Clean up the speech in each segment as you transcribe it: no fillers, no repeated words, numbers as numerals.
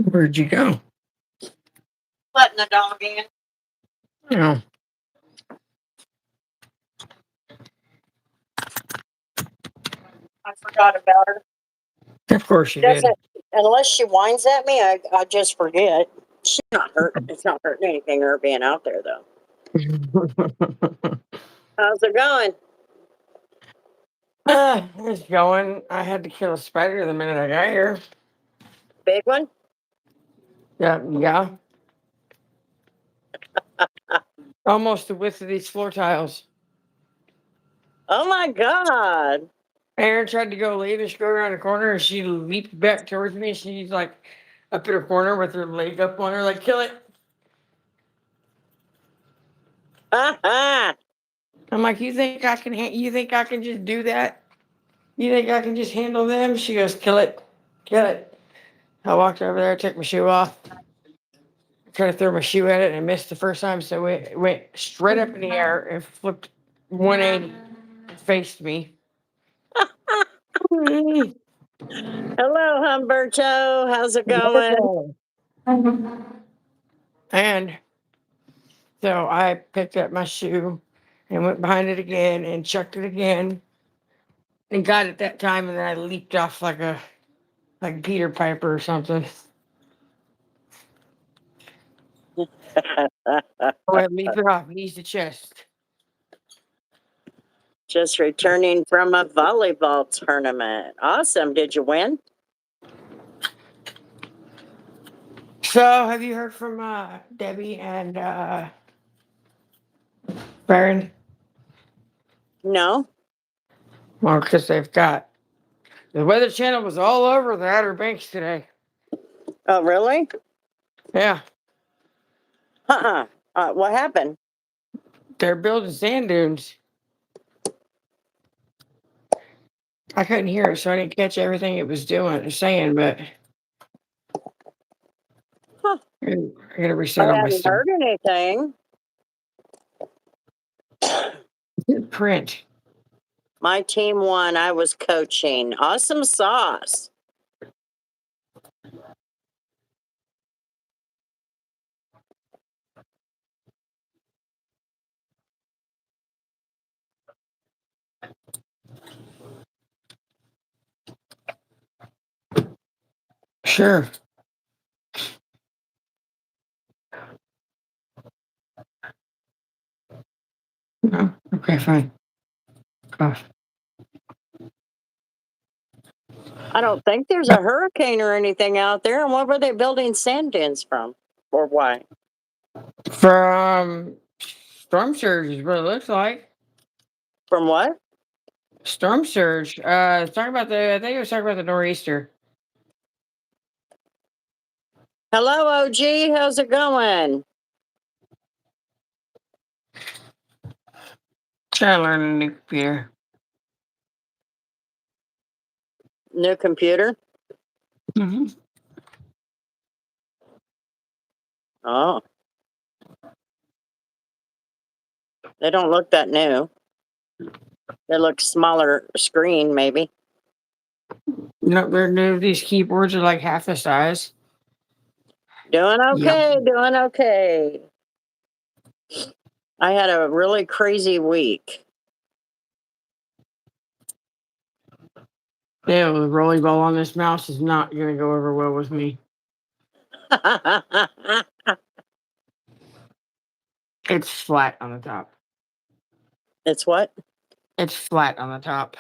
Where'd you go? Letting the dog in. Oh, I forgot about her. of course you did. Doesn't unless she whines at me, I just forget. She's not hurt. It's not hurting anything her being out there though. How's it going? It's going. I had to kill a spider the minute I got here. Big one? Yeah, yeah. Almost the width of these floor tiles. Oh my god. Aaron tried to go leave and she go around the corner and she leaped back towards me. She's like up in her corner with her leg up on her, like, kill it. Ah, I'm like, you think I can? You think I can just do that? You think I can just handle them? She goes, kill it, kill it. I walked over there, took my shoe off, tried to throw my shoe at it, and I missed the first time, so it went straight up in the air and flipped 180 and faced me. Hello, Humberto. How's it going? And so I picked up my shoe and went behind it again and chucked it again and got it that time, and then I leaped off like Peter Piper or something. Oh, I leaped it off knees to chest. Just returning from a volleyball tournament. Awesome. Did you win? So, have you heard from Debbie and Baron? No. Well, because they've got the Weather Channel was all over the Outer Banks today. Oh, really? Yeah, What happened? they're building sand dunes. I couldn't hear it, so I didn't catch everything it was saying, but Huh. I gotta I reset all my hadn't stuff. heard anything. Print. My team won. I was coaching. Awesome sauce. Sure. No? Okay, fine. Gosh. I don't think there's a hurricane or anything out there. And what were they building sand dunes from? Or why? From storm surge is what it looks like. From what? Storm surge. Talking about I think it was talking about the nor'easter. Hello, OG. How's it going? Trying to learn a new computer. New computer? Mm-hmm. Oh. They don't look that new. They look smaller screen, maybe. No, they're new. These keyboards are like half the size. Doing Yep. okay, doing okay. I had a really crazy week. Yeah, the rolling ball on this mouse is not going to go over well with me. It's flat on the top. It's what? It's flat on the top.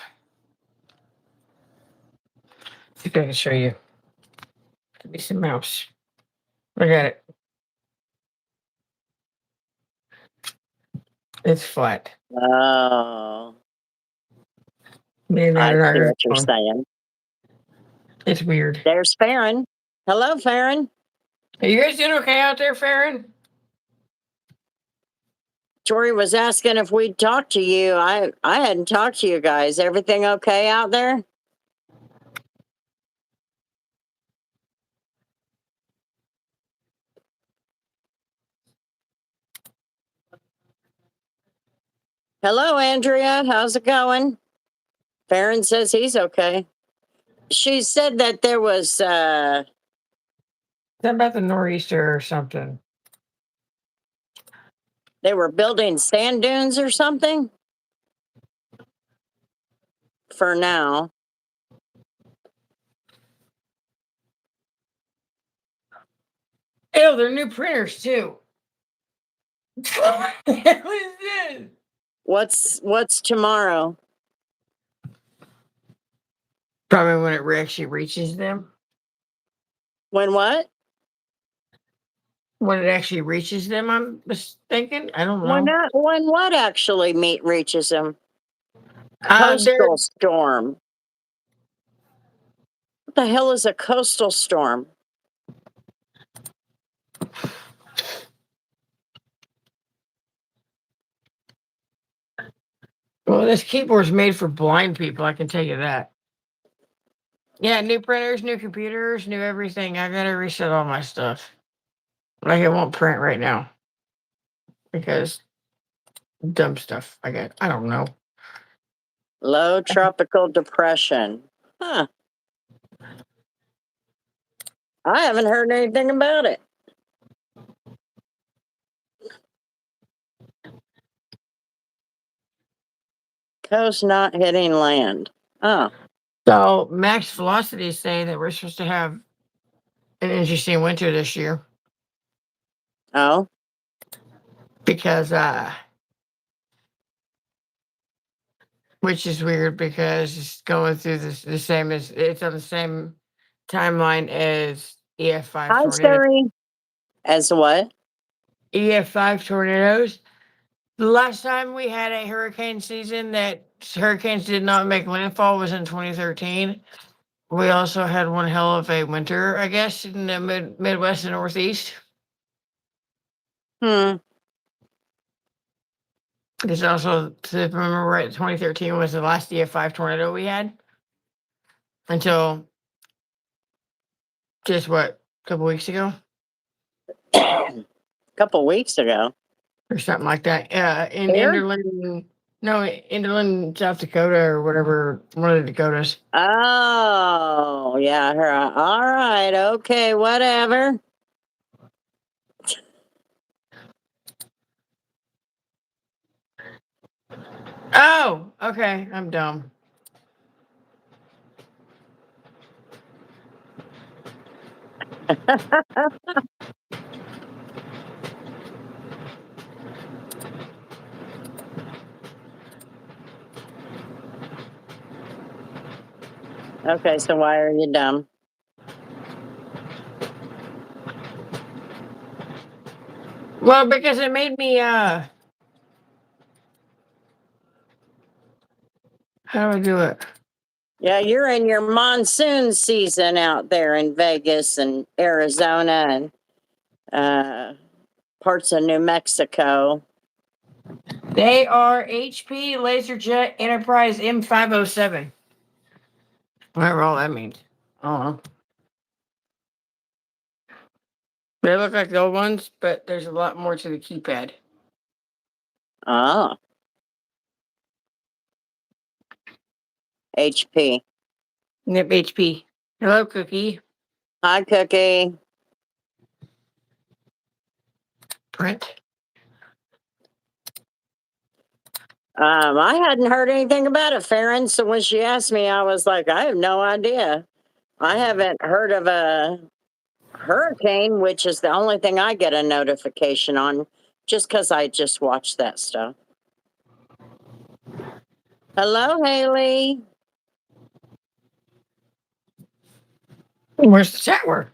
I think I can show you. Give me some mouse. Look at it. It's flat. Oh, Me and I that are not see gonna what you're go. saying. It's weird. There's Farron. Hello, Farron. Are you guys doing okay out there, Farron? Tori was asking if we'd talk to you. I hadn't talked to you guys. Everything okay out there? Hello, Andrea. How's it going? Farron says he's okay. She said that there was Something about the nor'easter or something. they were building sand dunes or something. For now. Ew, they're new printers too. What the hell is this? What's tomorrow? Probably when it actually reaches them. When what? When it actually reaches them, I'm just thinking. I don't When know. when what actually meet reaches them? They're Coastal storm. What the hell is a coastal storm? well, this keyboard's made for blind people. I can tell you that. Yeah, new printers, new computers, new everything. I gotta reset all my stuff. Like it won't print right now because dumb stuff. I don't know. Low tropical depression. Huh. I haven't heard anything about it. Coast not hitting land. Oh. So max velocity is saying that we're supposed to have an interesting winter this year Oh. because which is weird because it's going through the same as it's on the same timeline as EF5 Hi, tornado. Sari. As what? EF5 tornadoes. The last time we had a hurricane season that hurricanes did not make landfall was in 2013. We also had one hell of a winter, I guess, in the Midwest and Northeast. Hmm. There's also, if I remember right, 2013 was the last EF5 tornado we had until just what, a couple weeks ago Couple weeks ago. or something like that. In Here? Enderlin, no, Enderlin, South Dakota or whatever, one of the Dakotas. Oh, yeah. All right. Okay. Whatever. Oh, okay. I'm dumb. Okay. So why are you dumb? Well, because it made me, how do I do it? Yeah, you're in your monsoon season out there in Vegas and Arizona and parts of New Mexico. They are HP LaserJet Enterprise M507. Whatever all that means. I don't know. They look like the old ones, but there's a lot more to the keypad. Oh. HP. Nip HP. Hello, Cookie. Hi, Cookie. Print. I hadn't heard anything about it, Farron. So when she asked me, I was like, I have no idea. I haven't heard of a hurricane, which is the only thing I get a notification on, just because I just watch that stuff. Hello, Haley. Where's the tower?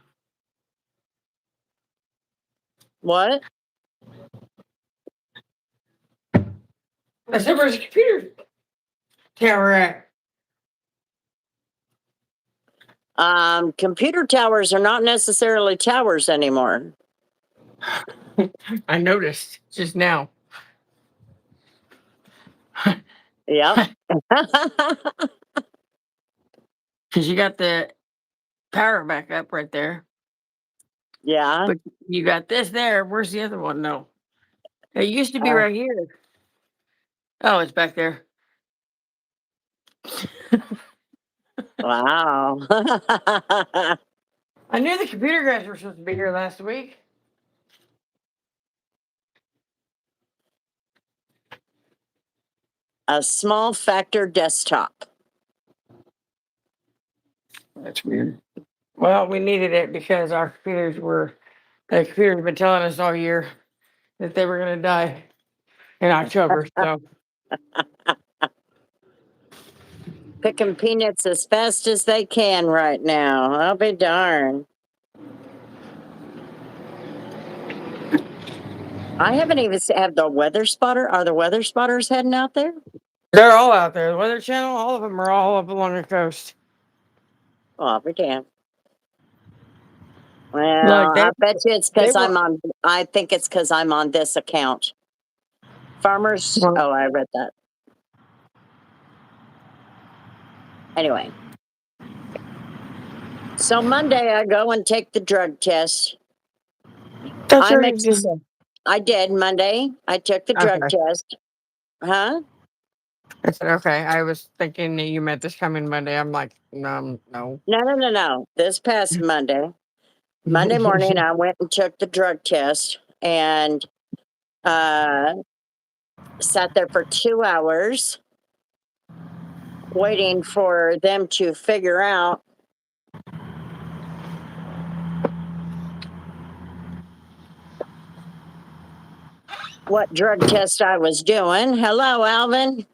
What? I said, where's the computer tower at? Computer towers are not necessarily towers anymore. I noticed just now. Yep. Because you got the power back up right there. Yeah. But you got this there. Where's the other one? No. It used to be Uh, right here. Oh, it's back there. Wow. I knew the computer guys were supposed to be here last week. A small factor desktop. That's weird. Well, we needed it because our the computer's been telling us all year that they were going to die in October. So Picking peanuts as fast as they can right now. I'll be darned. I haven't even have the weather spotter. Are the weather spotters heading out there? they're all out there. The Weather Channel, all of them are all up along the coast. Oh, I'll be damned. Like Well, I bet you it's they because were. I'm on. I think it's because I'm on this account. Farmers. Well, Oh, I read that. Anyway, so Monday I go and take the drug test. that's I'm already did that. I did Monday. I took the drug Okay. test. Huh? I said okay. I was thinking that you meant this coming Monday. I'm like, no. No. This past Monday. Monday morning, I went and took the drug test and sat there for 2 hours waiting for them to figure out what drug test I was doing. Hello, Alvin.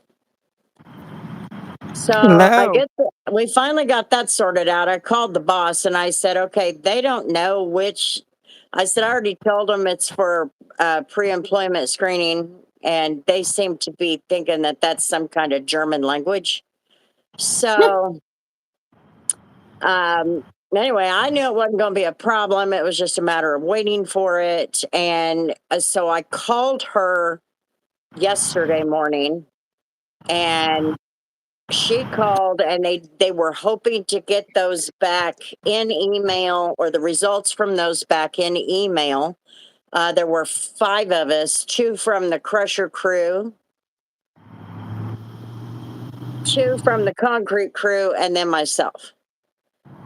So No. we finally got that sorted out. I called the boss and I said, okay, they don't know which. I said, I already told them it's for pre-employment screening, and they seem to be thinking that that's some kind of German language. So anyway, I knew it wasn't going to be a problem. It was just a matter of waiting for it. And so I called her yesterday morning, and she called, and they were hoping to get those back in email, or the results from those back in email. There were 5 of us, 2 from the crusher crew, 2 from the concrete crew, and then myself.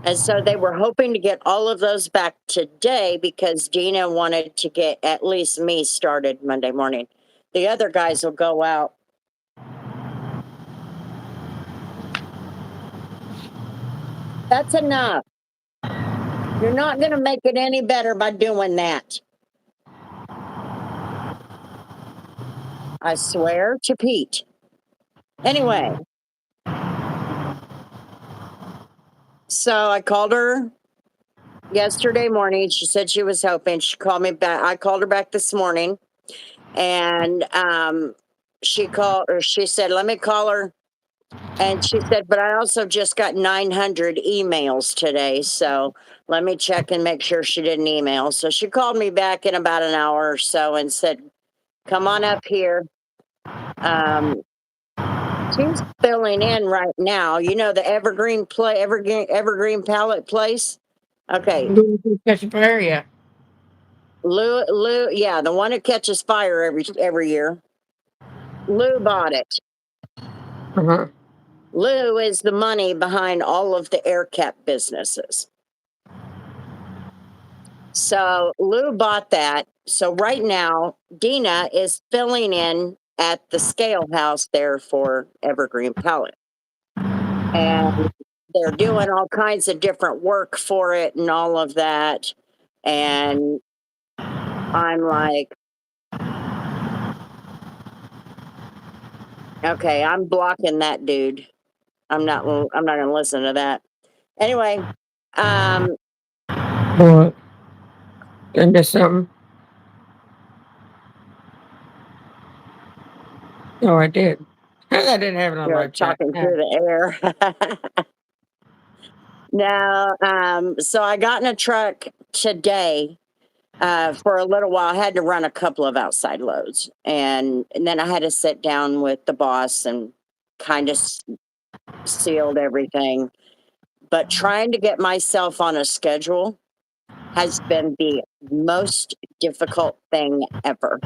And so they were hoping to get all of those back today because Dina wanted to get at least me started Monday morning. The other guys will go out. That's enough. You're not going to make it any better by doing that. I swear to Pete. Anyway, so I called her yesterday morning. She said she was hoping. She called me back. I called her back this morning, and she said, let me call her. And she said, but I also just got 900 emails today. So let me check and make sure she didn't email. So she called me back in about an hour or so and said, come on up here. She's filling in right now. You know, the Evergreen Pallet place. Okay. Catch fire yet? Lou, yeah, the one that catches fire every year. Lou bought it. Uh-huh. Lou is the money behind all of the AirCap businesses. So Lou bought that. So right now, Dina is filling in at the scale house there for Evergreen Pallet. And they're doing all kinds of different work for it and all of that. And I'm like, okay, I'm blocking that dude. I'm not gonna listen to that. Anyway, What? Did I miss something? Oh, I did. I didn't have it on you're live chat. talking through the air. No, so I got in a truck today for a little while. I had to run a couple of outside loads, and then I had to sit down with the boss and kind of sealed everything. But trying to get myself on a schedule has been the most difficult thing ever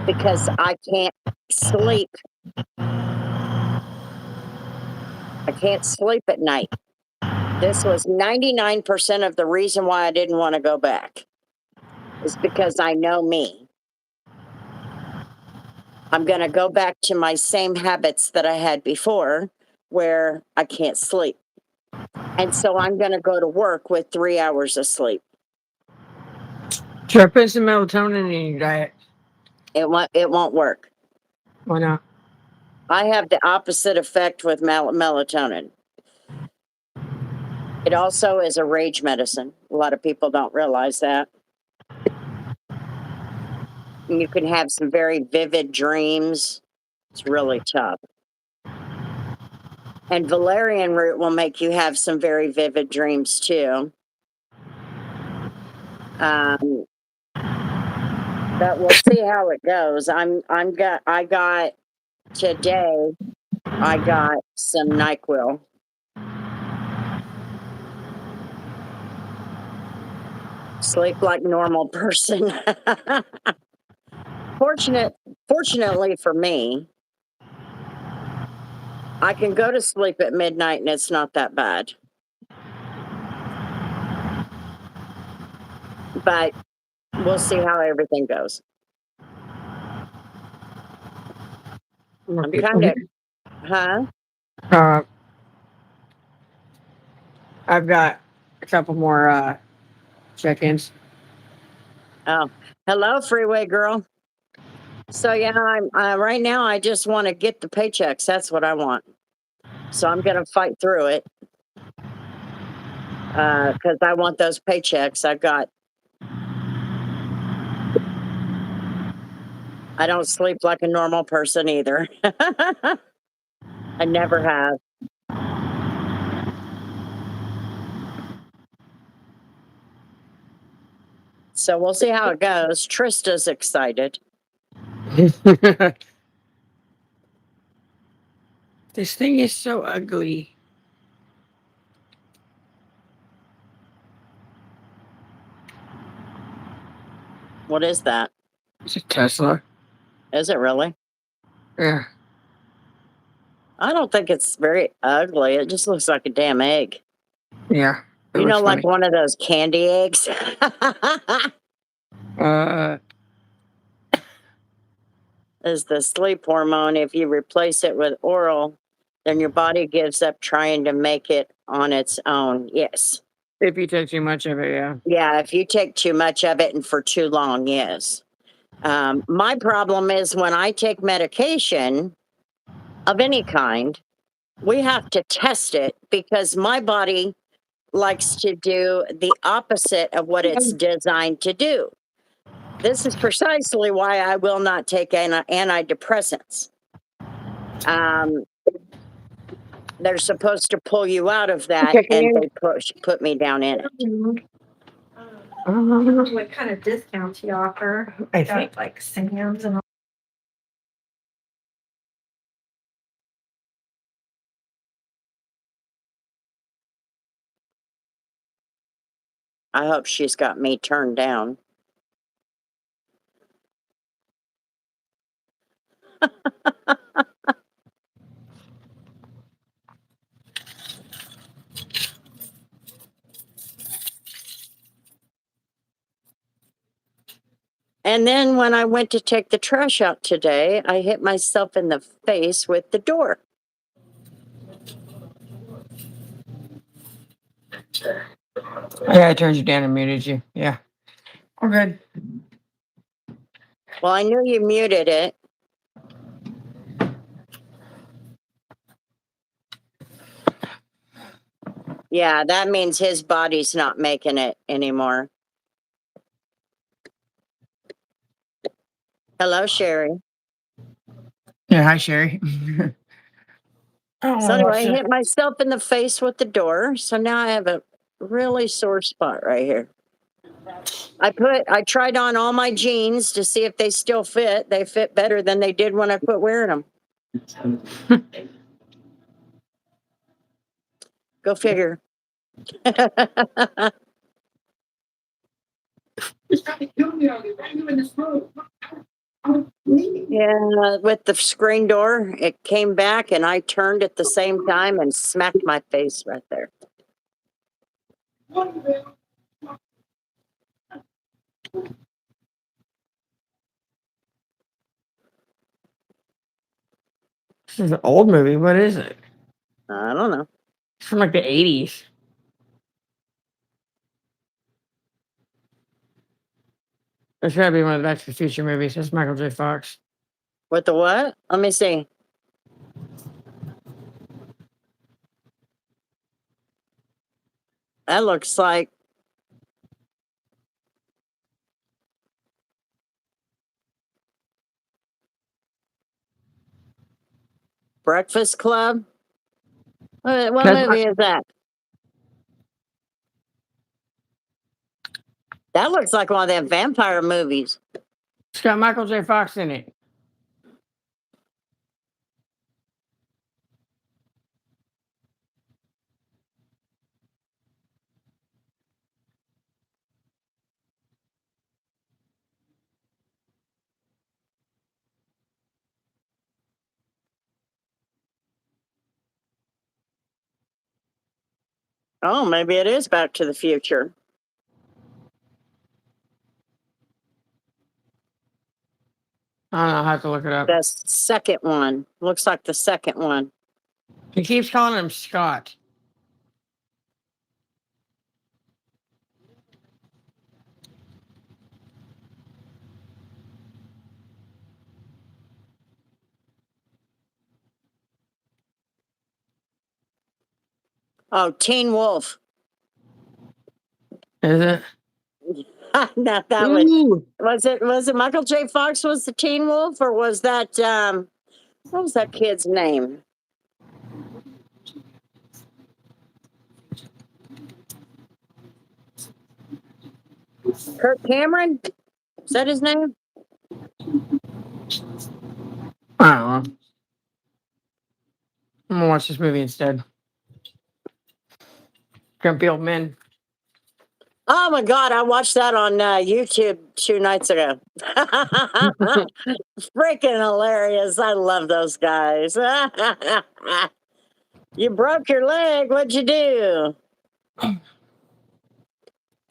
because I can't sleep I can't sleep at night. This was 99% of the reason why I didn't want to go back. Is because I know me. I'm going to go back to my same habits that I had before where I can't sleep. And so I'm going to go to work with 3 hours of sleep. Try putting some melatonin in your diet. It won't work. Why not? I have the opposite effect with melatonin. It also is a rage medicine. A lot of people don't realize that. And you can have some very vivid dreams. It's really tough. And valerian root will make you have some very vivid dreams too. But we'll see how it goes. I got today. I got some NyQuil. Sleep like normal person. Fortunately for me, I can go to sleep at midnight and it's not that bad. But we'll see how everything goes. I'm kind of, huh? I've got a couple more check-ins. Oh, hello, freeway girl. So yeah, I'm right now. I just want to get the paychecks. That's what I want. So I'm gonna fight through it because I want those paychecks. I don't sleep like a normal person either. I never have. So we'll see how it goes. Trista's excited. This thing is so ugly. What is that? It's a Tesla. Is it really? Yeah. I don't think it's very ugly. It just looks like a damn egg. Yeah. You know, like one of those candy eggs. Is the sleep hormone. If you replace it with oral, then your body gives up trying to make it on its own. Yes. If you take too much of it, yeah. Yeah, if you take too much of it and for too long, yes. My problem is when I take medication of any kind, we have to test it because my body likes to do the opposite of what it's designed to do. This is precisely why I will not take antidepressants. They're supposed to pull you out of that, and they put me down in it. What kind of discounts you offer? I Got think like Sam's and all. I hope she's got me turned down. And then when I went to take the trash out today, I hit myself in the face with the door. I turned you down and muted you. Yeah. We're good. Well, I knew you muted it. Yeah, that means his body's not making it anymore. Hello, Sherry. Yeah, hi Sherry. So anyway, I hit myself in the face with the door. So now I have a really sore spot right here. I tried on all my jeans to see if they still fit. They fit better than they did when I quit wearing them. Go figure. Yeah, with the screen door, it came back and I turned at the same time and smacked my face right there. This is an old movie. What is it? I don't know. It's from like the 80s. It's gotta be one of the Back to the Future movies. It's Michael J. Fox. With the what? Let me see. That looks like Breakfast Club. What That's movie is that? That looks like one of them vampire movies. It's got Michael J. Fox in it. Oh, maybe it is Back to the Future. I don't know. I'll have to look it up. The second one. Looks like the second one. He keeps calling him Scott. Oh, Teen Wolf. Is it? Not that one. Ooh. Was it Michael J. Fox was the Teen Wolf, or was that what was that kid's name? Kirk Cameron? Is that his name? I don't know. I'm gonna watch this movie instead. Grumpy Old Men. Oh my God, I watched that on YouTube 2 nights ago. Freaking hilarious. I love those guys. You broke your leg. What'd you do?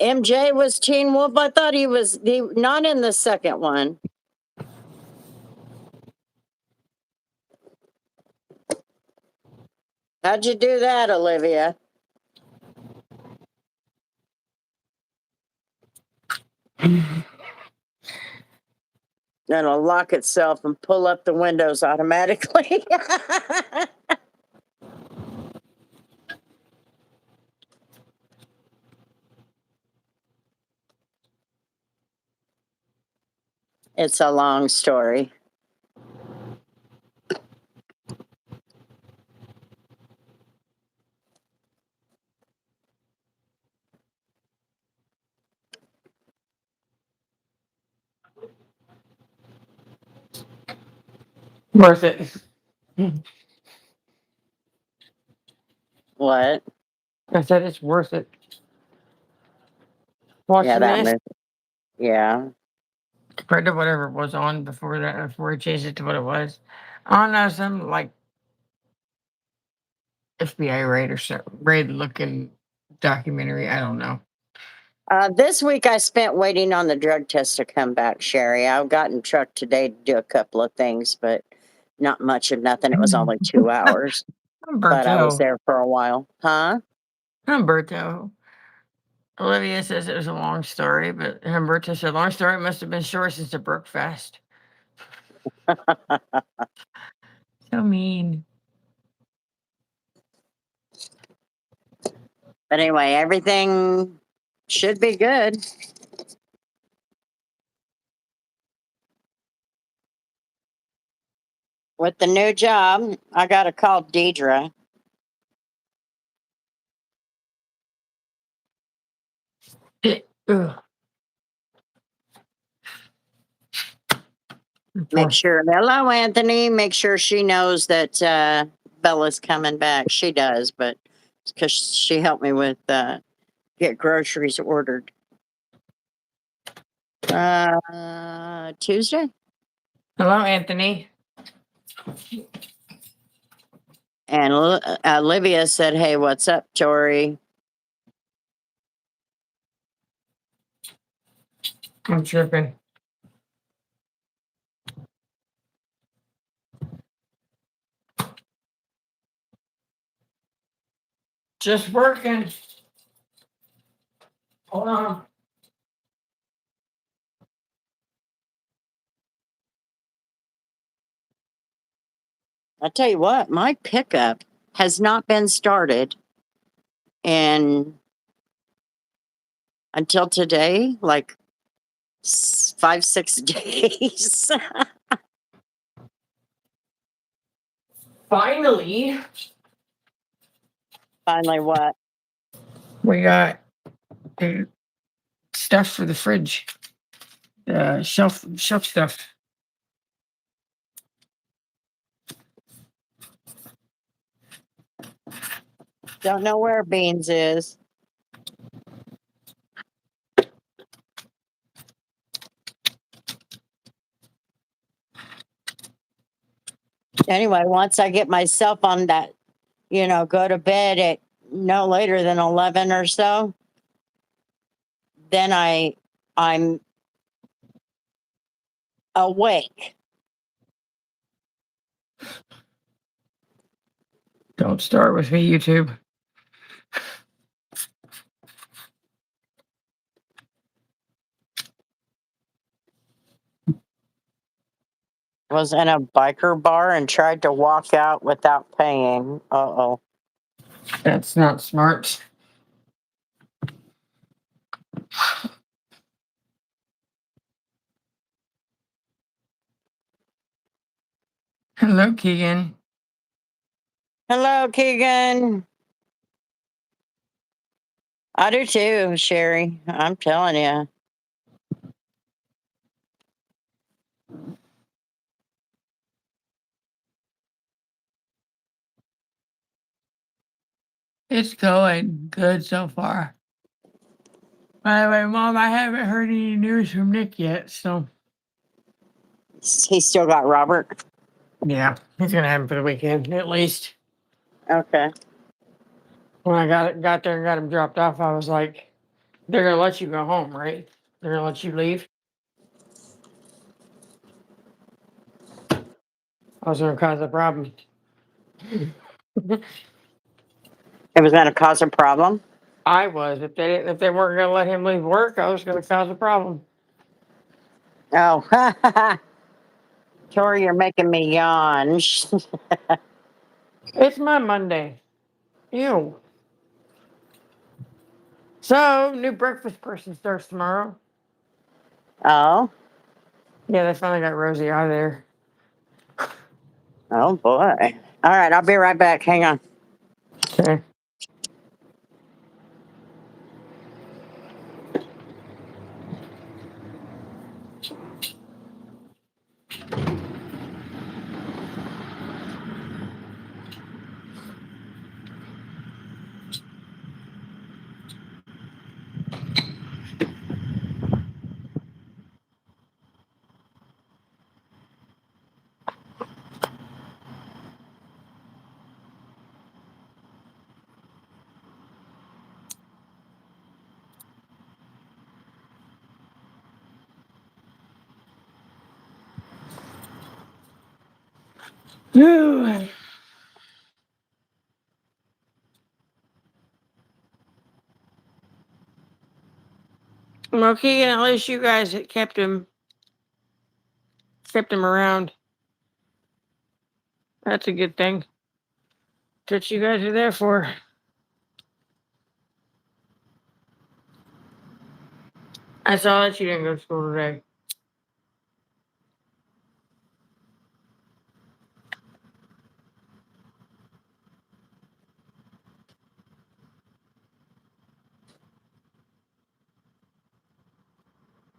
MJ was Teen Wolf. I thought he was not in the second one. How'd you do that, Olivia? It'll lock itself and pull up the windows automatically. It's a long story. Worth it. What? I said it's worth it. Yeah, Watching that this movie. Yeah. compared to whatever was on before that, before he changed it to what it was. I don't know, some like FBI raid or so raid looking documentary. I don't know. This week I spent waiting on the drug test to come back, Sherry. I got in truck today to do a couple of things, but not much of nothing. It was only 2 hours, but I was Humberto. there for a while. Huh? Humberto. Olivia says it was a long story, but Humberto said long story must have been short since it broke fast. So mean. But anyway, everything should be good. With the new job, I got to call Deidre. Ugh. Make sure, hello, Anthony. Make sure she knows that Bella's coming back. She does, but because she helped me with get groceries ordered. Tuesday? Hello, Anthony. And Olivia said, "Hey, what's up, Tori?" I'm tripping. Just working. Hold on. I tell you what, my pickup has not been started in until today, like 5-6 days. Finally, Finally, what? we got the stuff for the fridge. Shelf stuff. Don't know where Beans is. Anyway, once I get myself on that, go to bed at no later than 11 or so, then I'm awake. Don't start with me, YouTube. Was in a biker bar and tried to walk out without paying. Uh-oh. That's not smart. Hello, Keegan. Hello, Keegan. I do too, Sherry. I'm telling you. It's going good so far. By the way, Mom, I haven't heard any news from Nick yet, so He still got Robert. yeah, he's gonna have him for the weekend at least. Okay. When I got there and got him dropped off, I was like, "They're gonna let you go home, right? They're gonna let you leave." I was gonna cause a problem. It was going to cause a problem. I was. If they weren't gonna let him leave work, I was gonna cause a problem. Oh. Tori, you're making me yawn. It's my Monday. Ew. So, new breakfast person starts tomorrow. Oh. Yeah, they finally got Rosie out of there. Oh, boy. All right, I'll be right back. Hang on. Okay. Whew. Well, Keegan, at least you guys had kept him around. That's a good thing. That's what you guys are there for. I saw that you didn't go to school today.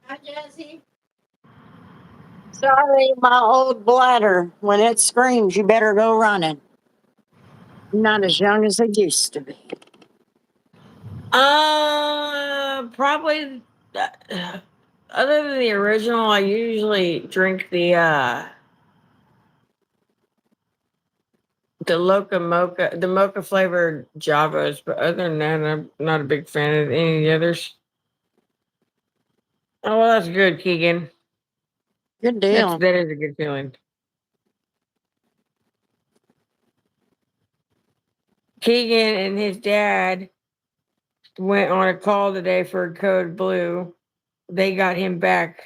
Hi, Jesse. Sorry, my old bladder. When it screams, you better go running. I'm not as young as I used to be. Probably. other than the original, I usually drink the the mocha flavored Javas, but other than that, I'm not a big fan of any of the others. Oh well, that's good, Keegan. Good deal. That is a good feeling. Keegan and his dad went on a call today for Code Blue. They got him back.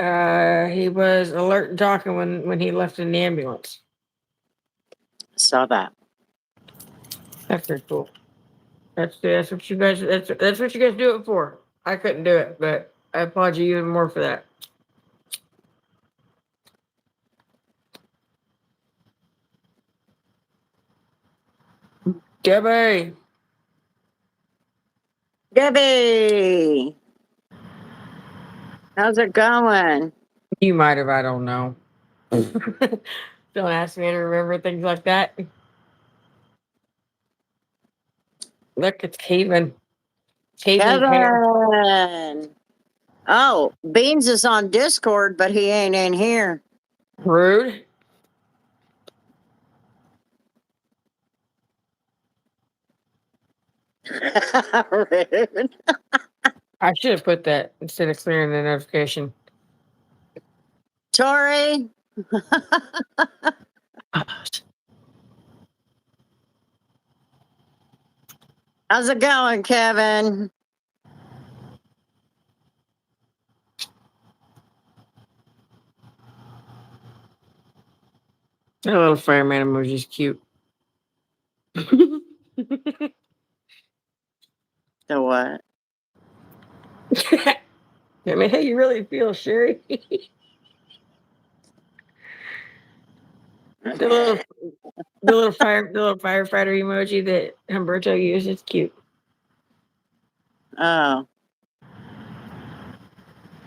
He was alert and talking when he left in the ambulance. Saw that. That's pretty cool. That's what you guys that's what you guys do it for. I couldn't do it, but I applaud you even more for that. Debbie, Debbie, how's it going? you might have. I don't know. Don't ask me to remember things like that. Look, it's Kevin. Kevin Pam. Kevin. Oh, Beans is on Discord, but he ain't in here. Rude. Rude. I should have put that instead of clearing the notification. Tori. How's it going, Kevin? That little fireman emoji is cute. The what? I mean, how you really feel, Sherry? the little firefighter emoji that Humberto used is cute. Oh.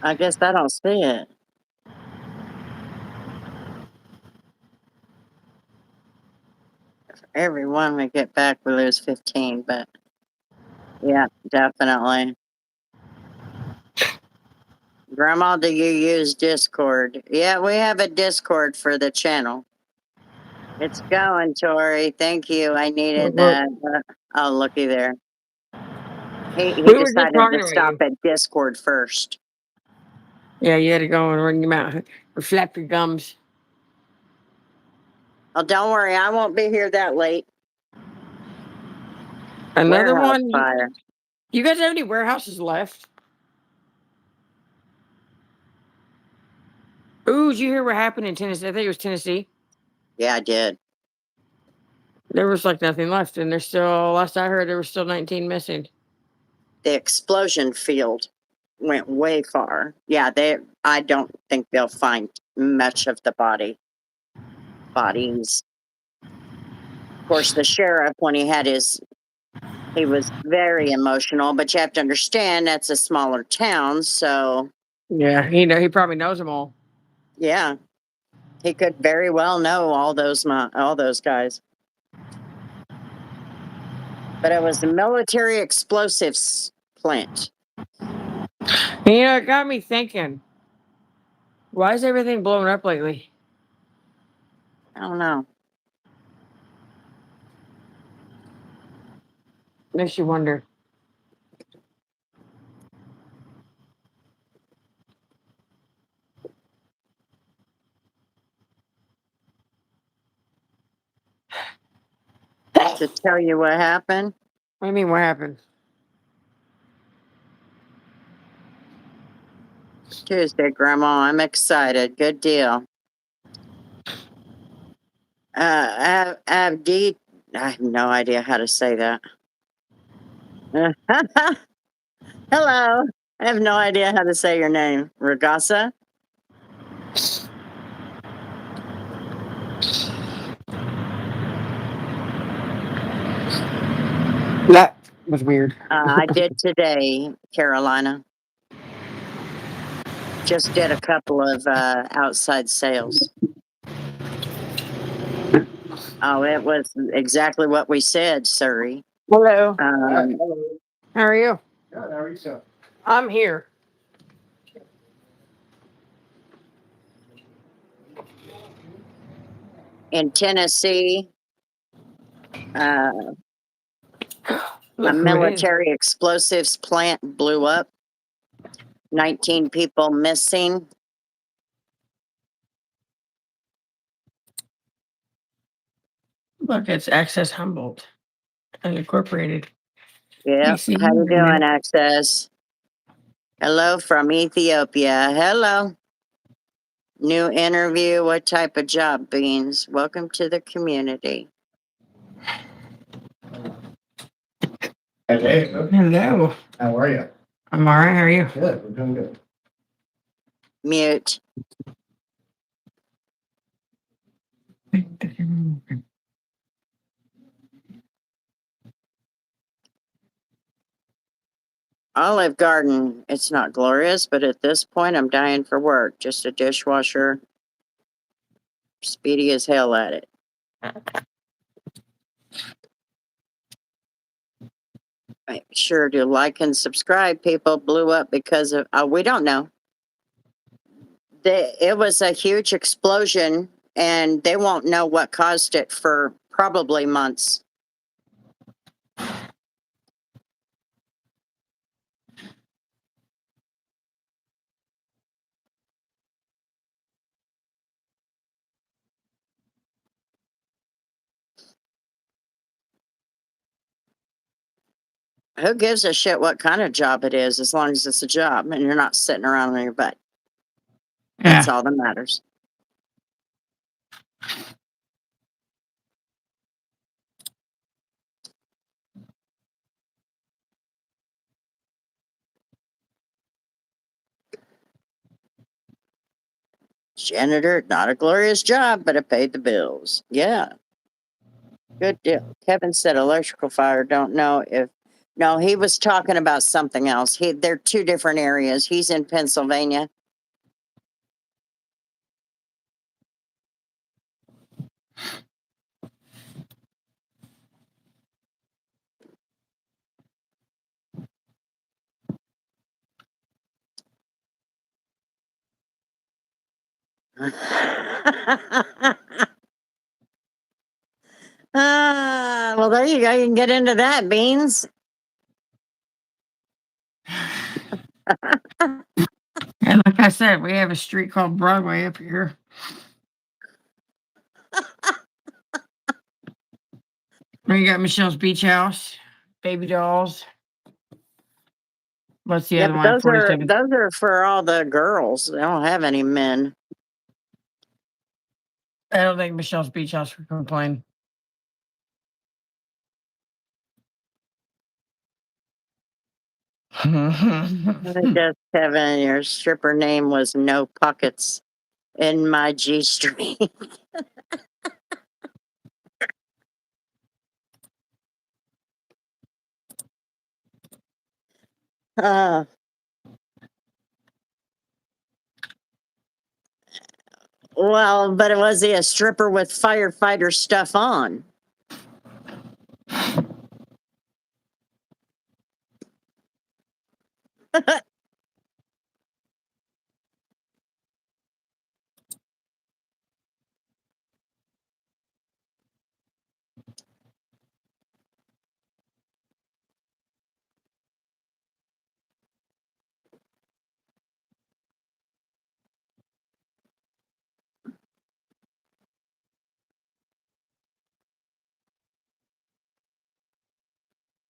I guess I don't see it. Everyone we get back, we lose 15, but yeah, definitely. Grandma, do you use Discord? Yeah, we have a Discord for the channel. It's going, Tori. Thank you. I needed that. Oh, looky there. He We were just decided talking to about stop you. at Discord first. Yeah, you had to go and ring your mouth or flap your gums. Oh, don't worry. I won't be here that late. Another Warehouse one. fire. You guys have any warehouses left? Ooh, did you hear what happened in Tennessee? I think it was Tennessee. Yeah, I did. There was like nothing left, and there's still. Last I heard, there was still 19 missing. The explosion field went way far. Yeah, I don't think they'll find much of the bodies. Of course, the sheriff, when he was very emotional, but you have to understand that's a smaller town, so Yeah, he probably knows them all. yeah, he could very well know all those guys. But it was a military explosives plant. It got me thinking. Why is everything blowing up lately? I don't know. Makes you wonder. To tell you what happened. What do you mean? What happened? Tuesday, Grandma. I'm excited. Good deal. Abdi, I have no idea how to say that. Hello. I have no idea how to say your name. Ragasa? That was weird. I did today, Carolina. Just did a couple of outside sales. Oh, it was exactly what we said, Surrey. Hello. Um, How are you? Good, how are you, sir? I'm here. In Tennessee, a Look who it is. military explosives plant blew up. 19 people missing. Look, it's Access Humboldt Unincorporated. Yep. see How you you, man. doing, Access? Hello from Ethiopia. Hello. New interview. What type of job, Beans? Welcome to the community. Hey, Hello. how are you? I'm all right. How are you? Good, we're doing good. Mute. Olive Garden. It's not glorious, but at this point, I'm dying for work. Just a dishwasher. Speedy as hell at it. Make sure to like and subscribe. People blew up because of, we don't know. It was a huge explosion, and they won't know what caused it for probably months. Who gives a shit what kind of job it is, as long as it's a job and you're not sitting around on your butt? That's all that matters. Janitor, not a glorious job, but it paid the bills. Yeah. Good deal. Kevin said electrical fire. Don't know if, no, he was talking about something else. They're two different areas. He's in Pennsylvania. Well, there you go. You can get into that, Beans. And like I said, we have a street called Broadway up here. Then you got Michelle's Beach House, Baby Dolls. What's the Yeah, other but one? 47. those are for all the girls. They don't have any men. I don't think Michelle's Beach House would complain. I guess, Kevin, your stripper name was No Pockets in my G string. Well, but was he a stripper with firefighter stuff on?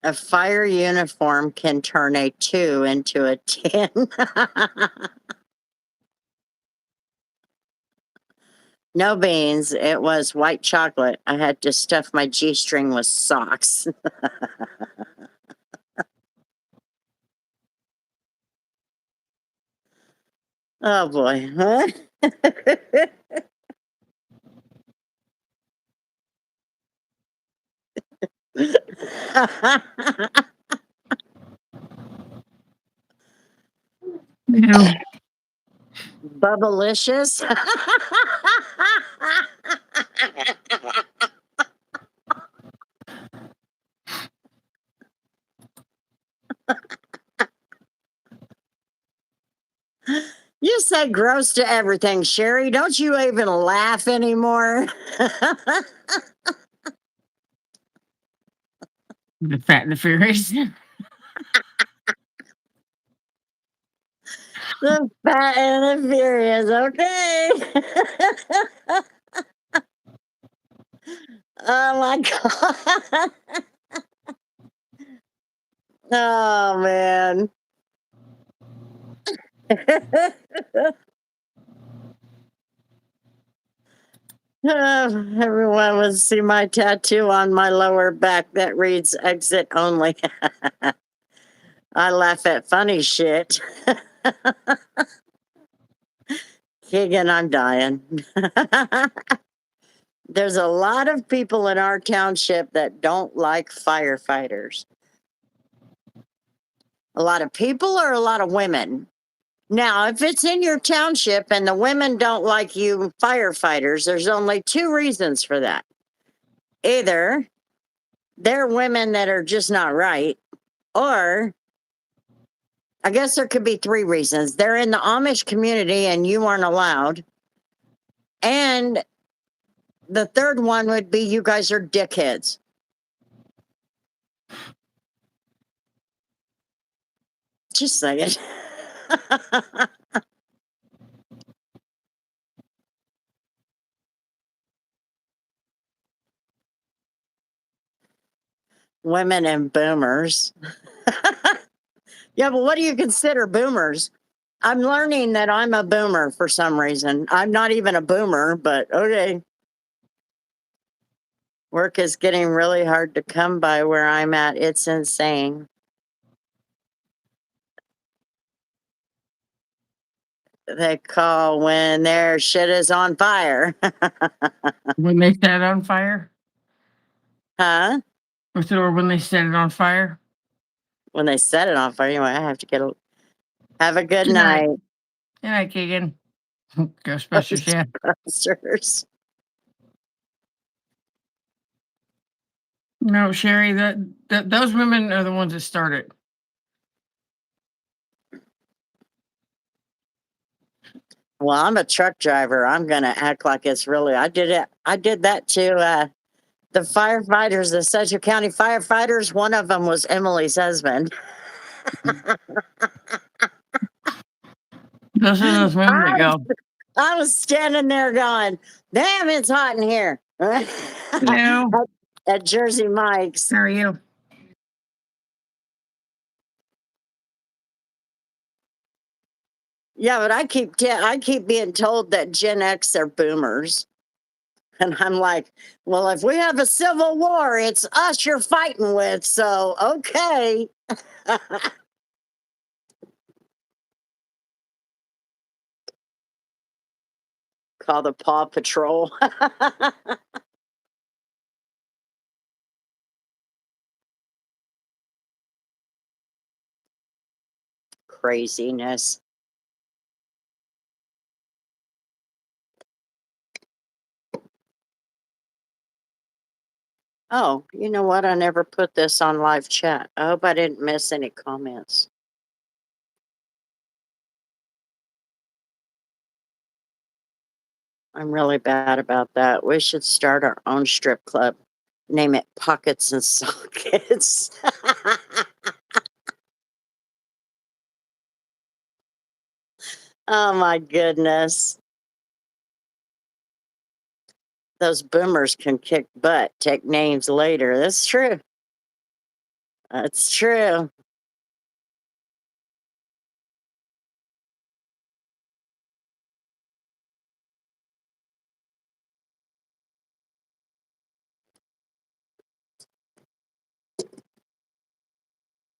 A fire uniform can turn a 2 into a 10. No, Beans. It was white chocolate. I had to stuff my G string with socks. Oh boy. Huh? Yeah. Bubblicious. say gross to everything, Sherry. Don't you even laugh anymore? The Fat and the Furious. The Fat and the Furious, okay. Oh my God. Oh man. Everyone would see my tattoo on my lower back that reads exit only. I laugh at funny shit. Keegan, I'm dying. There's a lot of people in our township that don't like firefighters. A lot of people or a lot of women? Now, if it's in your township and the women don't like you firefighters, there's only two reasons for that. Either they're women that are just not right, or I guess there could be three reasons. They're in the Amish community and you aren't allowed. And the third one would be you guys are dickheads. Just say it. Women and boomers. Yeah, but what do you consider boomers? I'm learning that I'm a boomer for some reason. I'm not even a boomer, but okay. Work is getting really hard to come by where I'm at. It's insane. They call when their shit is on fire. When they set it on fire? Huh? Or when they set it on fire? When they set it on fire, anyway, I have to get a have a good Good night. night. Good night, Keegan. Ghostbusters, yeah. Ghostbusters. No, Sherry, those women are the ones that started. Well, I'm a truck driver. I'm gonna act like it's really. I did it. I did that to the firefighters, the Sedgwick County firefighters. One of them was Emily's husband. Those are those women that go, I was standing there going, "Damn, it's hot in here." hello, At Jersey Mike's. how are you? Yeah, but I keep being told that Gen X are boomers. And I'm like, well, if we have a civil war, it's us you're fighting with. So, okay. Call the Paw Patrol. Craziness. Oh, you know what? I never put this on live chat. I hope I didn't miss any comments. I'm really bad about that. We should start our own strip club. Name it Pockets and Sockets. Oh my goodness. Those boomers can kick butt, take names later. That's true. That's true.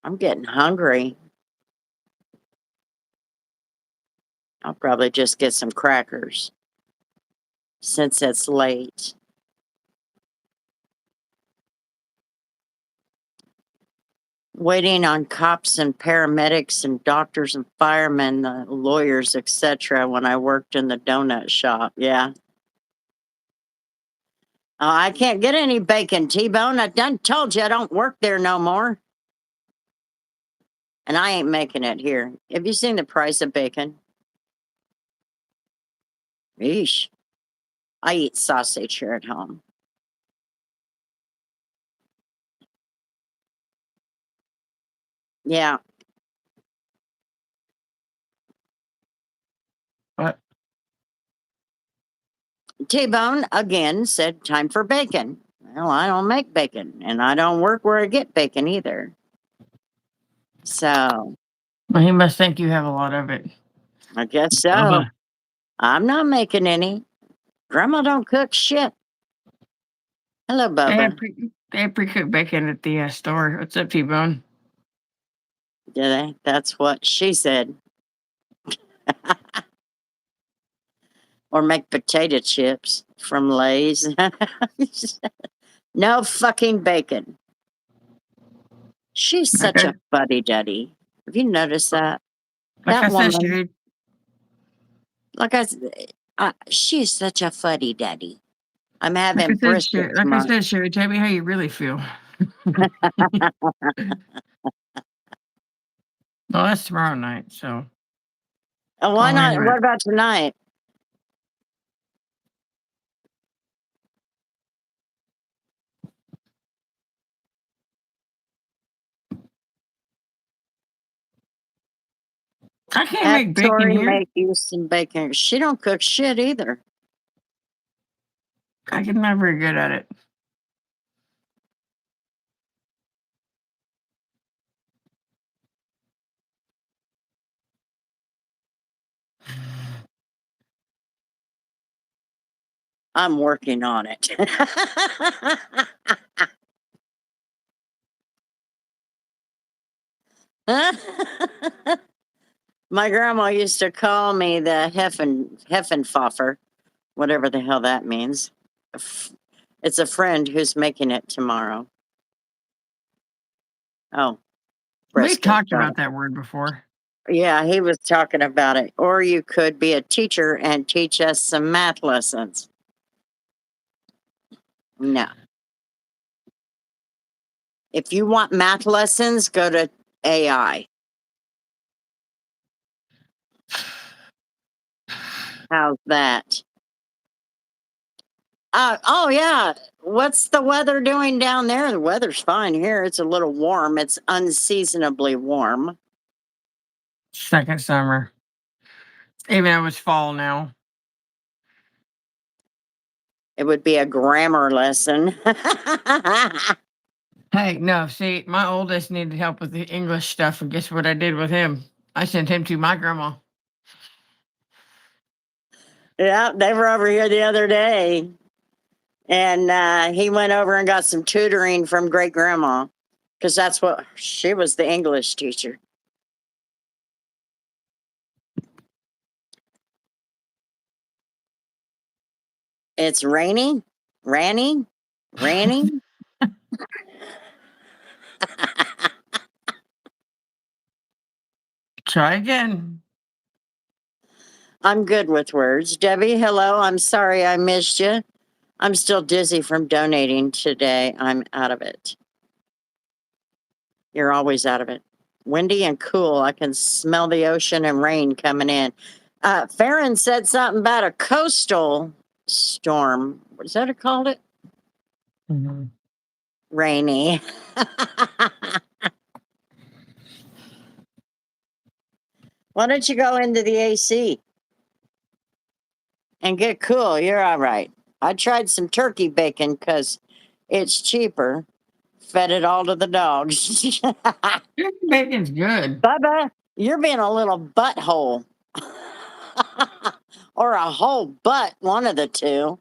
I'm getting hungry. I'll probably just get some crackers since it's late. Waiting on cops and paramedics and doctors and firemen, lawyers, etc. when I worked in the donut shop. Yeah. Oh, I can't get any bacon, T-Bone. I done told you I don't work there no more. And I ain't making it here. Have you seen the price of bacon? Eesh. I eat sausage here at home. Yeah. What? T-Bone again said, time for bacon. Well, I don't make bacon, and I don't work where I get bacon either. So Well, he must think you have a lot of it. I guess so. Uh-huh. I'm not making any. Grandma don't cook shit. Hello, Bubba. They have pre-cooked bacon at the store. What's up, T-Bone? Do they? That's what she said. Or make potato chips from Lay's. No fucking bacon. She's such Okay. a fuddy-duddy. Have you noticed that? Like That I said, woman, Sherry, like I said, she's such a fuddy-duddy. I'm having brisket like I tomorrow. said, Sherry, tell me how you really feel. Well, that's tomorrow night, so Why call me not? when What about tonight? I can't Have make bacon Tori here. make you some bacon. She don't cook shit either. I'm not very good at it. I'm working on it. My grandma used to call me the Heffenpfeffer, whatever the hell that means. It's a friend who's making it tomorrow. Oh, We've brisket. talked got about it. that word before. Yeah, he was talking about it. Or you could be a teacher and teach us some math lessons. No. If you want math lessons, go to AI. How's that? Oh, yeah. What's the weather doing down there? The weather's fine here. It's a little warm. It's unseasonably warm. Second summer. Even though it's fall now. It would be a grammar lesson. Hey, no, see, my oldest needed help with the English stuff, and guess what I did with him? I sent him to my grandma. Yeah, they were over here the other day. And he went over and got some tutoring from great grandma because that's what she was, the English teacher. It's rainy, raining, raining. Try again. I'm good with words. Debbie, hello. I'm sorry I missed you. I'm still dizzy from donating today. I'm out of it. You're always out of it. Windy and cool. I can smell the ocean and rain coming in. Farron said something about a coastal storm. What is that it called it? Mhm. Rainy. Why don't you go into the AC and get cool? You're all right. I tried some turkey bacon because it's cheaper. Fed it all to the dogs. Turkey bacon's good. Bubba, you're being a little butthole. Or a whole butt, one of the two.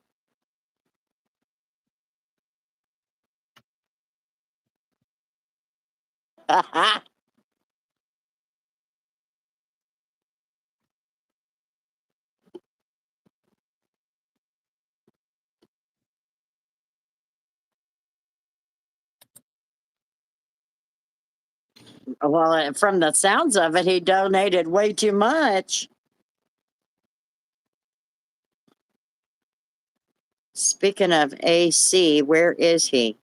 Well, from the sounds of it, he donated way too much. Speaking of AC, where is he?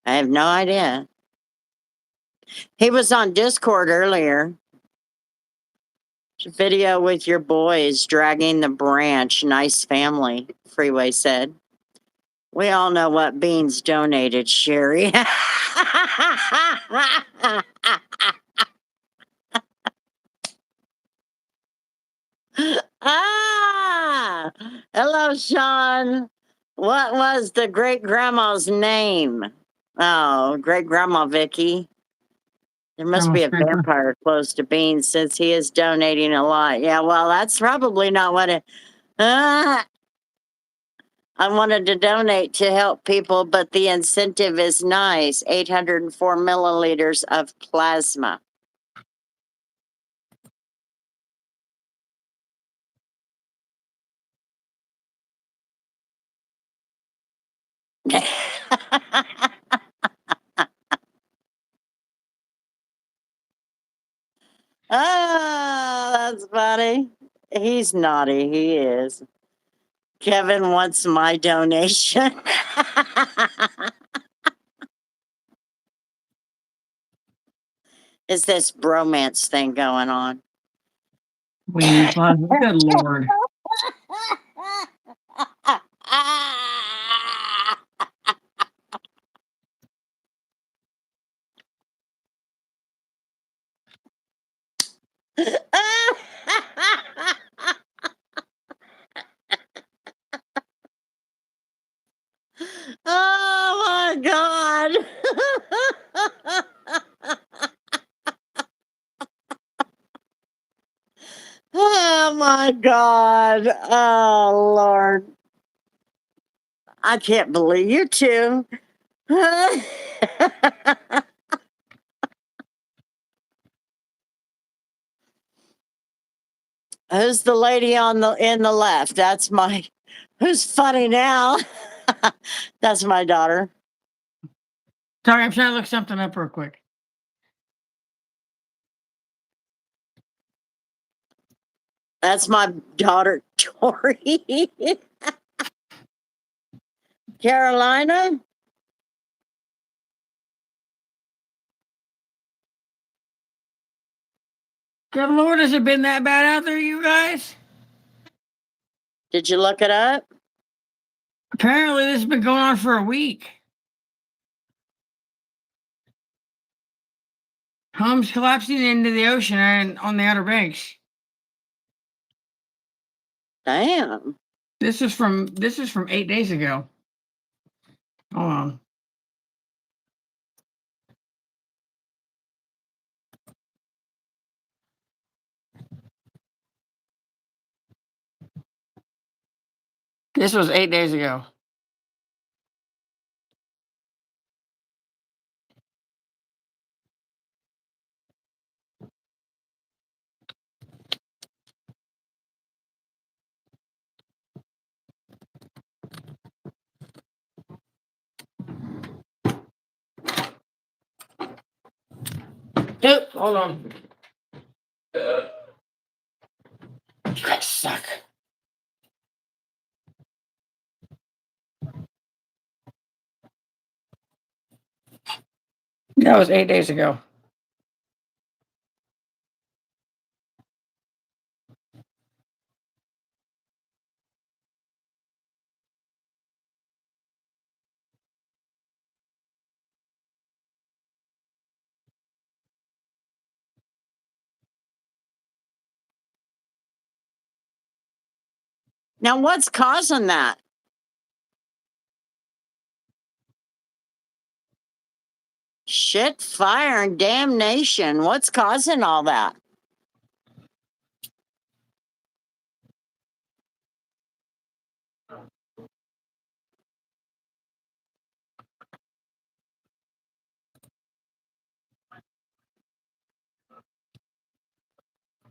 I have no idea. He was on Discord earlier. Video with your boys dragging the branch. Nice family, Freeway said. We all know what Beans donated, Sherry. Ah, hello, Sean. What was the great grandma's name? Oh, great grandma Vicky. There must be a Grandma Scraper. vampire close to Beans since he is donating a lot. Yeah, well, that's probably not what it. I wanted to donate to help people, but the incentive is nice 804 milliliters of plasma. Oh, that's funny. He's naughty. He is. Kevin wants my donation. Is this bromance thing going on? We need plasma. Good Lord. Oh my God. Oh my God. Oh Lord. I can't believe you two. Who's the lady on the in the left? That's my who's funny now? That's my daughter. Sorry, I'm trying to look something up real quick. That's my daughter, Tori. Carolina? Good Lord, has it been that bad out there, you guys? Did you look it up? Apparently, this has been going on for a week. Homes collapsing into the ocean and on the Outer Banks. Damn. This is from 8 days ago. Hold on. This was 8 days ago. Yep, hold on. You guys suck. That was 8 days ago. Now, what's causing that? Shit, fire, and damnation. What's causing all that?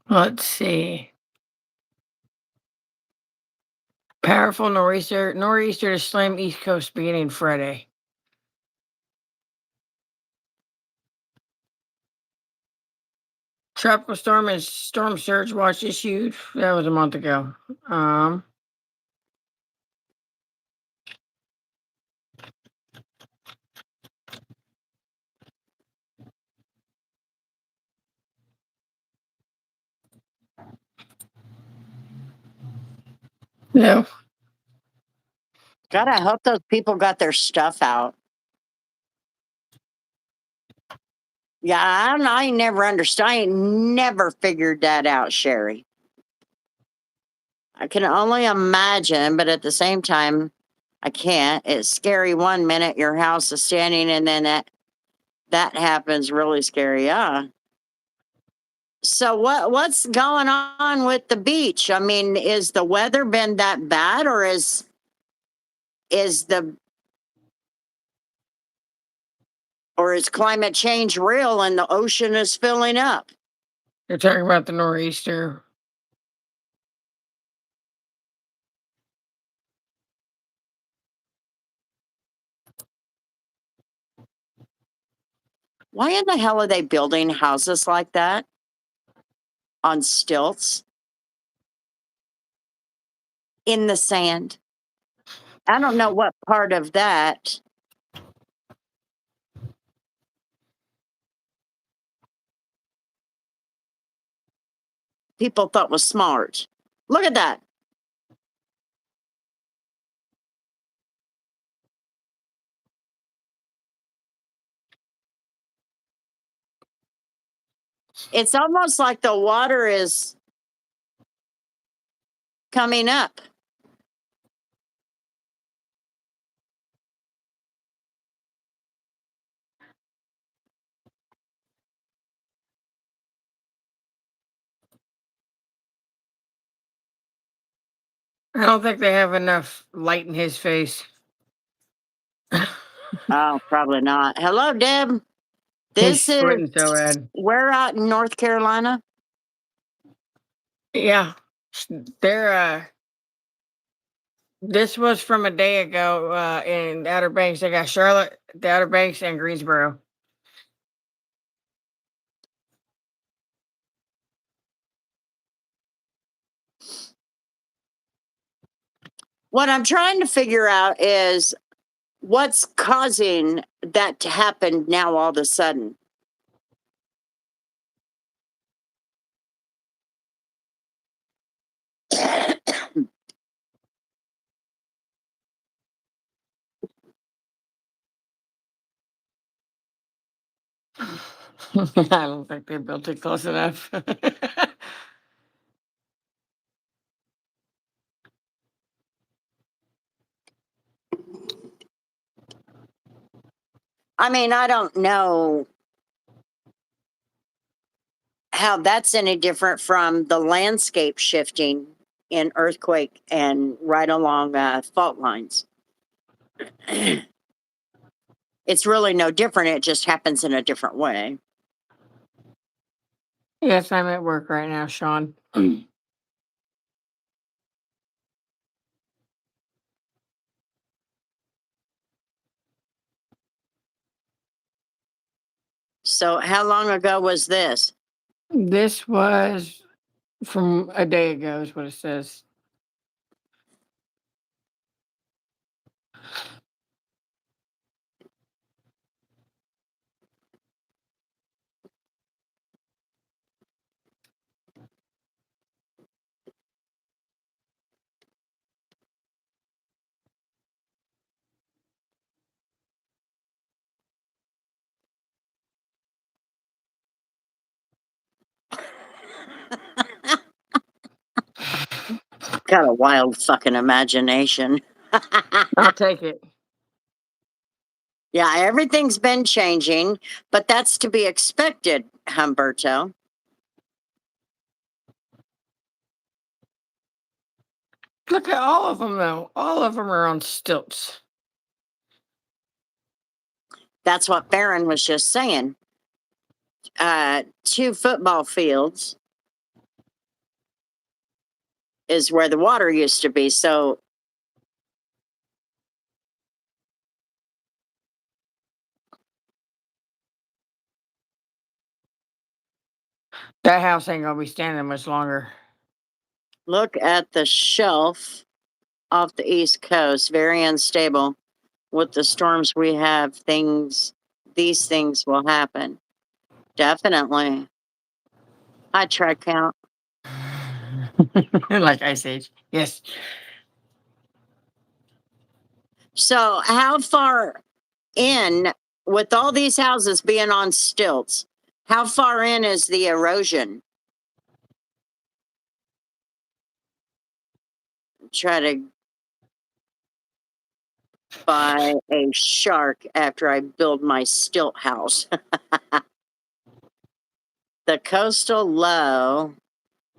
Let's see. Powerful nor'easter to slam East Coast beginning Friday. Tropical storm and storm surge watch issued. That was a month ago. No. God, I hope those people got their stuff out. Yeah, I never understand. I ain't never figured that out, Sherry. I can only imagine, but at the same time, I can't. It's scary one minute your house is standing and then that happens really scary. Yeah. So what's going on with the beach? I mean, is the weather been that bad or is the or is climate change real and the ocean is filling up? You're talking about the nor'easter. Why in the hell are they building houses like that on stilts in the sand? I don't know what part of that. People thought was smart. Look at that. It's almost like the water is coming up. I don't think they have enough light in his face. Oh, probably not. Hello, Deb. He's This is sweating so bad. we're out in North Carolina. Yeah. They're this was from a day ago in the Outer Banks. They got Charlotte, the Outer Banks, and Greensboro. What I'm trying to figure out is what's causing that to happen now all of a sudden. I don't think they built it close enough. I mean, I don't know how that's any different from the landscape shifting in earthquake and right along fault lines. It's really no different. It just happens in a different way. Yes, I'm at work right now, Sean. So, how long ago was this? This was from a day ago, is what it says. Got a wild fucking imagination. I'll take it. Yeah, everything's been changing, but that's to be expected, Humberto. Look at all of them, though. All of them are on stilts. That's what Farron was just saying. 2 football fields is where the water used to be. So That house ain't gonna be standing much longer. look at the shelf off the East Coast, very unstable. With the storms we have, these things will happen. Definitely. High track count. Like Ice Age. Yes. So how far in, with all these houses being on stilts, how far in is the erosion? Try to buy a shark after I build my stilt house. The coastal low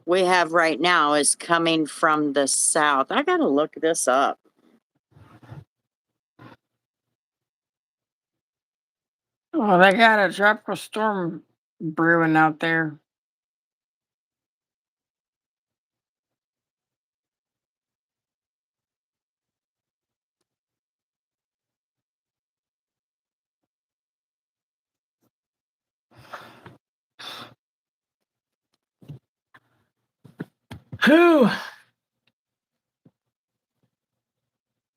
we have right now is coming from the south. I gotta look this up. Oh, they got a tropical storm brewing out there. Whew.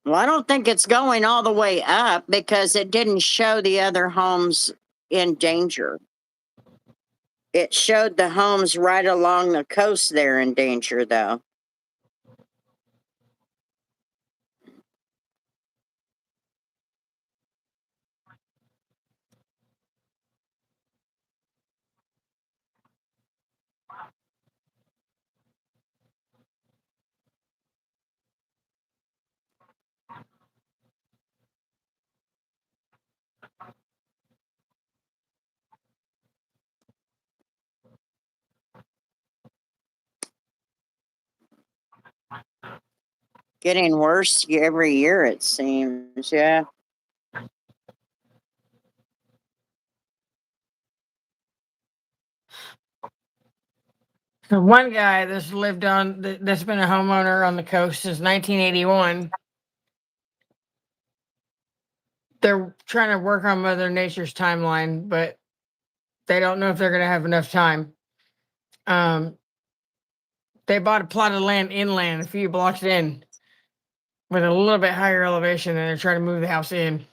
Well, I don't think it's going all the way up because it didn't show the other homes in danger. It showed the homes right along the coast there in danger, though. Getting worse every year, it seems. Yeah. The one guy that's lived on, that's been a homeowner on the coast since 1981. They're trying to work on Mother Nature's timeline, but they don't know if they're going to have enough time. They bought a plot of land inland a few blocks in with a little bit higher elevation, and they're trying to move the house in.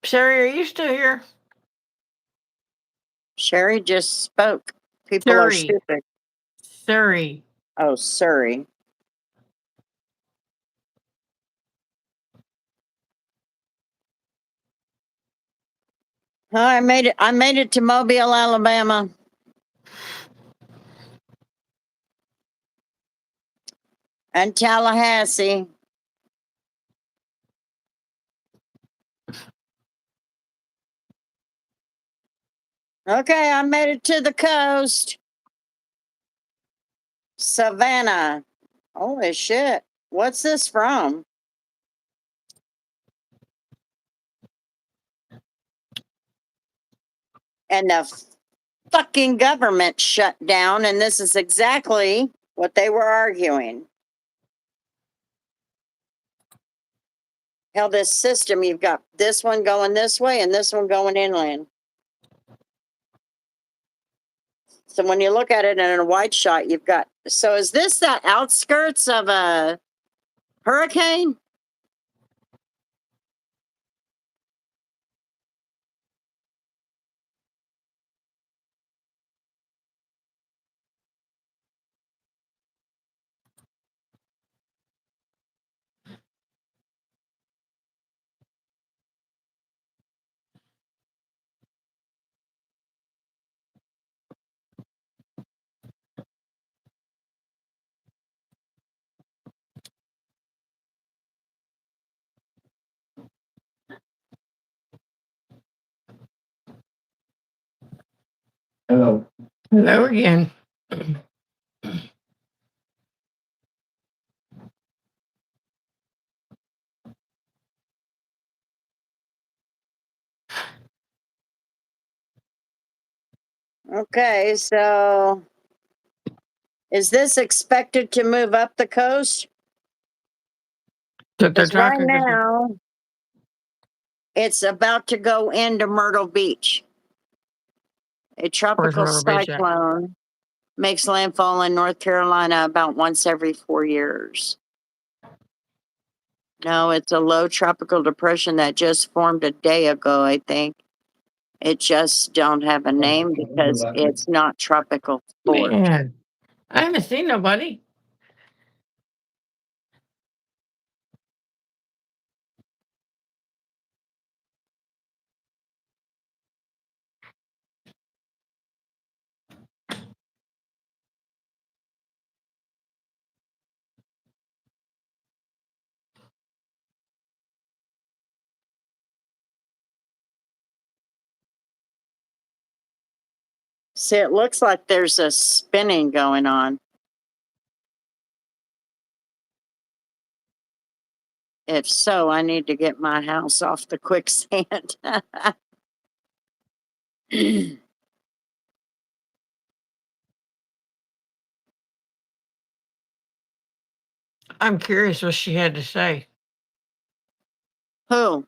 Sherry, are you still here? Sherry just spoke. People are Surrey. stupid. Surrey. Oh, Surrey. Oh, I made it. I made it to Mobile, Alabama. And Tallahassee. Okay, I made it to the coast. Savannah. Holy shit. What's this from? And the fucking government shut down, and this is exactly what they were arguing. How this system, you've got this one going this way and this one going inland. So when you look at it in a wide shot, you've got, so is this the outskirts of a hurricane? Hello. Hello again. Okay, so is this expected to move up the coast? That they're Because right talking. now, it's about to go into Myrtle Beach. A tropical Myrtle Beach at? cyclone makes landfall in North Carolina about once every 4 years. No, it's a low tropical depression that just formed a day ago, I think. It just don't have a name because it's not tropical force. Man, I haven't seen nobody. See, it looks like there's a spinning going on. If so, I need to get my house off the quicksand. I'm curious what she had to say. Who?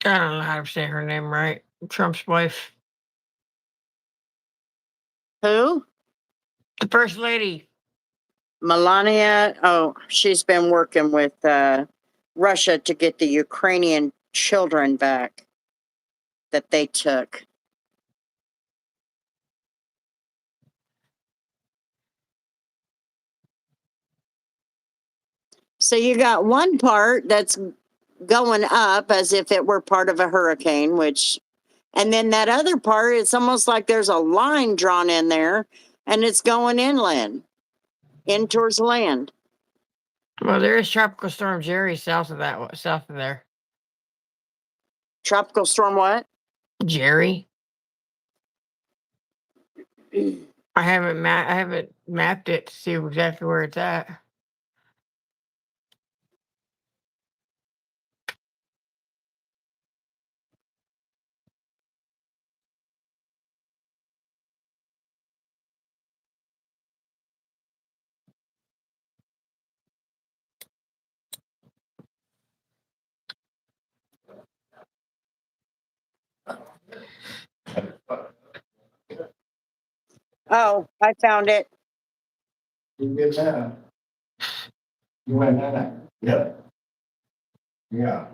I don't know how to say her name right. Trump's wife. Who? The first lady. Melania. Oh, she's been working with Russia to get the Ukrainian children back that they took. So you got one part that's going up as if it were part of a hurricane, and then that other part, it's almost like there's a line drawn in there and it's going inland, in towards land. Well, there is Tropical Storm Jerry south of there. Tropical storm what? Jerry. I haven't mapped it to see exactly where it's at. Oh, I found it. You get that? You went that? Yep. Yeah.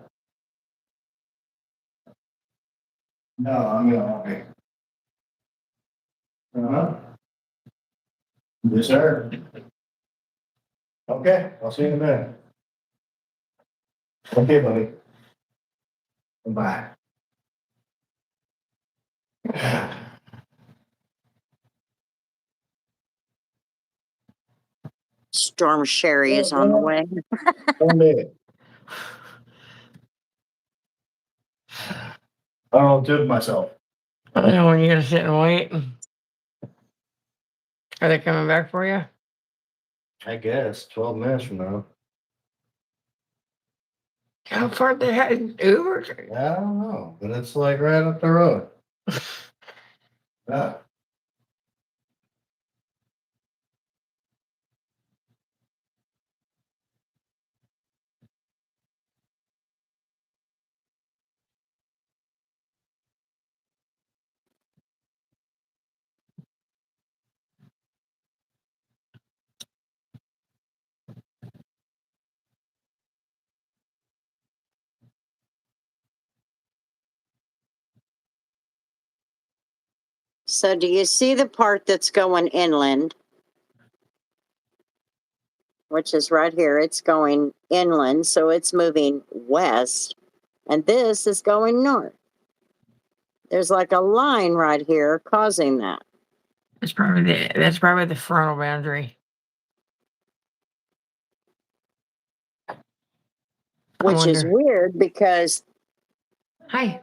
No, I'm gonna, okay. Uh-huh. Yes, sir. Okay, I'll see you in a minute. Okay, buddy. Bye. Storm Sherry is on the way. One minute. I'll do it myself. I don't know when you're gonna sit and wait. Are they coming back for you? I guess 12 minutes from now. How far they had Uber? I don't know, but it's like right up the road. Yeah. So do you see the part that's going inland? Which is right here. It's going inland, so it's moving west. And this is going north. There's like a line right here causing that. That's probably the frontal boundary. Which is wonder. weird because Hi.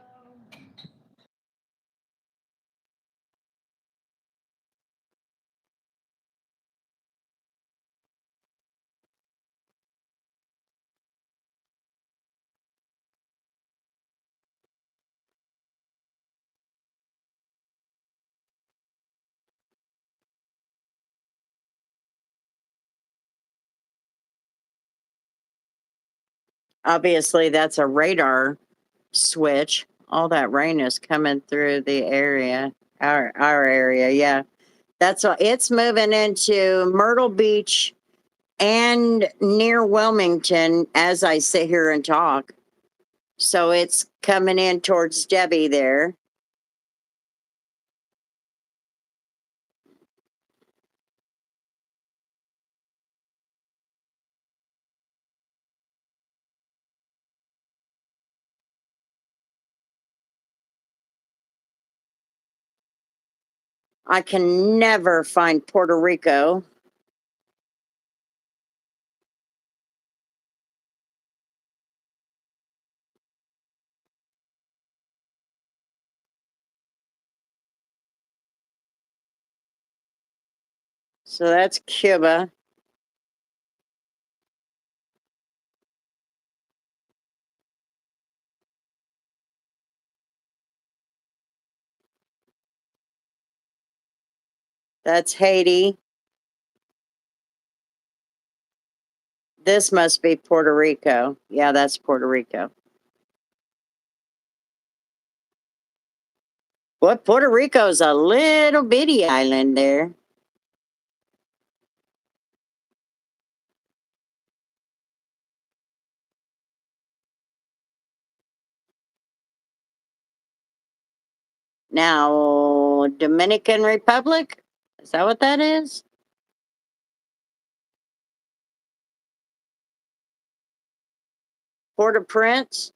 obviously that's a radar switch. All that rain is coming through the area, our area. Yeah, that's what it's moving into Myrtle Beach and near Wilmington as I sit here and talk. So it's coming in towards Debbie there. I can never find Puerto Rico. So that's Cuba. That's Haiti. This must be Puerto Rico. Yeah, that's Puerto Rico. Well, Puerto Rico's a little bitty island there. Now, Dominican Republic? Is that what that is? Port-au-Prince?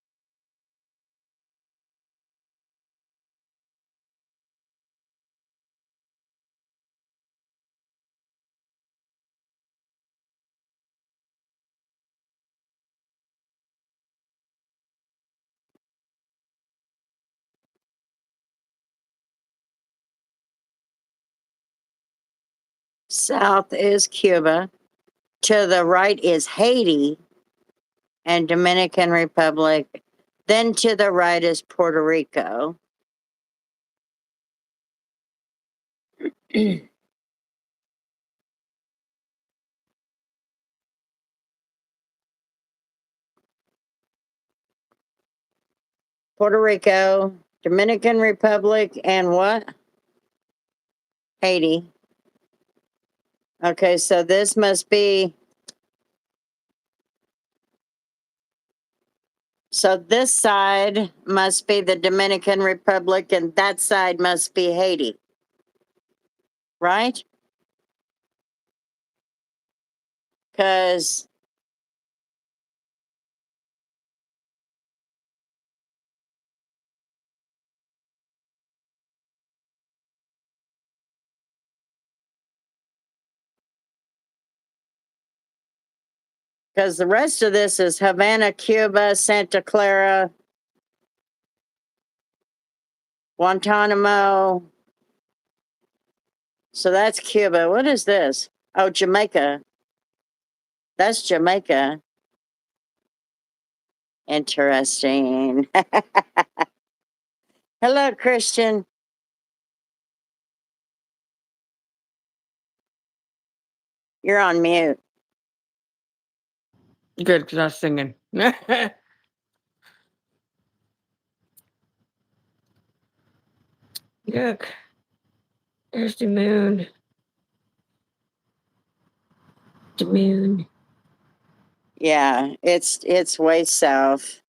South is Cuba. To the right is Haiti and Dominican Republic. Then to the right is Puerto Rico. Puerto Rico, Dominican Republic, and what? Haiti. Okay, so this must be. So this side must be the Dominican Republic, and that side must be Haiti. Right? Because the rest of this is Havana, Cuba, Santa Clara, Guantanamo. So that's Cuba. What is this? Oh, Jamaica. That's Jamaica. Interesting. Hello, Christian. You're on mute. Good, because I was singing. Look, there's the moon. The moon. Yeah, it's way south.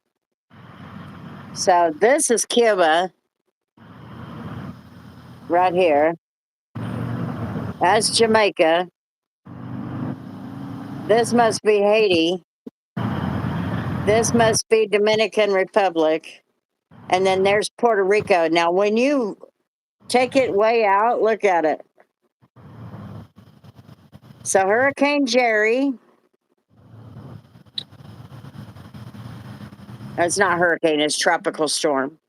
So this is Cuba. Right here. That's Jamaica. This must be Haiti. This must be Dominican Republic. And then there's Puerto Rico. Now, when you take it way out, look at it. So Hurricane Jerry. It's not hurricane, it's tropical storm.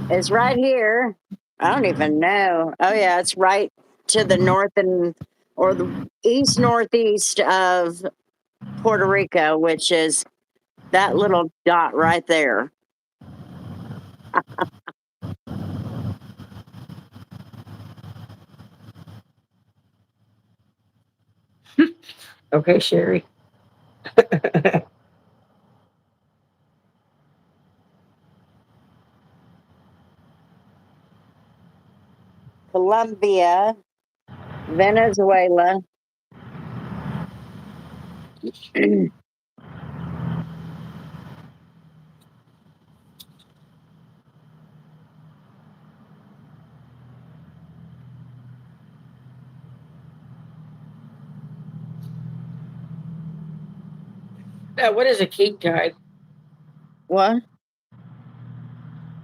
It's right here. I don't even know. Oh, yeah, it's right to the north or the east northeast of Puerto Rico, which is that little dot right there. Okay, Sherry. Colombia, Venezuela, What is a king tide? What?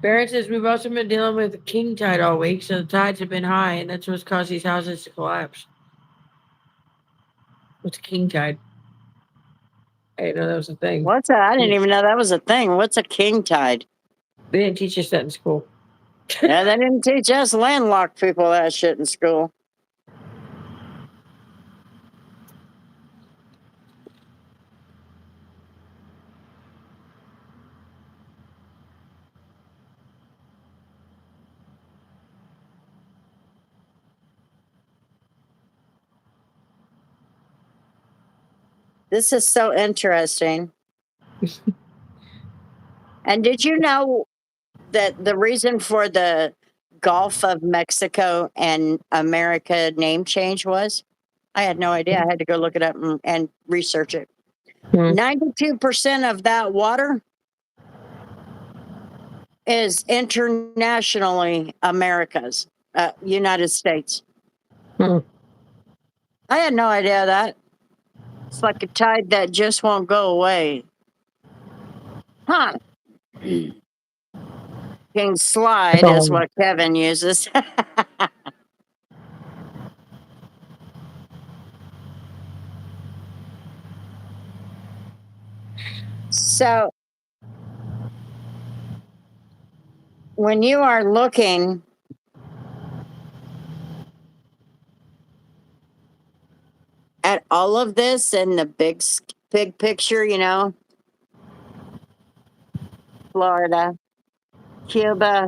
Barron says we've also been dealing with a king tide all week, so the tides have been high, and that's what's caused these houses to collapse. What's a king tide? I didn't know that was a thing. What's that? I didn't even know that was a thing. What's a king tide? They didn't teach us that in school. Yeah, they didn't teach us landlocked people that shit in school. This is so interesting. And did you know that the reason for the Gulf of Mexico and America name change was? I had no idea. I had to go look it up and research it. 92% of that water is internationally America's, United States. Hmm. I had no idea that. It's like a tide that just won't go away. Huh. King slide is what Kevin uses. So when you are looking at all of this in the big picture, you know, Florida, Cuba,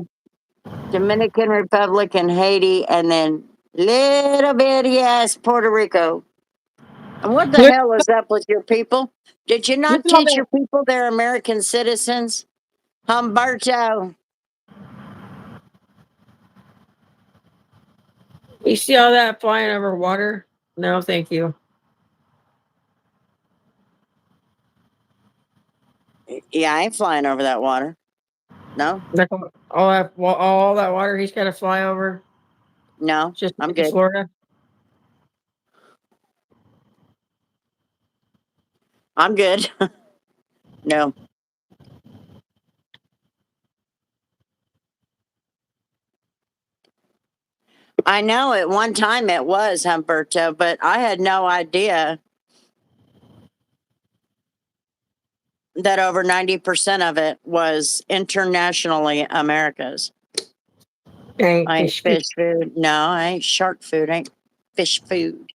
Dominican Republic, and Haiti, and then little bitty ass Puerto Rico. And what the Look- hell is up with your people? Did you not Look at all teach that- your people they're American citizens? Humberto. You see all that flying over water? No, thank you. Yeah, I ain't flying over that water. No, Like all that water he's got to fly over no, just I'm in good. Florida. I'm good. No. I know at one time it was Humberto, but I had no idea that over 90% of it was internationally America's. Ain't I ain't fish fish food. No, I ain't shark food. I ain't fish food.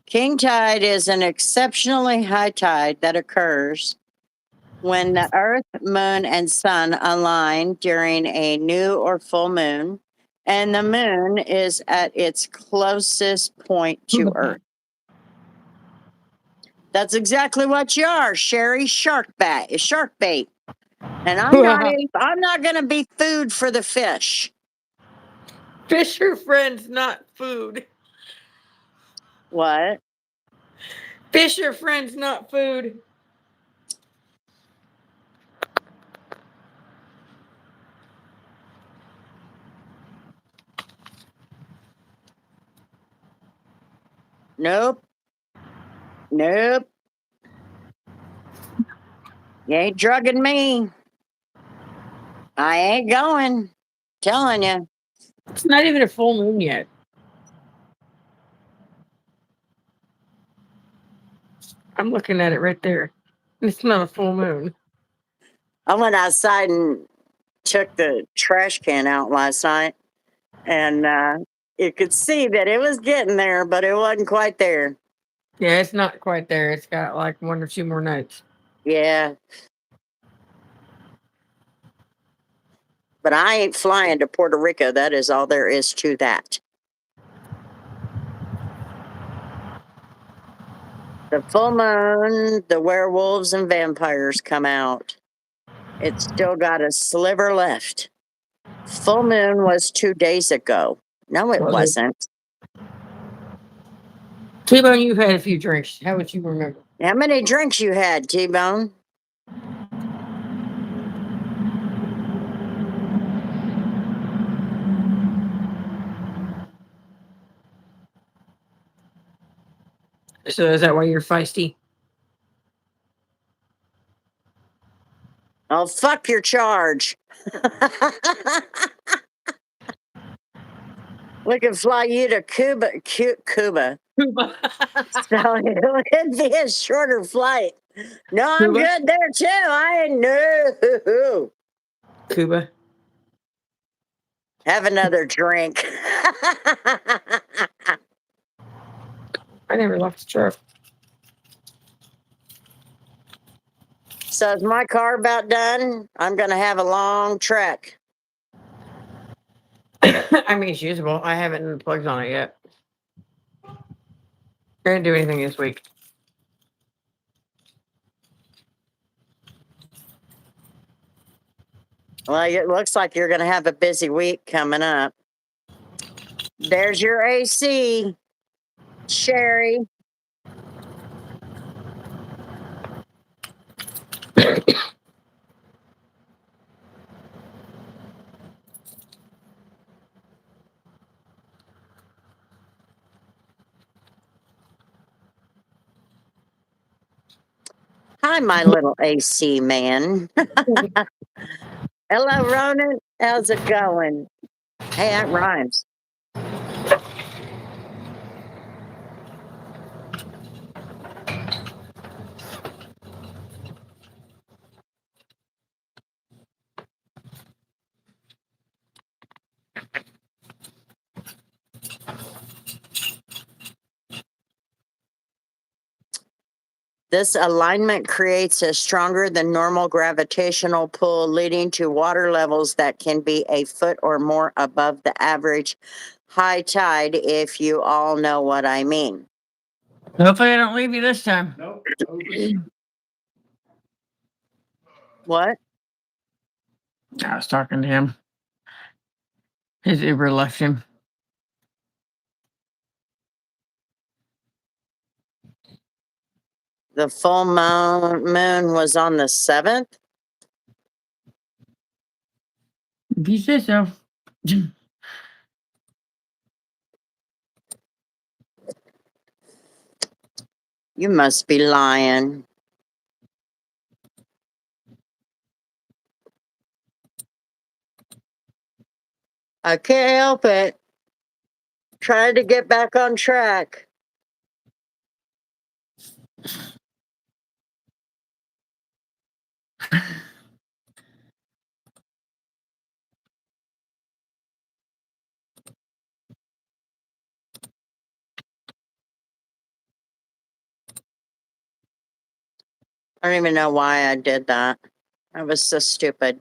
King tide is an exceptionally high tide that occurs when the earth, moon, and sun align during a new or full moon, and the moon is at its closest point to earth. That's exactly what you are, Sherry. Shark bait. And I'm not gonna be food for the fish. Fish are friends, not food. What? Fish are friends, not food. Nope. Nope. You ain't drugging me. I ain't going. Telling you. It's not even a full moon yet. I'm looking at it right there. It's not a full moon. I went outside and took the trash can out last night, and you could see that it was getting there, but it wasn't quite there. Yeah, it's not quite there. It's got like 1 or 2 more nights. Yeah. But I ain't flying to Puerto Rico. That is all there is to that. The full moon, the werewolves and vampires come out. It's still got a sliver left. Full moon was 2 days ago. No, it Was it? wasn't. T-Bone, you've had a few drinks. How would you remember? How many drinks you had, T-Bone? So is that why you're feisty? Oh, fuck your charge. We can fly you to Cuba. Cuba. So it'd be a shorter flight. No, I'm Cuba? good there too. I ain't no. Cuba. Have another drink. I never left the truck. So is my car about done? I'm gonna have a long trek. I mean, it's usable. I haven't plugged on it yet. I didn't do anything this week. Well, it looks like you're gonna have a busy week coming up. There's your AC, Sherry. Hi, my little AC man. Hello, Ronan. How's it going? Hey, that rhymes. This alignment creates a stronger than normal gravitational pull, leading to water levels that can be a foot or more above the average high tide, if you all know what I mean. Hopefully, I don't leave you this time. Nope. What? I was talking to him. His Uber left him. The full moon was on the 7th? If you say so. You must be lying. I can't help it. Trying to get back on track. I don't even know why I did that. I was so stupid.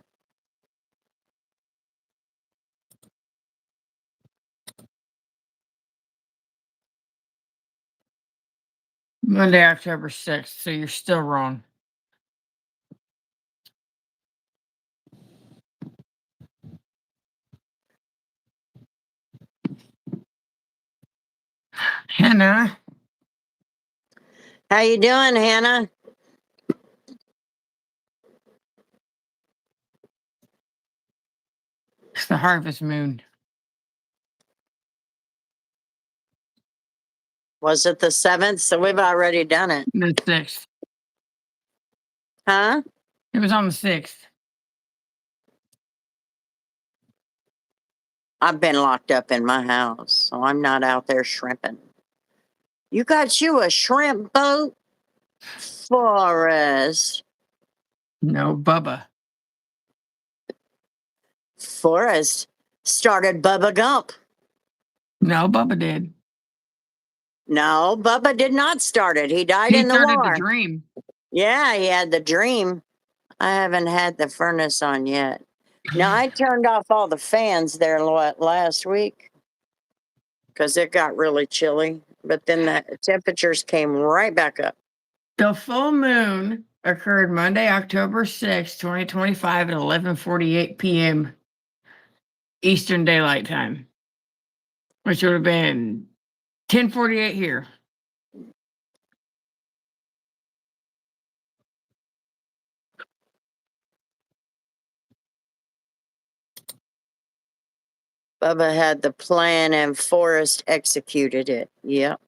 Monday, October 6th. So you're still wrong. Hannah. How you doing, Hannah? It's the harvest moon. Was it the 7th? So we've already done it. The 6th. Huh? It was on the 6th. I've been locked up in my house, so I'm not out there shrimping. You got you a shrimp boat? Forrest. No, Bubba. Forrest started Bubba Gump. No, Bubba did. No, Bubba did not start it. He died He in the started war. the dream. Yeah, he had the dream. I haven't had the furnace on yet. Now, I turned off all the fans there last week because it got really chilly, but then the temperatures came right back up. The full moon occurred Monday, October 6th, 2025 at 11:48 p.m. Eastern Daylight Time, which would have been 10:48 here. Bubba had the plan and Forrest executed it. Yep.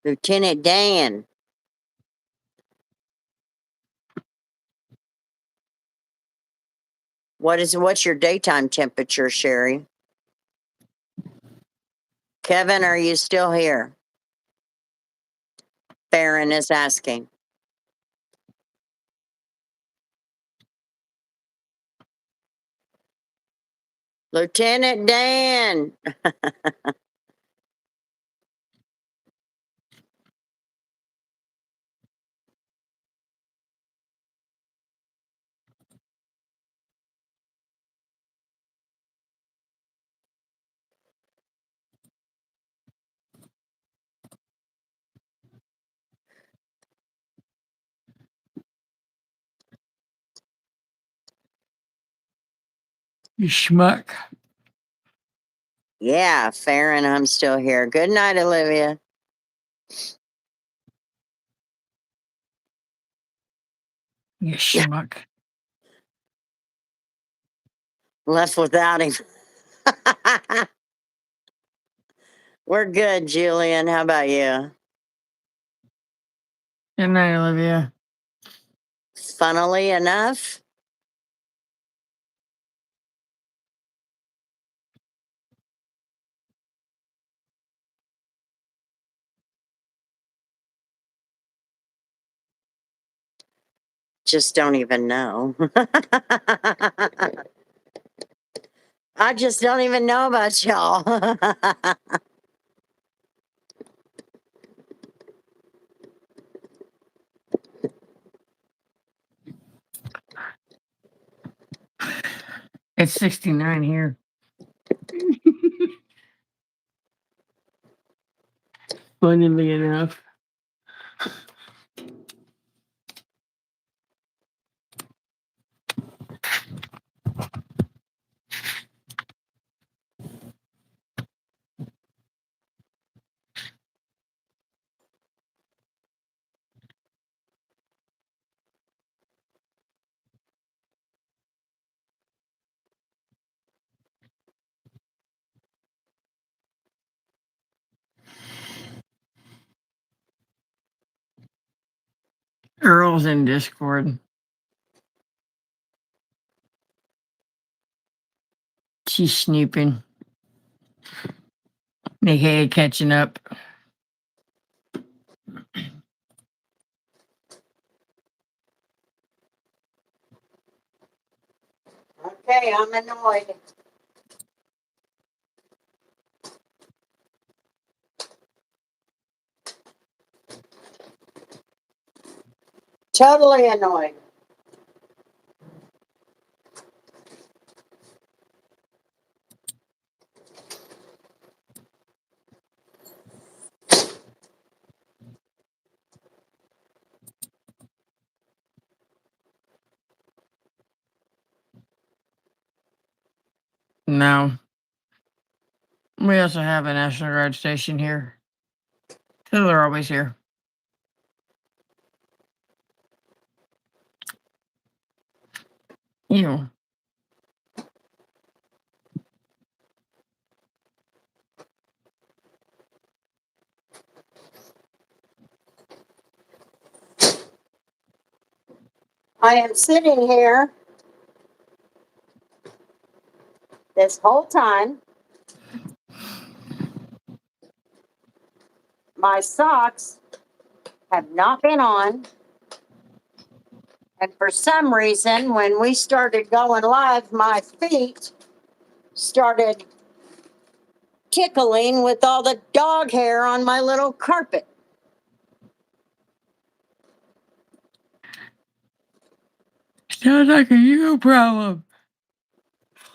Lieutenant Dan. What's your daytime temperature, Sherry? Kevin, are you still here? Farron is asking. Lieutenant Dan. You schmuck. Yeah, Farron, I'm still here. Good night, Olivia. You schmuck. Left without him. We're good, Julian. How about you? Good night, Olivia. Funnily enough, just don't even know. I just don't even know about y'all. It's 69 here. Funnily enough. Earl's in Discord. She's snooping. AKA catching up. Okay, I'm annoyed. Totally annoyed. No. We also have a National Guard station here. So they're always here. Ew. I am sitting here this whole time. My socks have not been on. And for some reason, when we started going live, my feet started tickling with all the dog hair on my little carpet. Sounds like a you problem.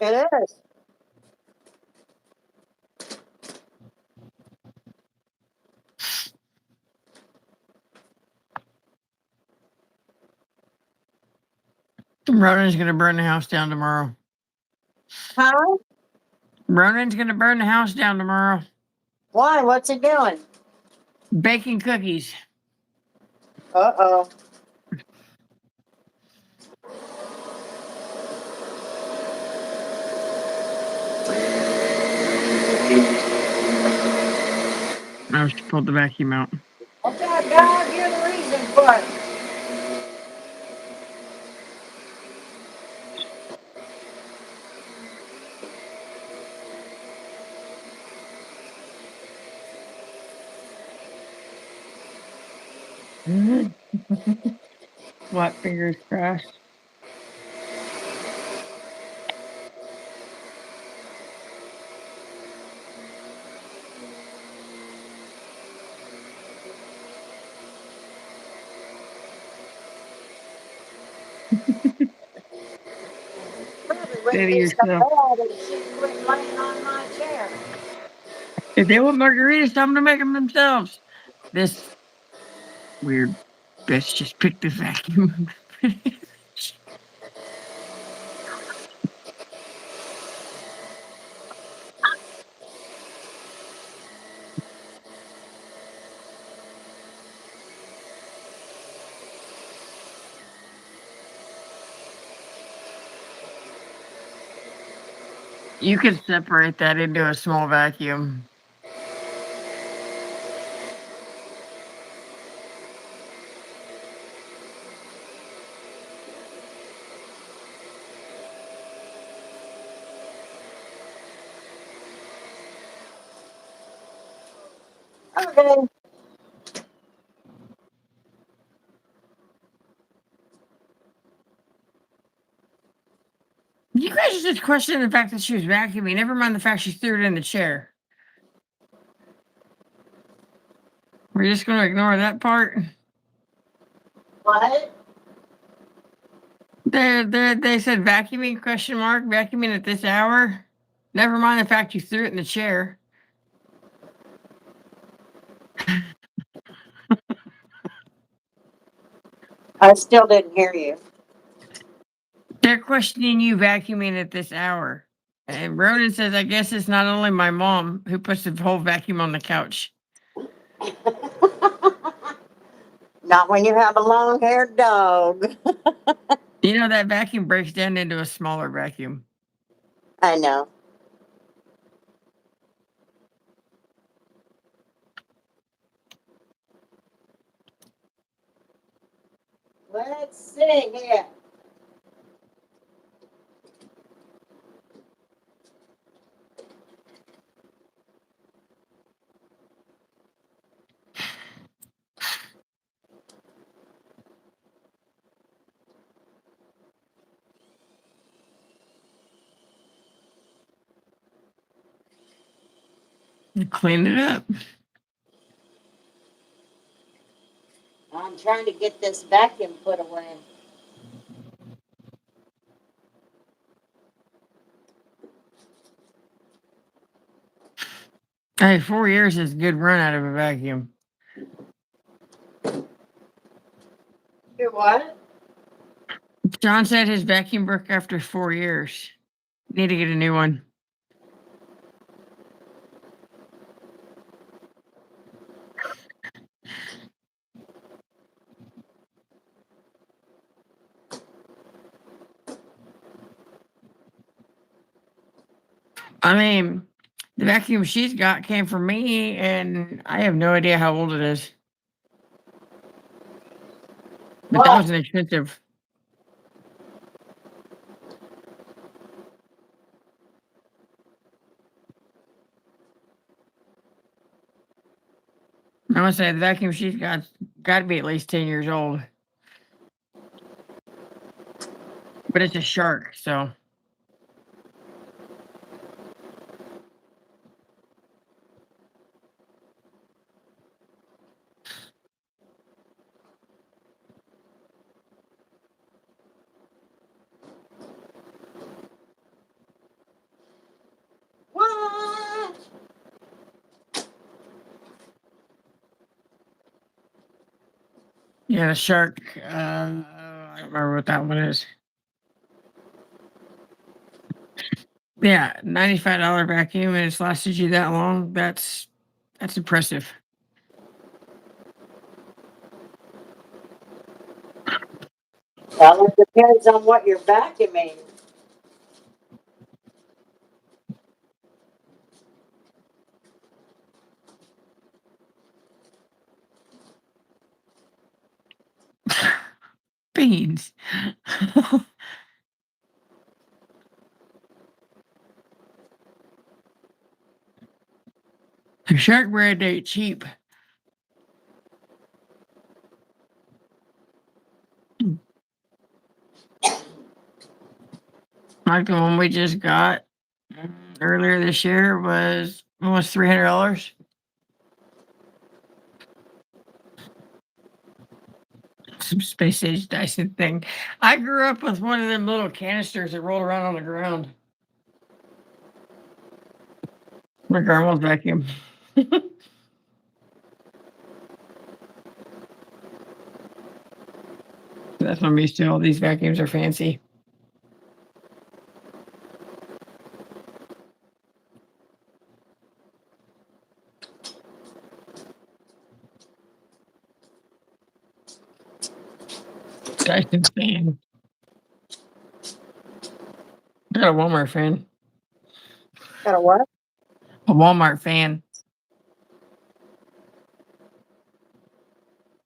It is. Ronan's gonna burn the house down tomorrow. Huh? Ronan's gonna burn the house down tomorrow. Why? What's he doing? Baking cookies. Uh-oh. I was pulled the vacuum out. God, you're the reason for it. What, fingers crossed? Probably wouldn't Say to be so yourself, bad if she quit laying on my chair. if they want margaritas, tell them to make them themselves. This weird bitch just picked the vacuum. You could separate that into a small vacuum. Okay. You guys just questioning the fact that she was vacuuming. Never mind the fact she threw it in the chair. We're just going to ignore that part. What? They said vacuuming question mark vacuuming at this hour. Never mind the fact you threw it in the chair. I still didn't hear you. They're questioning you vacuuming at this hour. And Ronan says, I guess it's not only my mom who puts the whole vacuum on the couch. Not when you have a long-haired dog. You know, that vacuum breaks down into a smaller vacuum. I know. Let's see here. Clean it up. I'm trying to get this vacuum put away. Hey, 4 years is a good run out of a vacuum. Do what? John said his vacuum broke after 4 years. Need to get a new one. I mean, the vacuum she's got came from me, and I have no idea how old it is. But that What? was an expensive. I must say the vacuum she's got to be at least 10 years old. But it's a Shark, so What? yeah, the Shark. I don't remember what that one is. Yeah, $95 vacuum, and it's lasted you that long. That's impressive. Well, it depends on what you're vacuuming. beans. The shark bread ain't cheap. Like the one we just got earlier this year was almost $300. Some space age Dyson thing. I grew up with one of them little canisters that rolled around on the ground. My grandma's vacuum. That's what I'm used to. All these vacuums are fancy. Dyson fan. Got a Walmart fan. Got a what? A Walmart fan.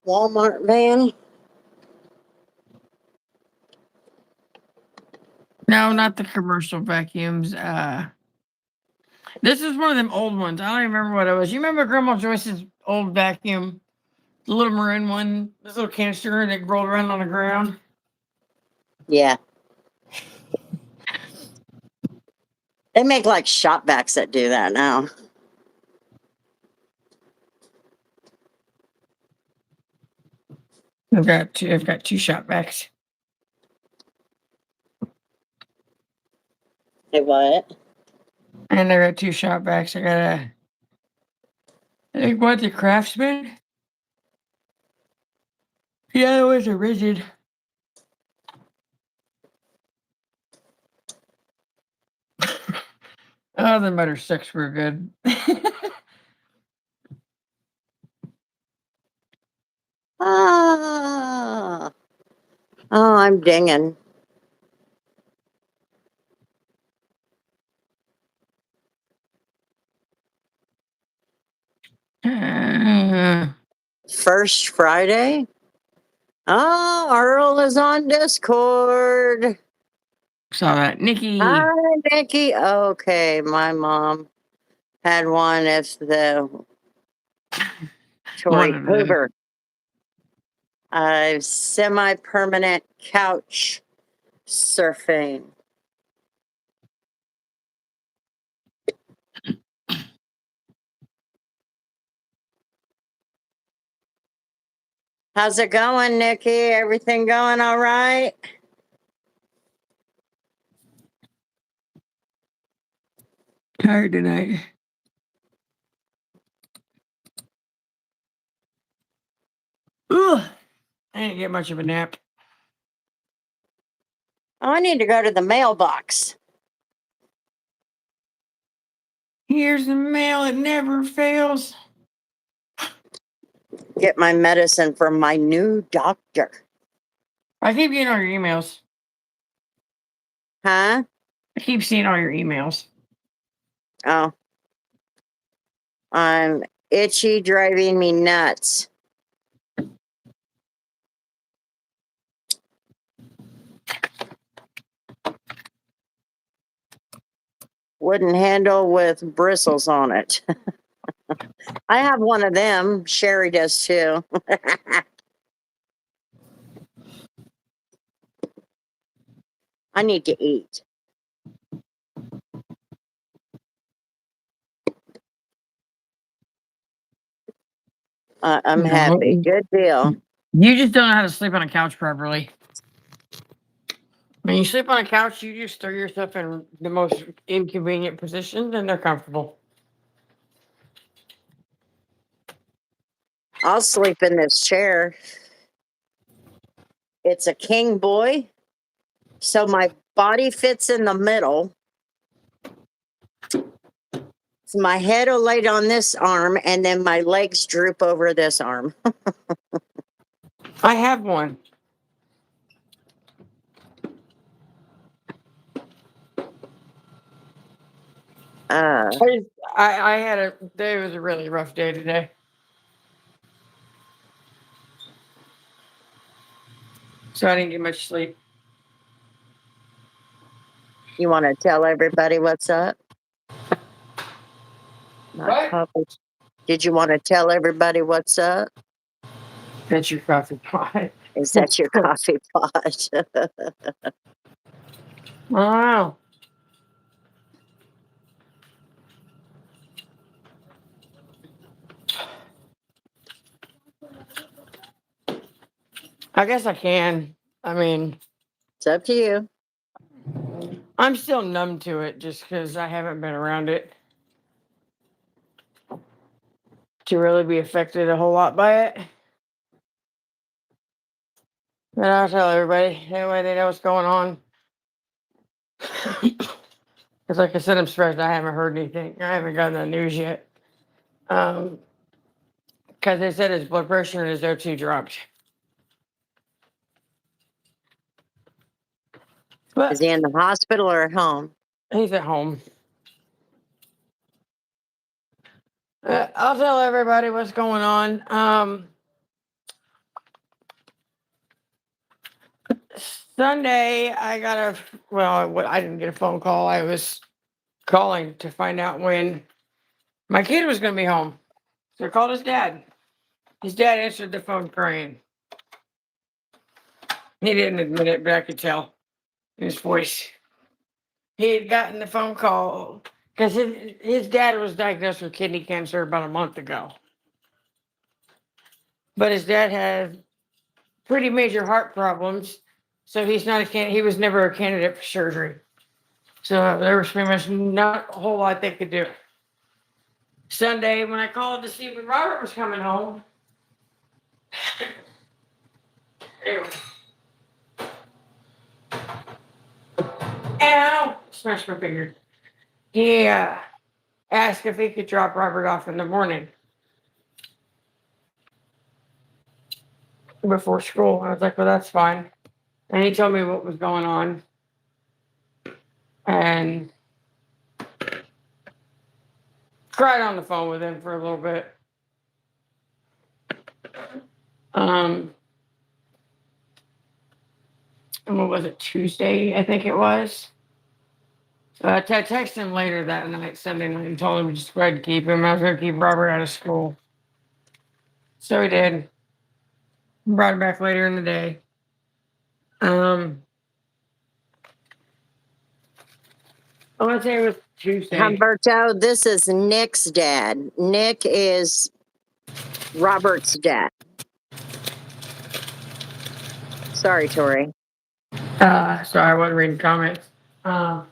Walmart van? No, not the commercial vacuums. This is one of them old ones. I don't even remember what it was. You remember Grandma Joyce's old vacuum? The little maroon one, this little canister that rolled around on the ground. Yeah. They make like shop vacs that do that now. I've got two shop vacs. Hey, what? And I got two shop vacs. I think what, the Craftsman? Yeah, it was a rigid. Oh, the Motor 6 were good. Ah. Oh, I'm dinging. First Friday? Oh, Earl is on Discord. Saw that. Nikki. Hi, Nikki. Okay, my mom had one. It's the Tori One of them. Hoover. Semi-permanent couch surfing. How's it going, Nikki? Everything going all right? Tired tonight. Ugh. I didn't get much of a nap. Oh, I need to go to the mailbox. Here's the mail. It never fails. Get my medicine from my new doctor. I keep getting all your emails. Huh? I keep seeing all your emails. Oh. I'm itchy, driving me nuts. Wooden handle with bristles on it. I have one of them. Sherry does too. I need to eat. I'm happy. Good deal. You just don't know how to sleep on a couch properly. When you sleep on a couch, you just throw yourself in the most inconvenient positions and they're comfortable. I'll sleep in this chair. It's a king boy. So my body fits in the middle. So my head will lay on this arm and then my legs droop over this arm. I have one. I had a day. It was a really rough day today. So I didn't get much sleep. You want to tell everybody what's up? Not What? coffee. Did you want to tell everybody what's up? That's your coffee pot. Is that your coffee pot? Wow. I guess I can. I mean, It's up to you. I'm still numb to it just because I haven't been around it to really be affected a whole lot by it. But I'll tell everybody. That way they know what's going on. Because like I said, I'm stressed. I haven't heard anything. I haven't gotten the news yet. Because they said his blood pressure and his O2 dropped. But Is he in the hospital or at home? he's at home. I'll tell everybody what's going on. Sunday, I got I didn't get a phone call. I was calling to find out when my kid was going to be home. So I called his dad. His dad answered the phone crying. He didn't admit it, but I could tell in his voice. He had gotten the phone call because his dad was diagnosed with kidney cancer about a month ago. But his dad had pretty major heart problems, so he was never a candidate for surgery. So there was pretty much not a whole lot they could do. Sunday, when I called to see when Robert was coming home, anyway, ow, smashed my finger. He asked if he could drop Robert off in the morning before school. I was like, well, that's fine. And he told me what was going on. And cried on the phone with him for a little bit. And what was it, Tuesday, I think it was. I texted him later that night, Sunday night, and told him just go ahead and keep him. I was going to keep Robert out of school. So he did. Brought him back later in the day. I want to say it was Tuesday. Humberto, this is Nick's dad. Nick is Robert's dad. Sorry, Tori. Sorry, I wasn't reading comments. I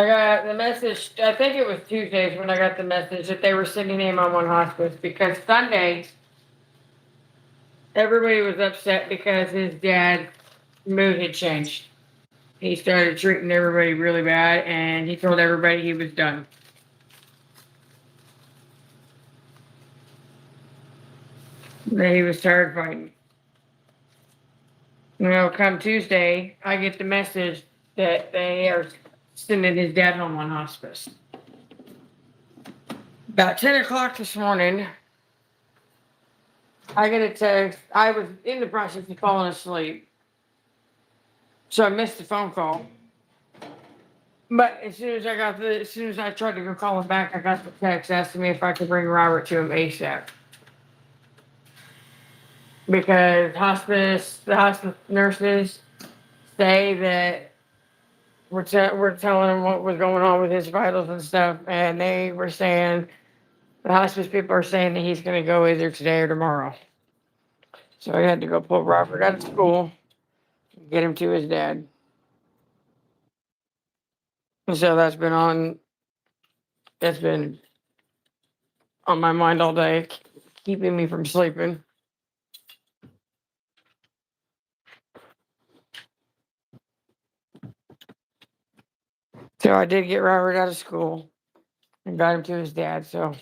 got the message, I think it was Tuesdays when I got the message that they were sending him on one hospice because Sunday, everybody was upset because his dad's mood had changed. He started treating everybody really bad and he told everybody he was done. That he was tired fighting. Well, come Tuesday, I get the message that they are sending his dad home on hospice. About 10 o'clock this morning, I get a text. I was in the process of falling asleep, so I missed the phone call. But as soon as I tried to go call him back, I got the text asking me if I could bring Robert to him ASAP. Because the hospice nurses say that we're telling him what was going on with his vitals and stuff, and they were saying the hospice people are saying that he's going to go either today or tomorrow. So I had to go pull Robert out of school, and get him to his dad. And so that's been on my mind all day, keeping me from sleeping. So I did get Robert out of school and got him to his dad. So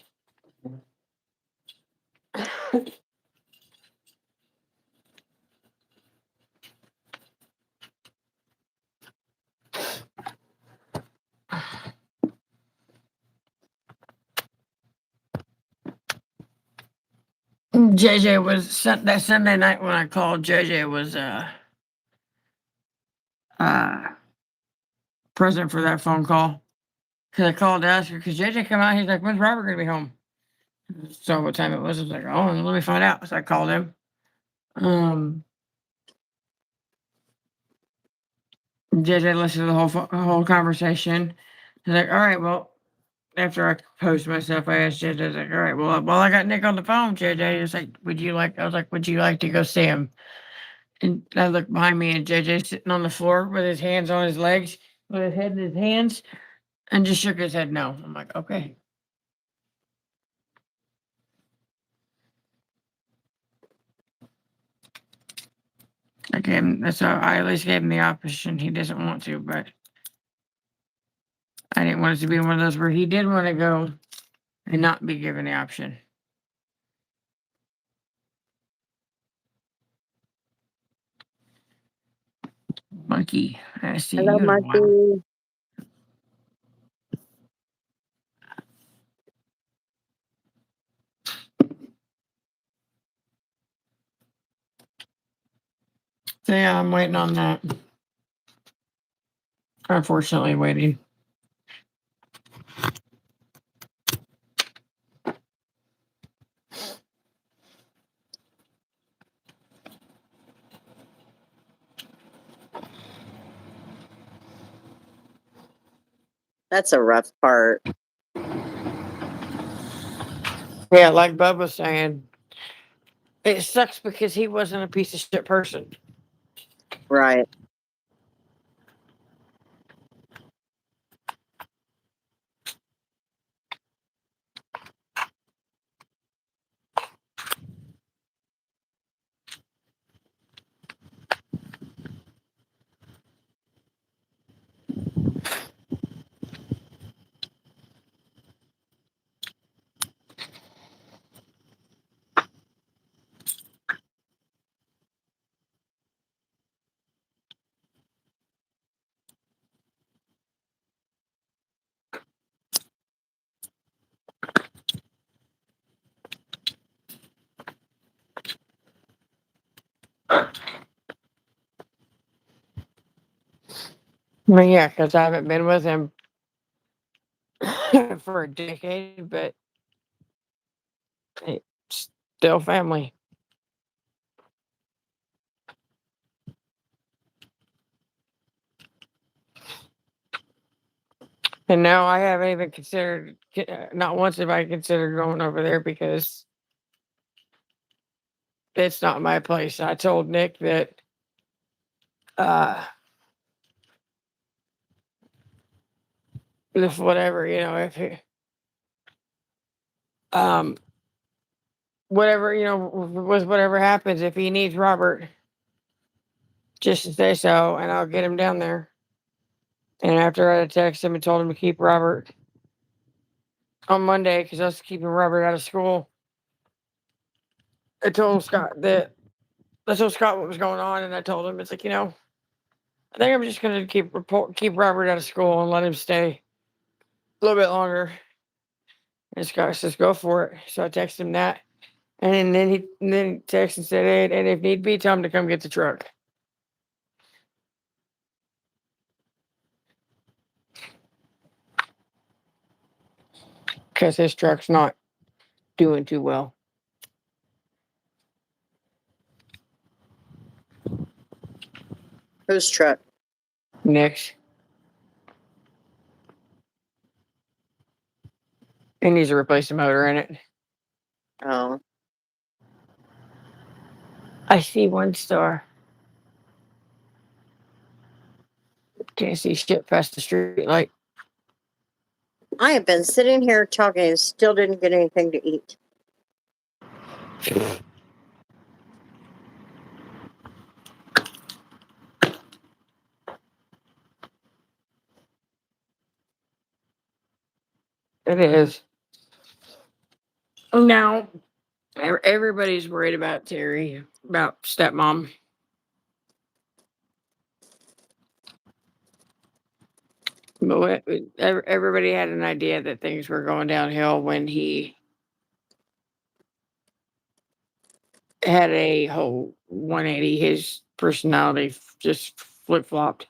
JJ was that Sunday night when I called. JJ was uh present for that phone call. Cause I called to ask her. Cause JJ come out. He's like, "When's Robert gonna be home?" So what time it was? I was like, "Oh, let me find out." So I called him. JJ listened to the whole conversation. He's like, "All right, well." After I posed myself, I asked JJ, I was like, "All right, well, I got Nick on the phone, JJ." He's like, "Would you like?" I was like, "Would you like to go see him?" And I looked behind me, and JJ sitting on the floor with his hands on his legs, with his head in his hands, and just shook his head no. I'm like, okay. I gave him, that's how I at least gave him the option. He doesn't want to, but I didn't want it to be one of those where he did want to go and not be given the option. Monkey, I see Hello, you in a while. Monkey. So yeah, I'm waiting on that. Unfortunately, waiting. That's a rough part. Yeah, like Bub was saying, it sucks because he wasn't a piece of shit person. Right. Well, yeah, because I haven't been with him for a decade, but it's still family. And now I haven't even considered, not once have I considered going over there because it's not my place. I told Nick that uh, if whatever, if he, um, whatever, with whatever happens, if he needs Robert, just to say so, and I'll get him down there. And after I texted him and told him to keep Robert on Monday, because I was keeping Robert out of school, I told Scott that I told Scott what was going on, and I told him it's like, I think I'm just gonna keep Robert out of school and let him stay a little bit longer. And Scott says, "Go for it." So I texted him that, and then he texted and said, "Hey, and if need be, tell him to come get the truck." Because his truck's not doing too well. Whose truck? Nick's. It needs to replace the motor in it. Oh, I see one star. Can't see shit past the street light. I have been sitting here talking and still didn't get anything to eat. It is. Now, everybody's worried about Terry, about stepmom. But everybody had an idea that things were going downhill when he had a whole 180. His personality just flip flopped.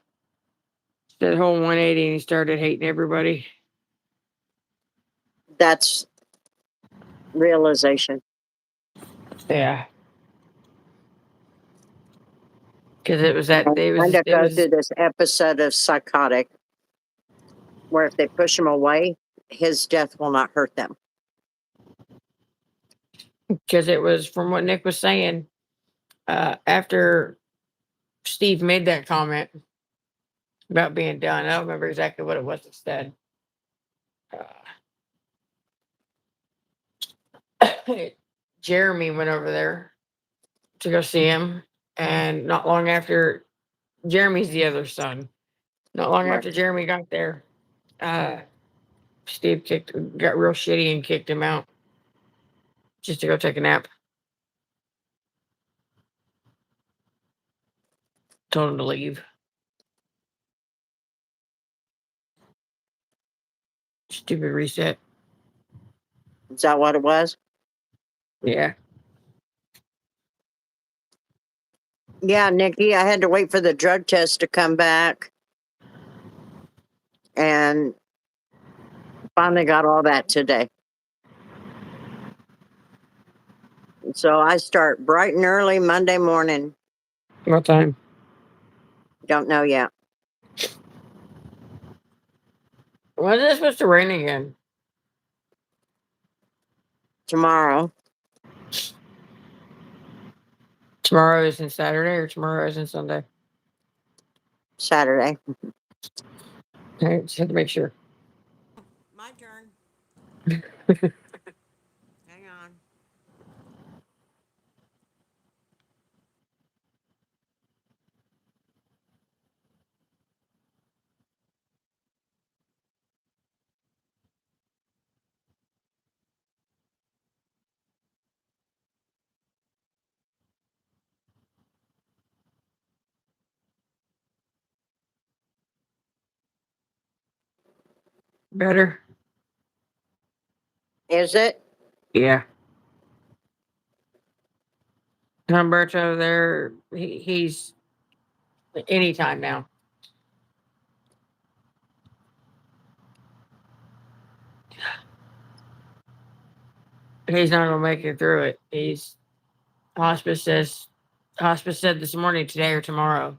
That whole 180, and he started hating everybody. That's realization. Yeah. Because it was that, I it was, kind of it go was, through this episode of Psychotic where if they push him away, his death will not hurt them. because it was from what Nick was saying, after Steve made that comment about being done. I don't remember exactly what it was that said. Jeremy went over there to go see him, and not long after, Jeremy's the other son. Not long Right. after Jeremy got there, Steve got real shitty and kicked him out just to go take a nap. Told him to leave. Stupid reset. Is that what it was? Yeah. Yeah, Nikki, I had to wait for the drug test to come back. And finally got all that today. So I start bright and early Monday morning. What time? Don't know yet. When is it supposed to rain again? Tomorrow. Tomorrow isn't Saturday, or tomorrow isn't Sunday? Saturday. Okay, just had to make sure. My turn. Hang on. Better? Is it? Yeah. Humberto there, he's anytime now. He's not gonna make it through it. Hospice says hospice said this morning, today or tomorrow.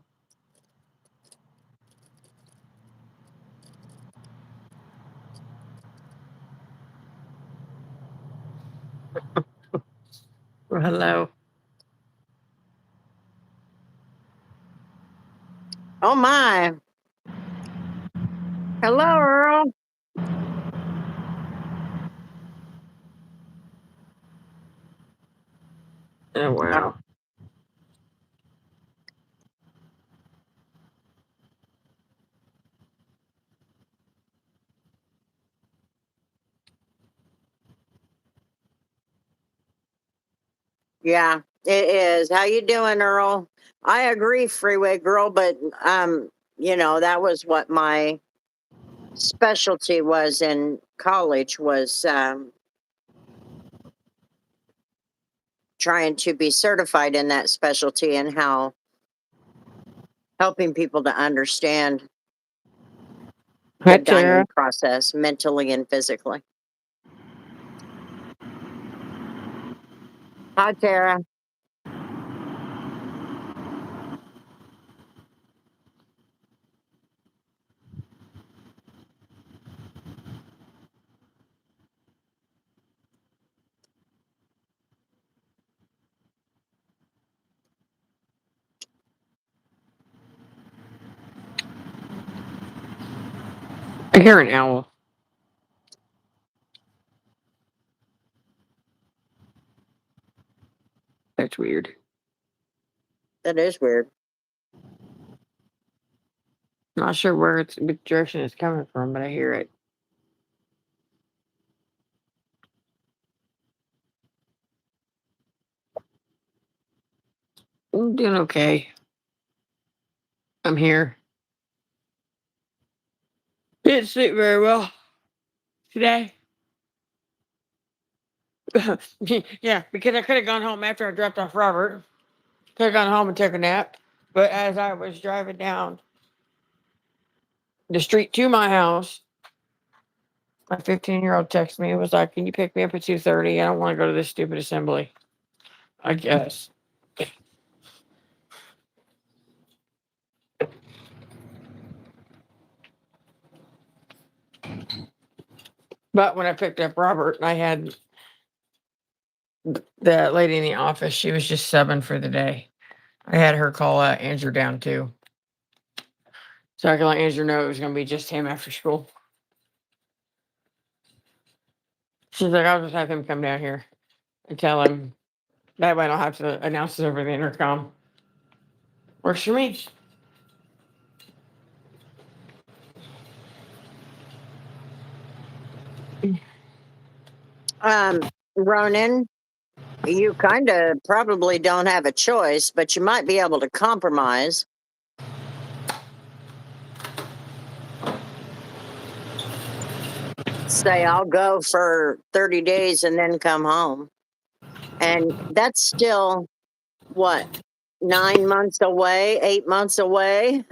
Well, hello. Oh my. Hello, Earl. Oh wow. Yeah, it is. How you doing, Earl? I agree, Freeway Girl, but that was what my specialty was in college was trying to be certified in that specialty and how helping people to understand Hi, the Tara. dying process mentally and physically. Hi, Tara. I hear an owl. That's weird. That is weird. Not sure where which direction it's coming from, but I hear it. I'm doing okay. I'm here. Didn't sleep very well today. Yeah, because I could have gone home after I dropped off Robert. Could have gone home and took a nap. But as I was driving down the street to my house, my 15-year-old texted me and was like, "Can you pick me up at 2:30? I don't want to go to this stupid assembly." I guess. But when I picked up Robert, I had the lady in the office. She was just subbing for the day. I had her call Andrew down too. So I could let Andrew know it was going to be just him after school. She's like, "I'll just have him come down here and tell him. That way I don't have to announce it over the intercom." Works for me. Ronan, you kind of probably don't have a choice, but you might be able to compromise. Say, I'll go for 30 days and then come home. And that's still, what, 9 months away, 8 months away?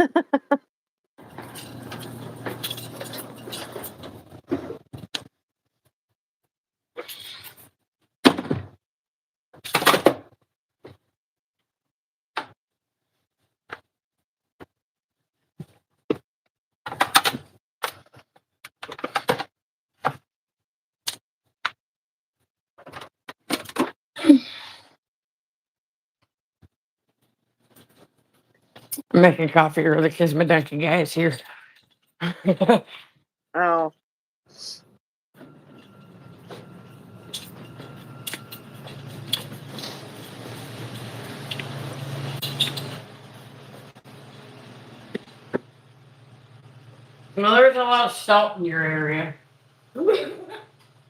I'm making coffee early because my Dunkin' guy is here. Oh, Well, there's a lot of salt in your area.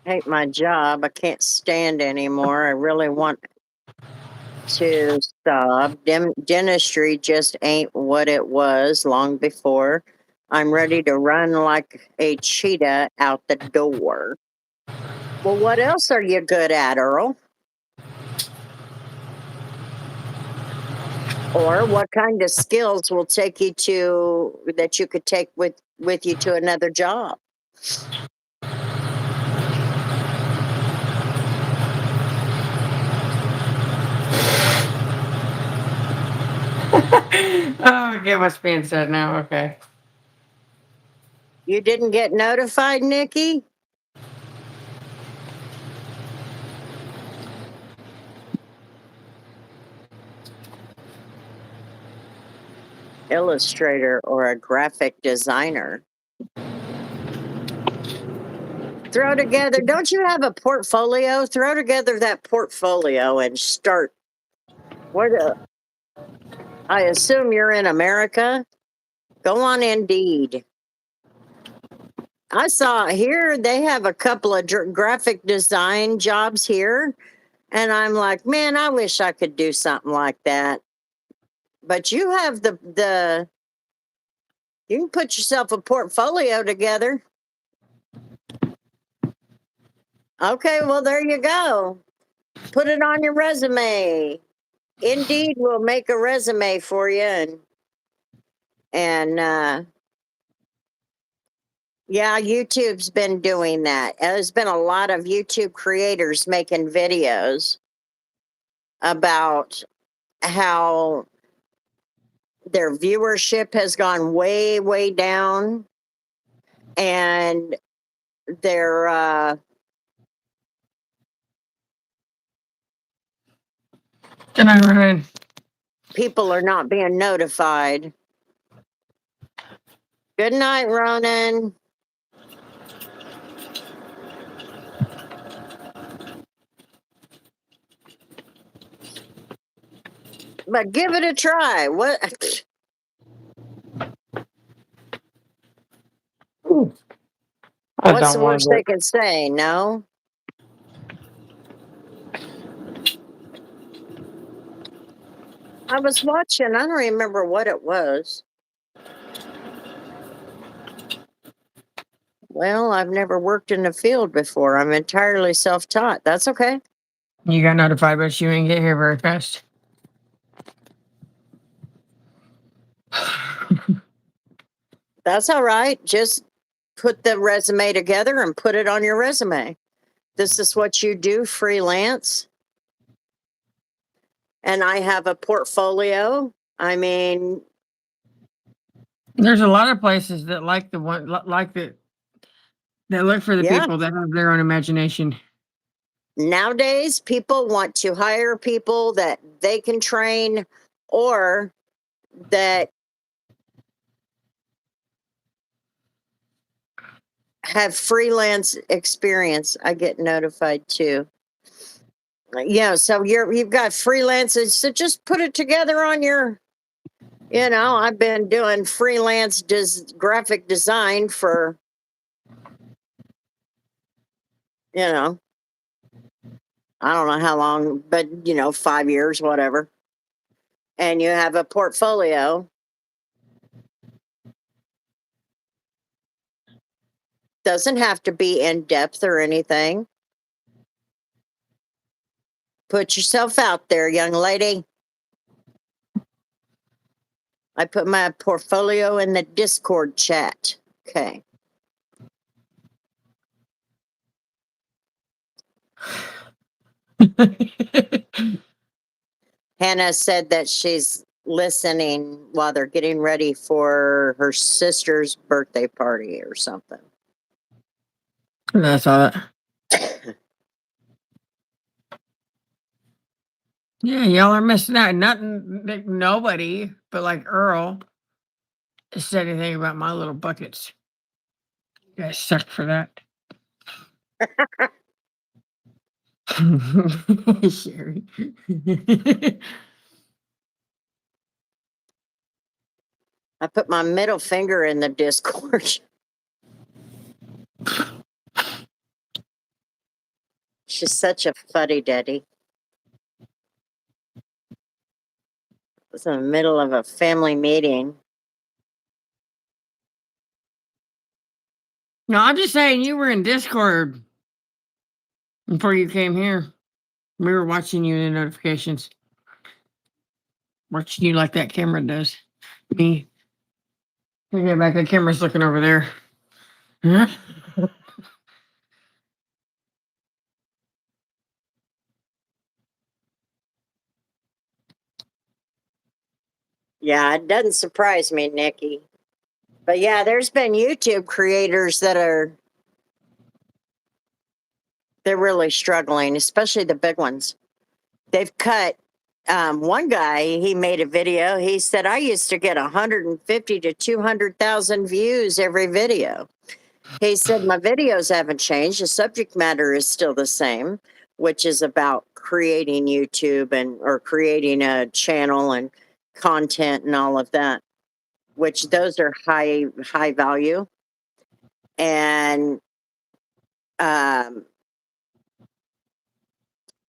hate my job. I can't stand anymore. I really want to stop. Dentistry just ain't what it was long before. I'm ready to run like a cheetah out the door. Well, what else are you good at, Earl? Or what kind of skills will take you to that you could take with you to another job? Oh, I get what's being said now. Okay. You didn't get notified, Nikki? Illustrator or a graphic designer. Throw together, don't you have a portfolio? Throw together that portfolio and start. I assume you're in America. Go on Indeed. I saw here they have a couple of graphic design jobs here. And I'm like, man, I wish I could do something like that. But you have you can put yourself a portfolio together. Okay, well, there you go. Put it on your resume. Indeed will make a resume for you. And yeah, YouTube's been doing that. There's been a lot of YouTube creators making videos about how their viewership has gone way, way down. And their Can I run in? people are not being notified. Good night, Ronan. But give it a try. What? I What's don't the want worst to. they can say? No. I was watching. I don't remember what it was. Well, I've never worked in the field before. I'm entirely self-taught. That's okay. You got notified, but you didn't get here very fast. That's all right. Just put the resume together and put it on your resume. This is what you do freelance. And I have a portfolio. I mean, There's a lot of places that like the one like that look for the yeah. people that have their own imagination. Nowadays, people want to hire people that they can train or that have freelance experience. I get notified too. Yeah, so you've got freelancers, so just put it together on your, I've been doing freelance graphic design for, I don't know how long, but 5 years, whatever. And you have a portfolio. Doesn't have to be in depth or anything. Put yourself out there, young lady. I put my portfolio in the Discord chat. Okay. Hannah said that she's listening while they're getting ready for her sister's birthday party or something. I saw that. Yeah, y'all are missing out. Nothing, nobody, but like Earl said anything about my little buckets. You guys suck for that. Sherry. I put my middle finger in the Discord. She's such a fuddy-duddy. It's in the middle of a family meeting. No, I'm just saying you were in Discord before you came here. We were watching you in the notifications. Watching you like that camera does. Me. Get back, the camera's looking over there. Huh? Yeah, it doesn't surprise me, Nikki. But yeah, there's been YouTube creators that they're really struggling, especially the big ones. They've cut. One guy, he made a video. He said, I used to get 150 to 200,000 views every video. He said, my videos haven't changed. The subject matter is still the same, which is about creating YouTube or creating a channel and content and all of that, which those are high value. And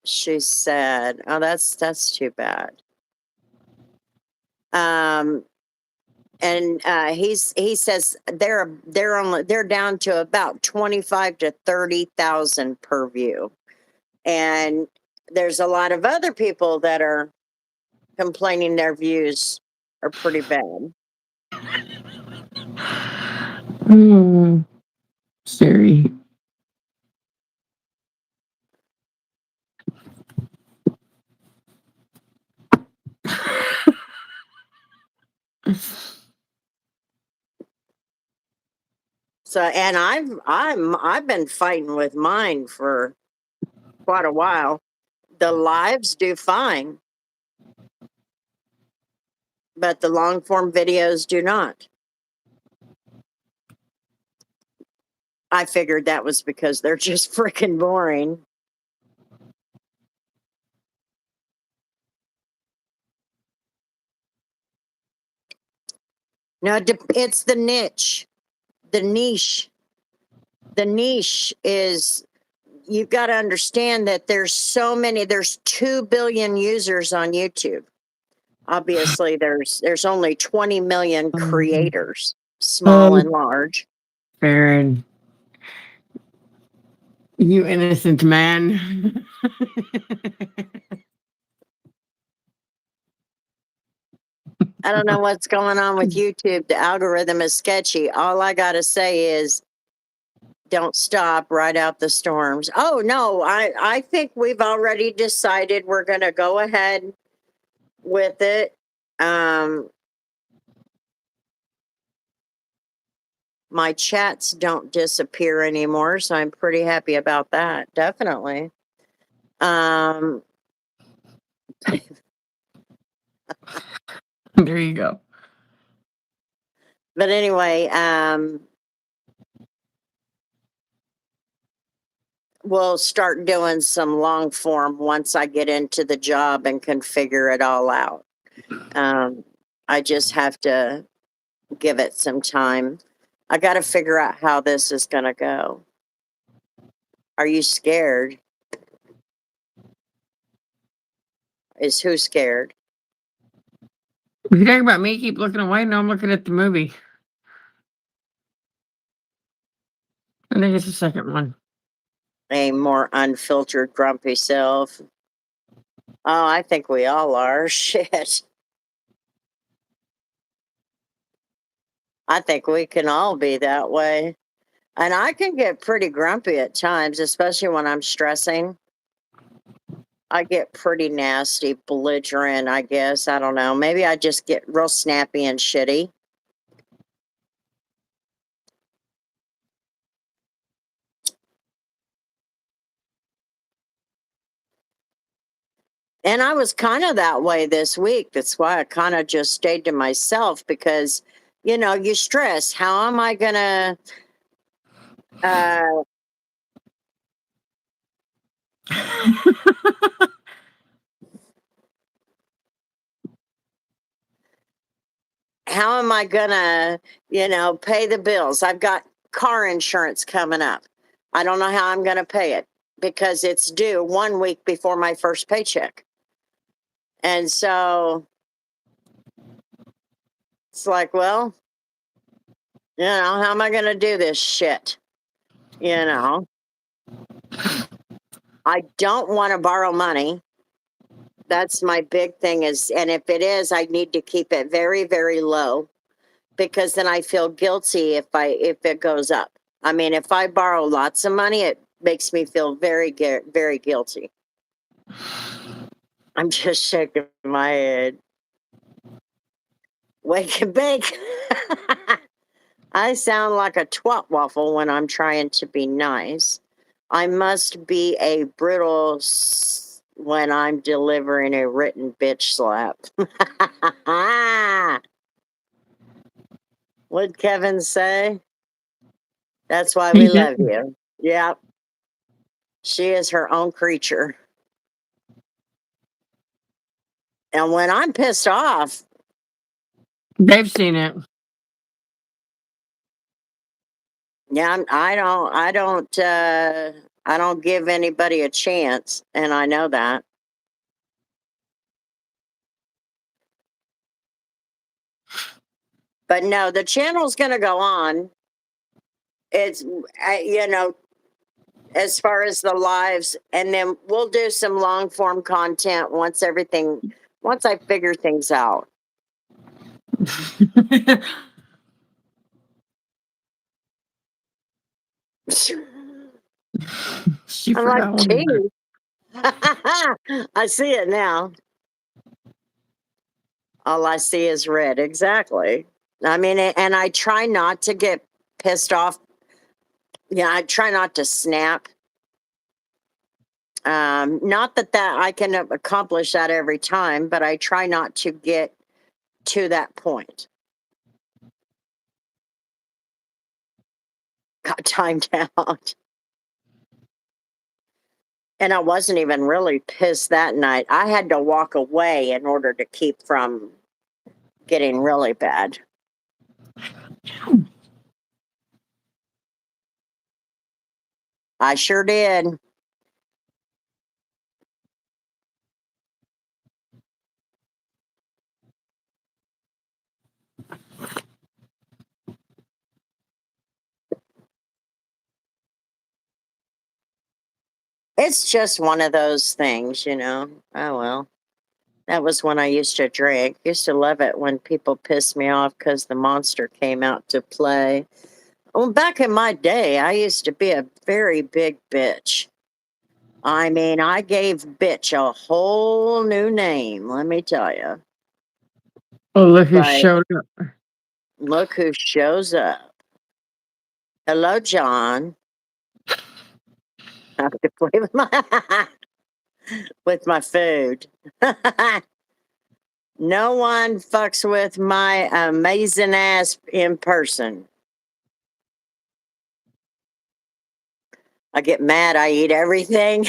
she said, oh, that's too bad. And he says they're down to about 25 to 30,000 per view. And there's a lot of other people that are complaining their views are pretty bad. Sherry. So, and I've been fighting with mine for quite a while. The lives do fine, but the long form videos do not. I figured that was because they're just freaking boring. No, it's the niche. The niche. The niche is, you've got to understand that there's 2 billion users on YouTube. Obviously, there's only 20 million creators, small and large. Farron. You innocent man. I don't know what's going on with YouTube. The algorithm is sketchy. All I got to say is don't stop, ride out the storms. Oh, no, I think we've already decided we're going to go ahead with it. My chats don't disappear anymore, so I'm pretty happy about that. Definitely. There you go. But anyway, we'll start doing some long form once I get into the job and can figure it all out. I just have to give it some time. I got to figure out how this is going to go. Are you scared? Is who scared? If you're talking about me, keep looking away. No, I'm looking at the movie. I think it's the second one. A more unfiltered, grumpy self. Oh, I think we all are. Shit. I think we can all be that way. And I can get pretty grumpy at times, especially when I'm stressing. I get pretty nasty, belligerent, I guess. I don't know. Maybe I just get real snappy and shitty. And I was kind of that way this week. That's why I kind of just stayed to myself because, you stress. How am I going to how am I gonna, pay the bills? I've got car insurance coming up. I don't know how I'm gonna pay it because it's due 1 week before my first paycheck. And so it's like, well, how am I gonna do this shit? I don't want to borrow money. That's my big thing and if it is, I need to keep it very, very low because then I feel guilty if it goes up. I mean, if I borrow lots of money, it makes me feel very, very guilty. I'm just shaking my head. Wake and bake. I sound like a twat waffle when I'm trying to be nice. I must be a brittle when I'm delivering a written bitch slap. What'd Kevin say? That's why we love you. Yep. She is her own creature. And when I'm pissed off, They've seen it. yeah, I don't give anybody a chance, and I know that. But no, the channel's going to go on. It's as far as the lives, and then we'll do some long form content once I figure things out. She I'm like, forgot one of gee, them. I see it now. All I see is red. Exactly. I mean, and I try not to get pissed off. Yeah, I try not to snap. Not that I can accomplish that every time, but I try not to get to that point. Got timed out. And I wasn't even really pissed that night. I had to walk away in order to keep from getting really bad. I sure did. It's just one of those things, you know. Oh well. That was when I used to drink. Used to love it when people pissed me off because the monster came out to play. Well, back in my day, I used to be a very big bitch. I mean, I gave bitch a whole new name, let me tell you. Oh, look who But showed up. look who shows up. Hello, John. I have to play with my with my food. No one fucks with my amazing ass in person. I get mad, I eat everything.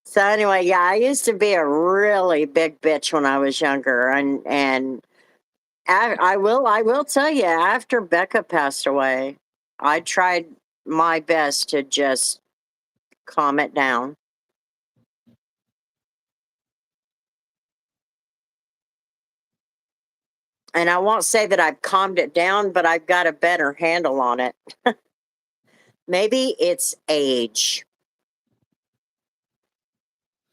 So anyway, yeah, I used to be a really big bitch when I was younger, and I will tell you, after Becca passed away, I tried my best to just calm it down. And I won't say that I've calmed it down, but I've got a better handle on it. Maybe it's age.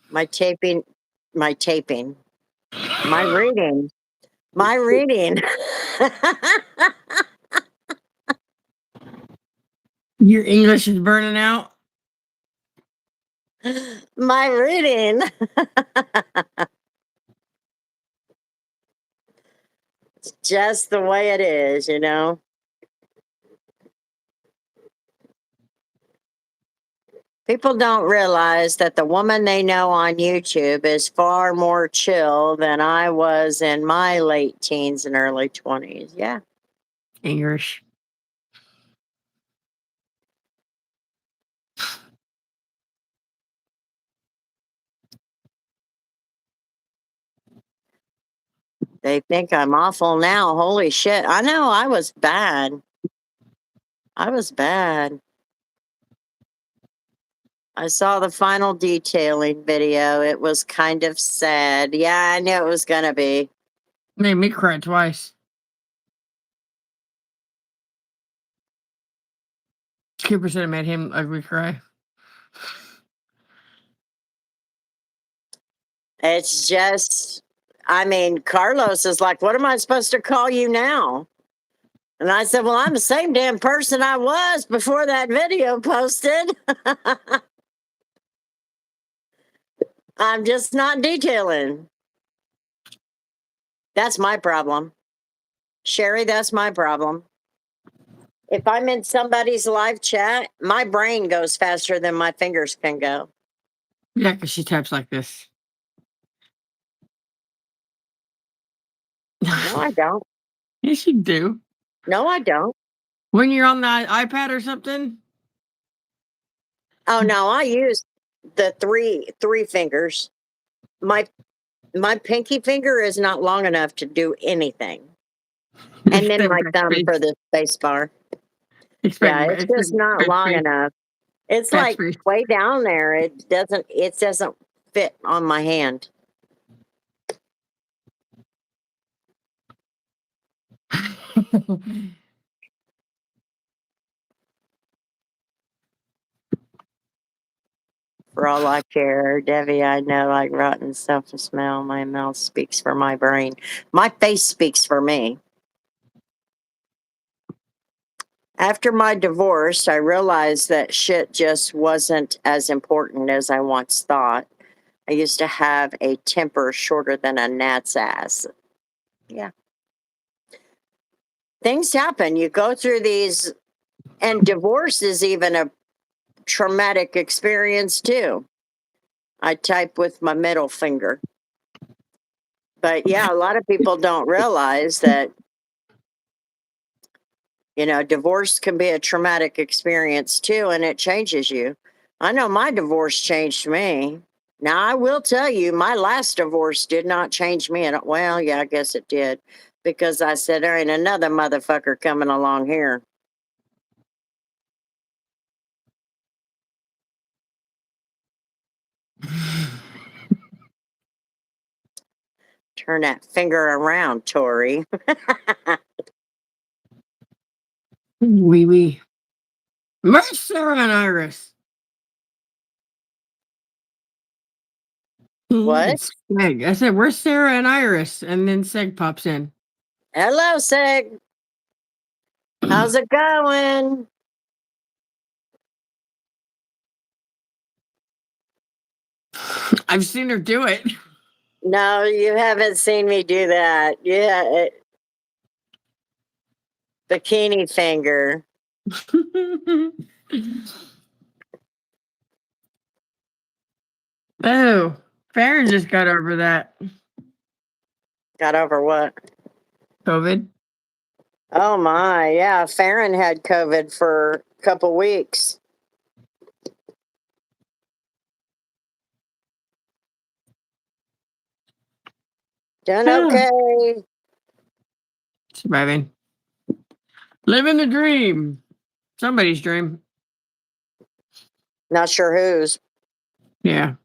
My taping, my taping, my reading, my reading. Your English is burning out. My reading. It's just the way it is, you know. People don't realize that the woman they know on YouTube is far more chill than I was in my late teens and early 20s. Yeah. English. They think I'm awful now. Holy shit. I know I was bad. I was bad. I saw the final detailing video. It was kind of sad. Yeah, I knew it was going to be. Made me cry twice. Cooper said it made him ugly cry. It's just, I mean, Carlos is like, what am I supposed to call you now? And I said, well, I'm the same damn person I was before that video posted. I'm just not detailing. That's my problem. Sherry, that's my problem. If I'm in somebody's live chat, my brain goes faster than my fingers can go. Yeah, because she types like this. No, I don't. Yes, you do. No, I don't. When you're on the iPad or something. Oh no, I use the three fingers. My pinky finger is not long enough to do anything. And then my thumb for the space bar. Yeah, it's just not long enough. It's like Backspace. way down there. It doesn't fit on my hand. For all I care, Debbie, I know like rotten self smell. My mouth speaks for my brain. My face speaks for me. After my divorce, I realized that shit just wasn't as important as I once thought. I used to have a temper shorter than a gnat's ass. Yeah. Things happen. You go through these, and divorce is even a traumatic experience too. I type with my middle finger. But yeah, a lot of people don't realize that, you know, divorce can be a traumatic experience too, and it changes you. I know my divorce changed me. Now, I will tell you, my last divorce did not change me. And well, yeah, I guess it did, because I said, there ain't another motherfucker coming along here. Turn that finger around, Tori. Wee wee. Where's Sarah and Iris? What? Seg. I said, where's Sarah and Iris? And then Seg pops in. Hello, Sig. How's it going? I've seen her do it. No, you haven't seen me do that. Yeah, bikini finger. Oh, Farron just got over that. Got over what? COVID. Oh my, yeah. Farron had COVID for a couple weeks. Doing Yeah. okay. Surviving. Living the dream. Somebody's dream. Not sure whose. Yeah.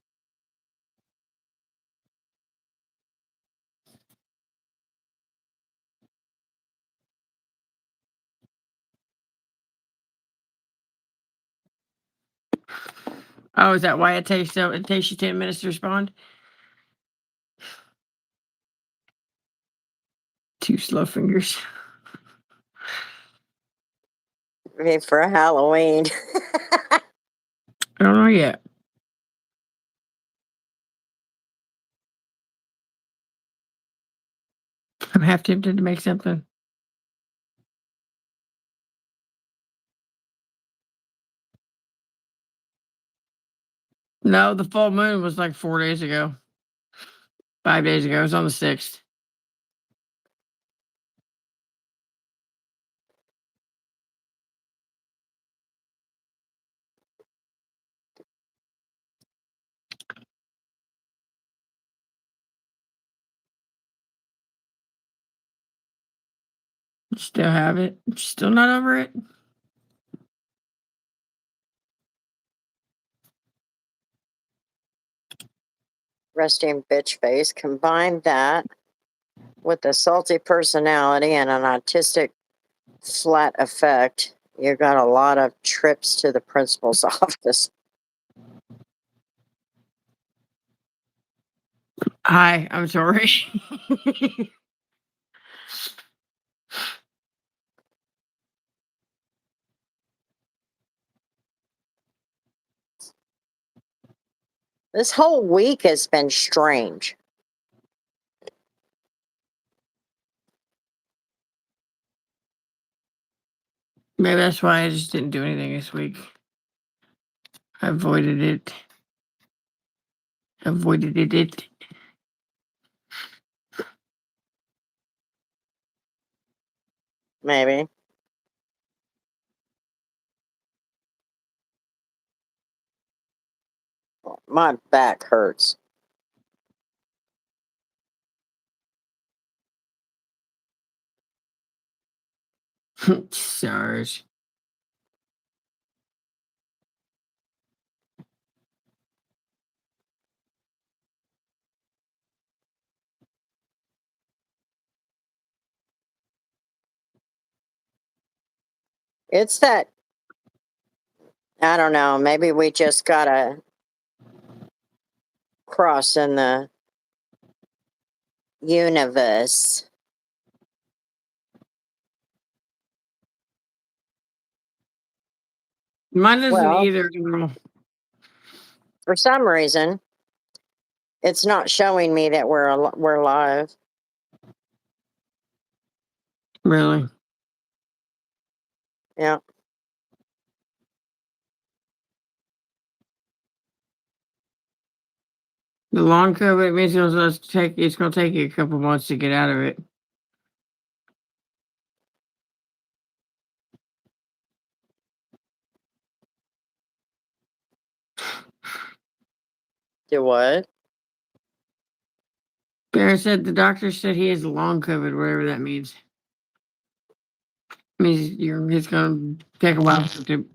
Oh, is that why it takes you 10 minutes to respond? Two slow fingers. Maybe for Halloween. I don't know yet. I'm half tempted to make something. No, the full moon was like 4 days ago. 5 days ago. It was on the 6th. Still have it. Still not over it. Resting bitch face. Combine that with a salty personality and an autistic flat effect. You got a lot of trips to the principal's office. Hi, I'm sorry. This whole week has been strange. Maybe that's why I just didn't do anything this week. I avoided it. Avoided it. Maybe. My back hurts. Sarge. It's that, I don't know, maybe we just got a cross in the universe. Mine doesn't Well, either, girl. for some reason, it's not showing me that we're live. Really. Yeah. The long COVID means it's gonna take you a couple months to get out of it. Do what? Bear said the doctor said he has long COVID, whatever that means. Means it's gonna take a while to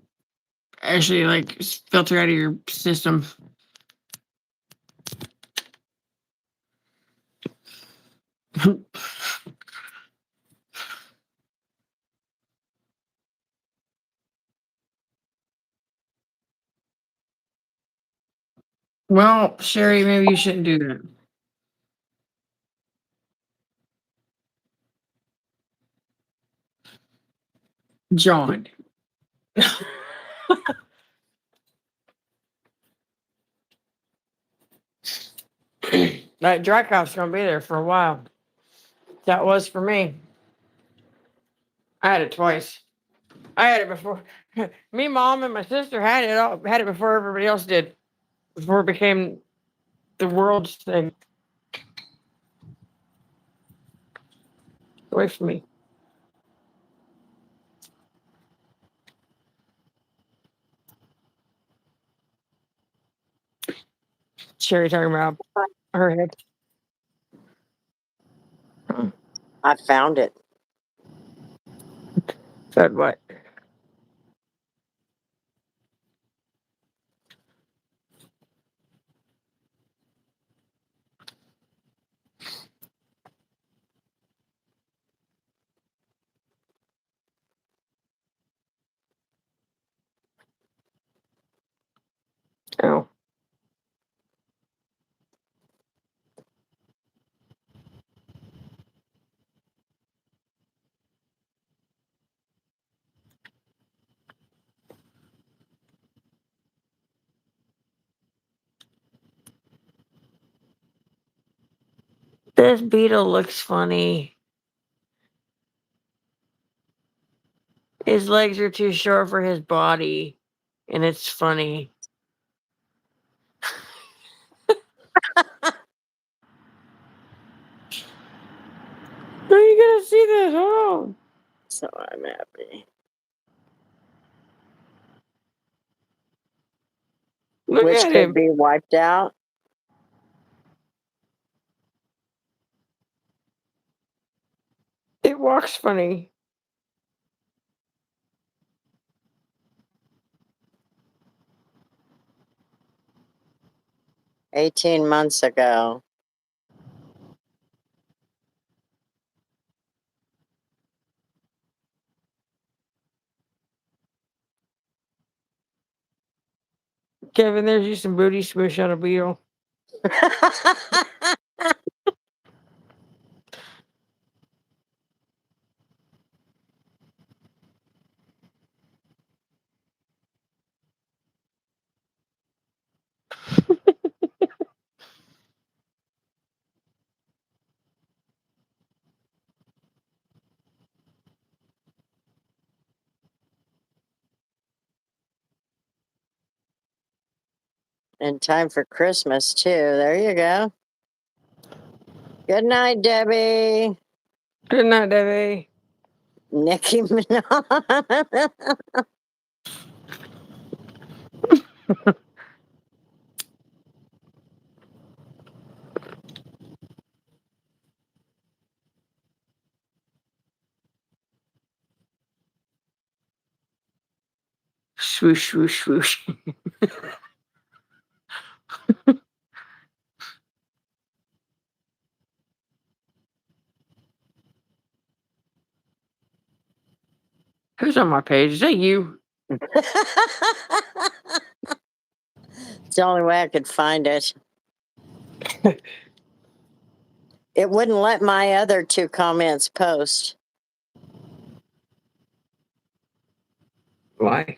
actually like filter out of your system. Well, Sherry, maybe you shouldn't do that. John. That dry cough's gonna be there for a while. That was for me. I had it twice. I had it before. Me, mom, and my sister had it before everybody else did. Before it became the world's thing. Away from me. Sherry talking about her head. I found it. Said what? Oh. This beetle looks funny. His legs are too short for his body, and it's funny. Are you gonna see this? Hold on. So I'm happy. Look Which at could him. be wiped out. It walks funny. $18 months ago. Kevin, there's you some booty smoosh on a beetle. In time for Christmas, too. There you go. Good night, Debbie. Good night, Debbie. Nicki Minaj. Swoosh, swoosh, swoosh. Who's on my page? Is that you? It's the only way I could find it. It wouldn't let my other 2 comments post. Why?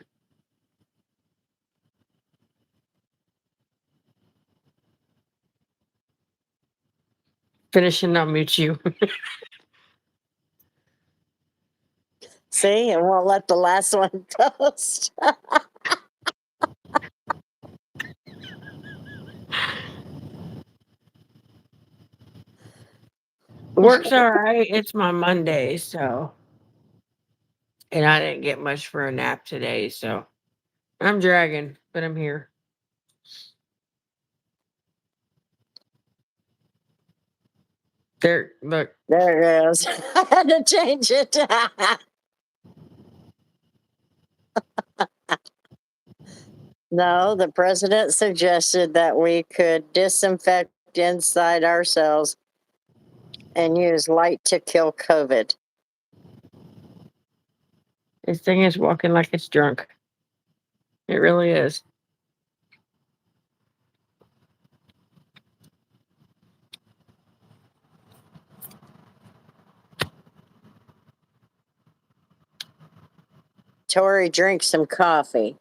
Finish and not mute you. See, it won't let the last one post. Works all right. It's my Monday, so. And I didn't get much for a nap today, so. I'm dragging, but I'm here. There, look. There it is. I had to change it. No, the president suggested that we could disinfect inside ourselves and use light to kill COVID. This thing is walking like it's drunk. It really is. Tori, drink some coffee.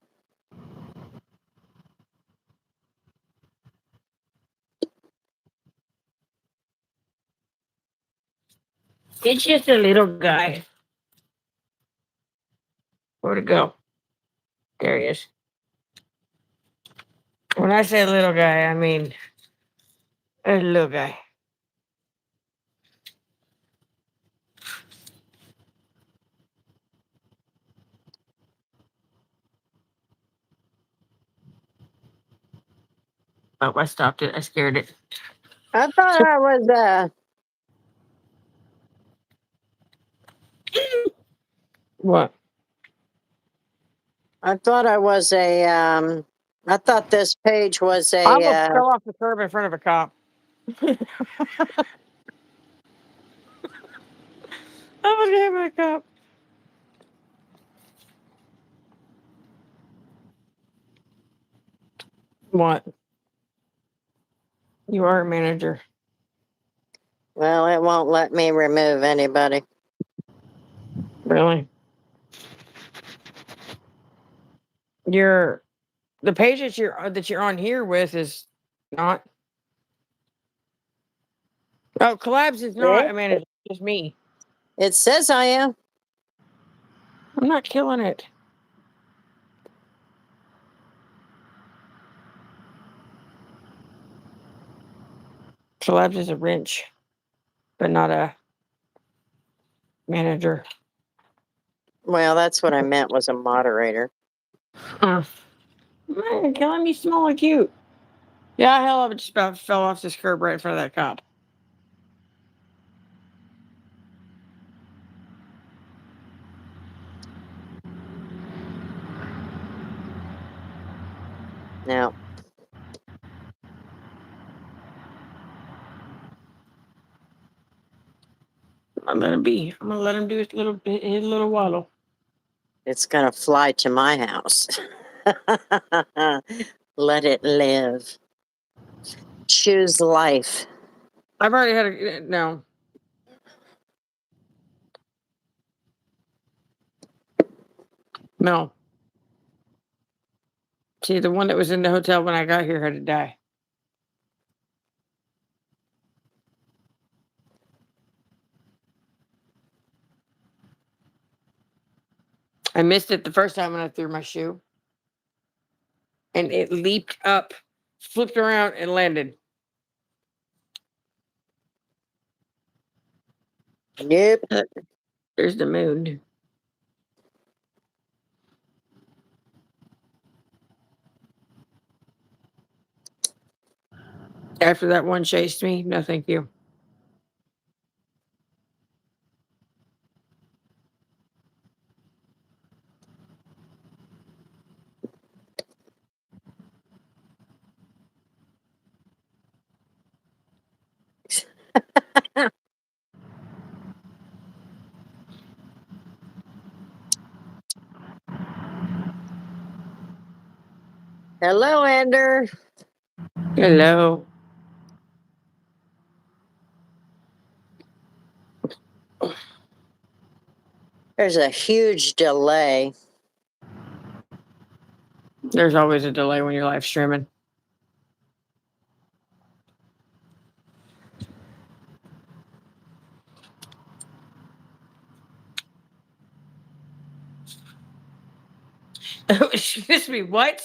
It's just a little guy. Where'd it go? There he is. When I say little guy, I mean a little guy. Oh, I stopped it. I scared it. I thought I was What? I thought I was a I thought this page was I a almost fell off the curb in front of a cop. I was hit by a cop. What? You are a manager. well, it won't let me remove anybody. Really? You're the page that you're on here with is not. Oh, Collabs is not a manager. It's just me. It says I am. I'm not killing it. Collabs is a wrench, but not a manager. Well, that's what I meant was a moderator. Huh. Man, killing me small and cute. Yeah, hell, I just about fell off this curb right in front of that cop. Now, I'm gonna let him be. I'm gonna let him do his little waddle. it's gonna fly to my house. Let it live. Choose life. I've already had a no. No. See, the one that was in the hotel when I got here had to die. I missed it the first time when I threw my shoe. And it leaped up, flipped around, and landed. Nope. There's the moon. After that one chased me, no thank you. Hello, Ender. Hello. There's a huge delay. There's always a delay when you're live streaming. Excuse me, what?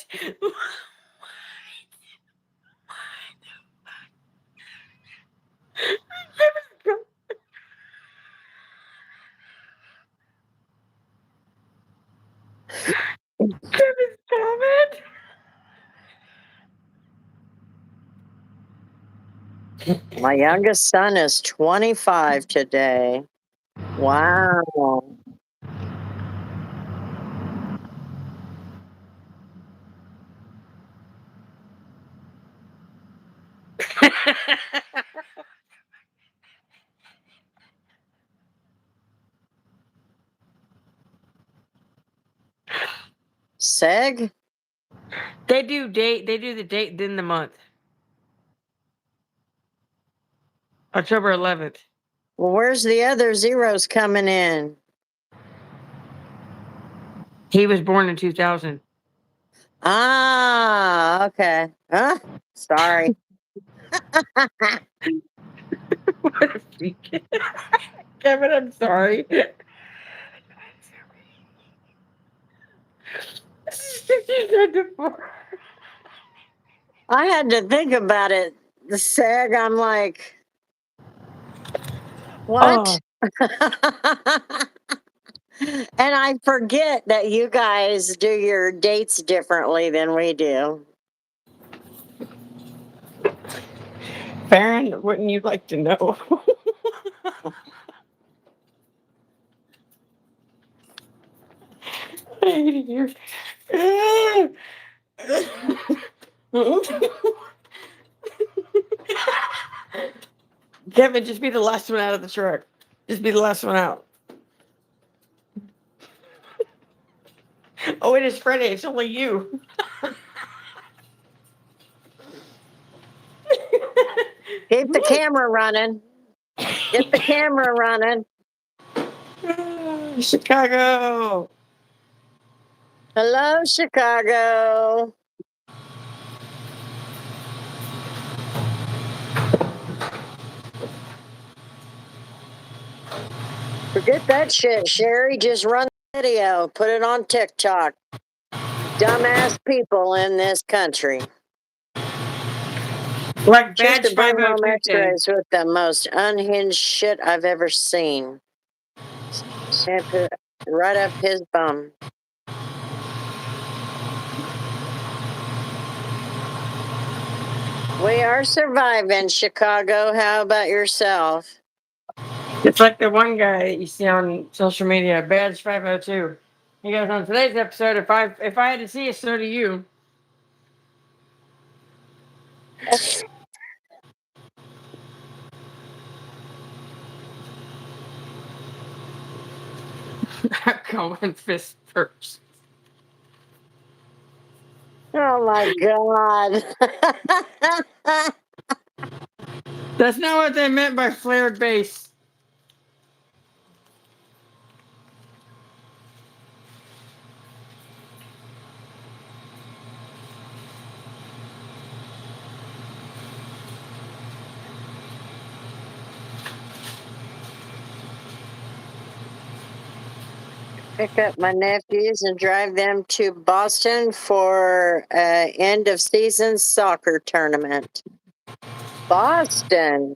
My youngest son is 25 today. Wow. Seg? They do the date then the month. October 11th. Well, where's the other zeros coming in? He was born in 2000. Ah, okay. Huh? Sorry. What a freak. Kevin, I'm sorry. You said before. I had to think about it. The seg, I'm like, what? Oh, And I forget that you guys do your dates differently than we do. Farron, wouldn't you like to know? I hate you. Kevin, just be the last one out of the truck. Just be the last one out. Oh, it is Friday. It's only you. Keep the camera running. Get the camera running. Chicago. Hello, Chicago. Forget that shit, Sherry. Just run the video. Put it on TikTok. Dumbass people in this country. Like Choose to badge bring home 502 thing. x-rays with the most unhinged shit I've ever seen. Shampoo right up his bum. We are surviving, Chicago. How about yourself? It's like the one guy that you see on social media, badge 502. He goes, on today's episode, if I had to see it, so do you. I'm going fist first. Oh my God. That's not what they meant by flared bass. Pick up my nephews and drive them to Boston for end of season soccer tournament. Boston.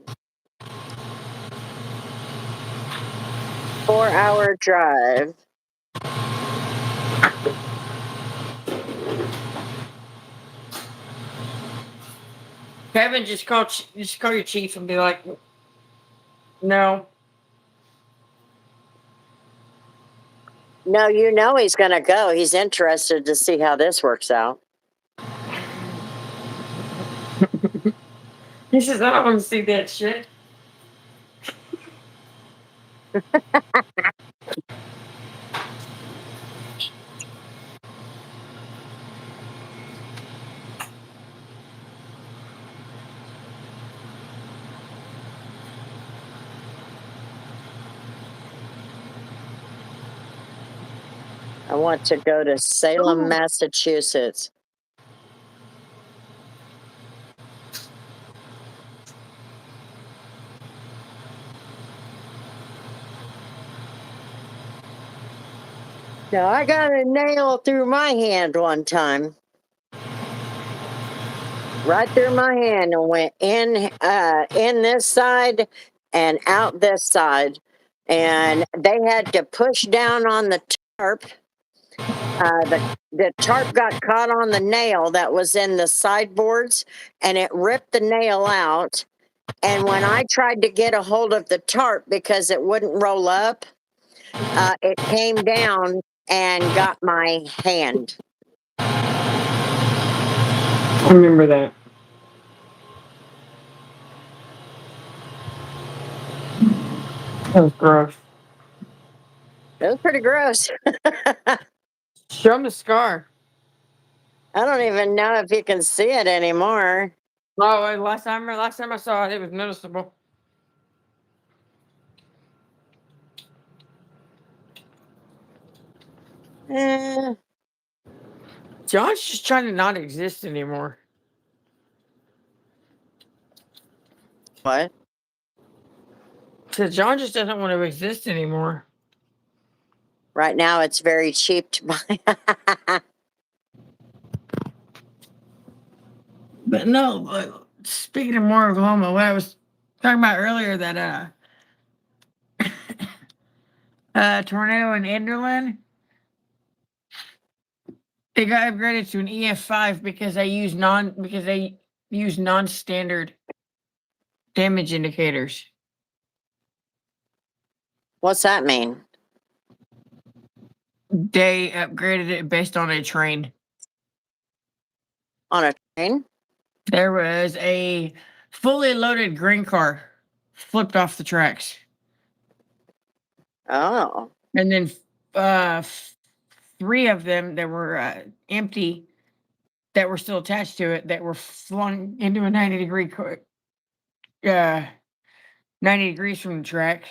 4-hour drive. Kevin, just call your chief and be like, no. No, you know he's going to go. He's interested to see how this works out. He says, I don't want to see that shit. I want to go to Salem, Massachusetts. Now, I got a nail through my hand one time. Right through my hand and went in this side and out this side. And they had to push down on the tarp. The tarp got caught on the nail that was in the sideboards and it ripped the nail out. And when I tried to get a hold of the tarp because it wouldn't roll up, it came down and got my hand. I remember that. That was gross. It was pretty gross. Show him the scar. I don't even know if you can see it anymore. Oh, last time I saw it, it was noticeable. Eh, John's just trying to not exist anymore. what? So John just doesn't want to exist anymore. Right now, it's very cheap to buy. But no, but speaking of more Oklahoma, what I was talking about earlier, that tornado in Enderlin, they got upgraded to an EF5 because they use non-standard damage indicators. What's that mean? They upgraded it based on a train. On a train? There was a fully loaded grain car flipped off the tracks. Oh. And then three of them that were empty that were still attached to it that were flung into a 90 degrees from the track.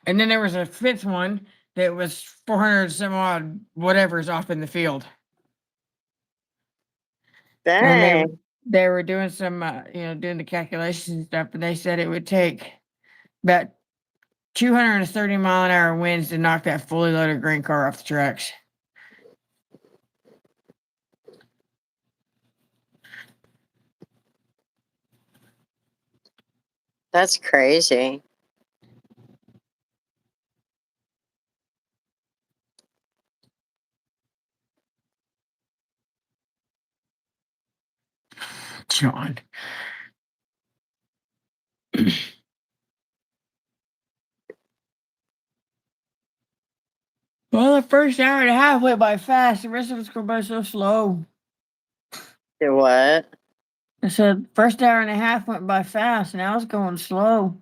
And then there was a fifth one that was 400 some odd whatever's off in the field. And Dang. they were doing some, doing the calculations and stuff, and they said it would take about 230-mile-an-hour winds to knock that fully loaded grain car off the tracks. That's crazy. John. Well, the first hour and a half went by fast. The rest of it's going by so slow. Do what? I said first hour and a half went by fast. Now it's going slow.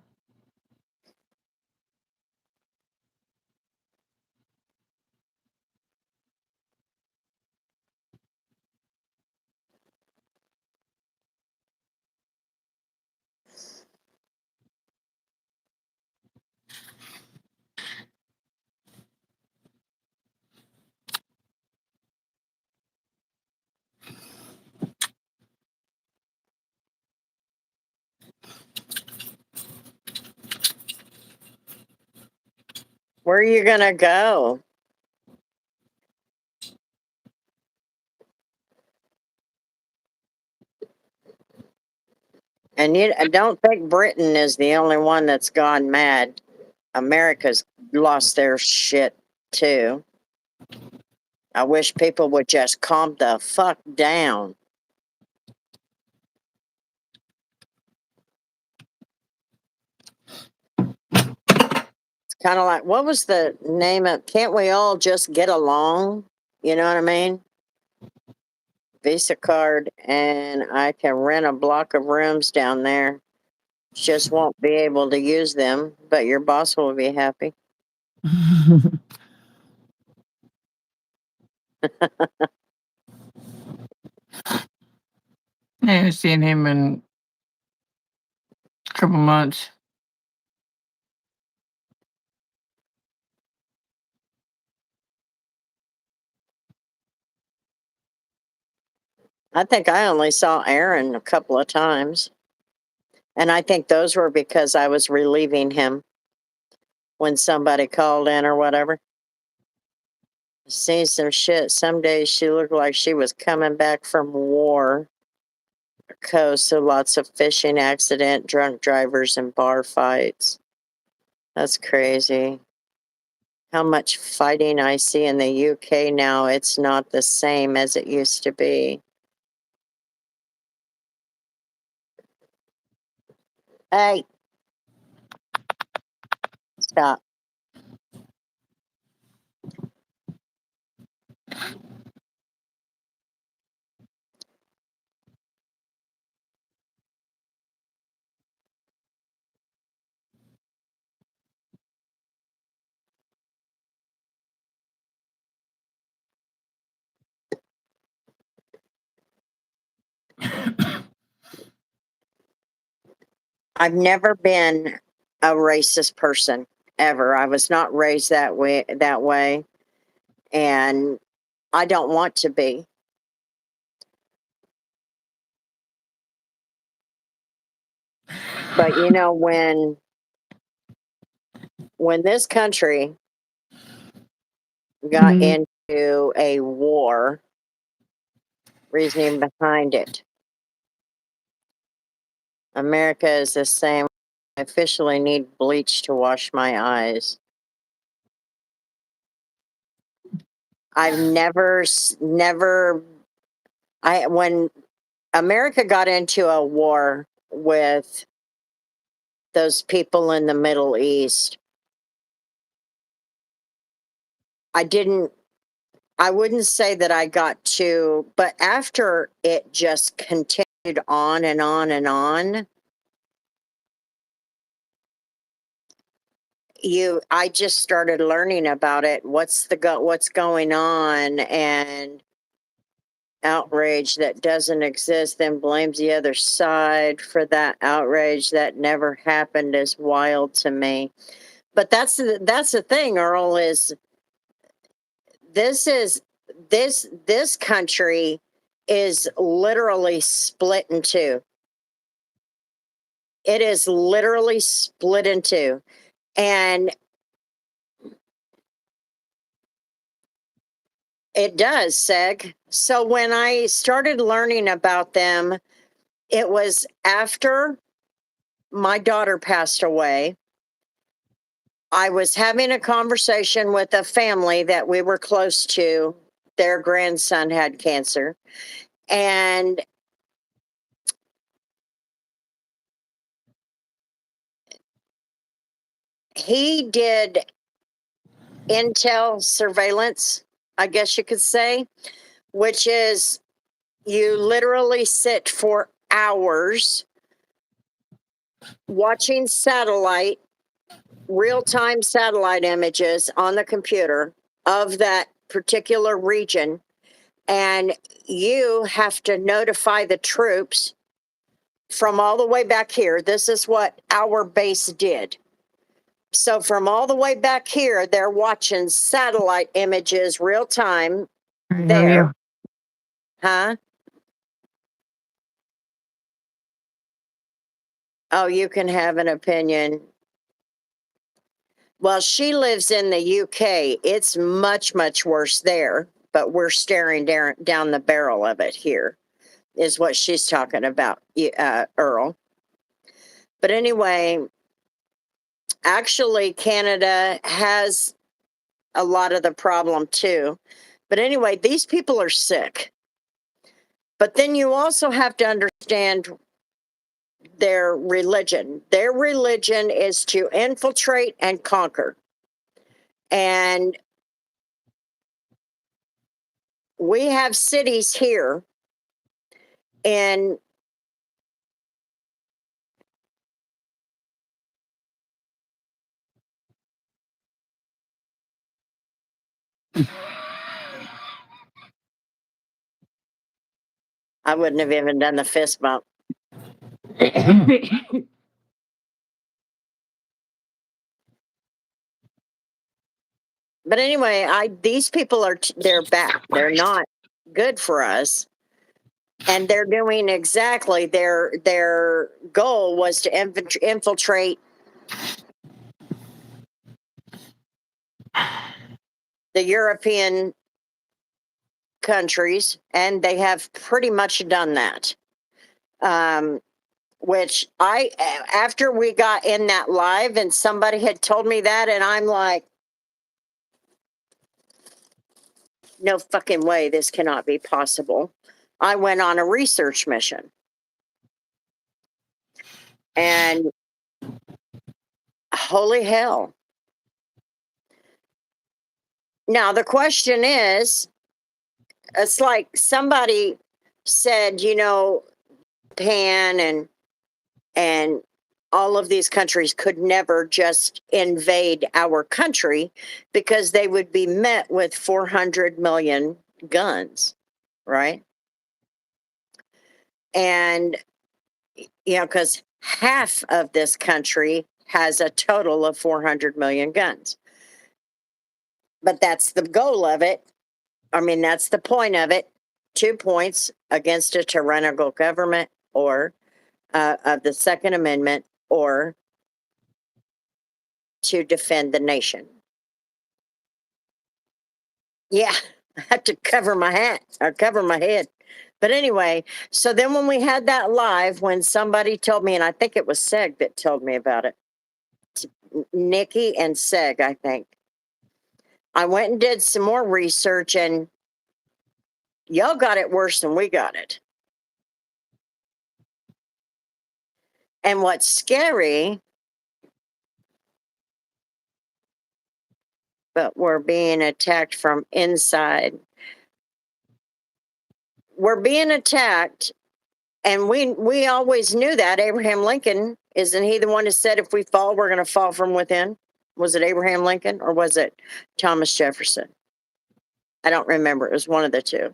Where are you gonna go? And I don't think Britain is the only one that's gone mad. America's lost their shit too. I wish people would just calm the fuck down. It's kind of like, what was the name of, can't we all just get along? You know what I mean? Visa card, and I can rent a block of rooms down there. Just won't be able to use them, but your boss will be happy. I haven't seen him in a couple months. I think I only saw Aaron a couple of times. And I think those were because I was relieving him when somebody called in or whatever. Seen some shit. Some days she looked like she was coming back from war. Coast, so lots of fishing accident, drunk drivers, and bar fights. That's crazy. How much fighting I see in the UK now, it's not the same as it used to be. Hey, stop. I've never been a racist person ever. I was not raised that way. And I don't want to be. But you know, when this country got into a war, reasoning behind it, America is the same. I officially need bleach to wash my eyes. I've when America got into a war with those people in the Middle East, I wouldn't say that I got to, but after it just continued on and on and on, I just started learning about it. What's going on, and outrage that doesn't exist, then blames the other side for that outrage that never happened is wild to me. But that's the thing, Earl, is this country is literally split in two. It is literally split in two. And it does, Seg. So when I started learning about them, it was after my daughter passed away. I was having a conversation with a family that we were close to. Their grandson had cancer. And he did intel surveillance, I guess you could say, which is you literally sit for hours watching real-time satellite images on the computer of that particular region, and you have to notify the troops from all the way back here. This is what our base did. So from all the way back here, they're watching satellite images real time there. Huh? Oh, you can have an opinion. Well, she lives in the UK. It's much, much worse there, but we're staring down the barrel of it here, is what she's talking about, Earl. But anyway, actually, Canada has a lot of the problem too. But anyway, these people are sick. But then you also have to understand their religion. Their religion is to infiltrate and conquer. And we have cities here in I wouldn't have even done the fist bump. But anyway, these people they're bad. They're not good for us. And they're doing exactly their goal was to infiltrate the European countries, and they have pretty much done that. Which after we got in that live and somebody had told me that, and I'm like, no fucking way, this cannot be possible. I went on a research mission. And holy hell. Now, the question is, it's like somebody said, Japan and all of these countries could never just invade our country because they would be met with 400 million guns, right? And, because half of this country has a total of 400 million guns. But that's the goal of it. I mean, that's the point of it. 2 points against a tyrannical government or of the Second Amendment or to defend the nation. Yeah, I had to cover my hat or cover my head. But anyway, so then when we had that live, when somebody told me, and I think it was Seg that told me about it, Nikki and Seg, I think. I went and did some more research, and y'all got it worse than we got it. And what's scary, but we're being attacked from inside. We're being attacked, and we always knew that. Abraham Lincoln, isn't he the one who said if we fall, we're going to fall from within? Was it Abraham Lincoln or was it Thomas Jefferson? I don't remember. It was one of the two.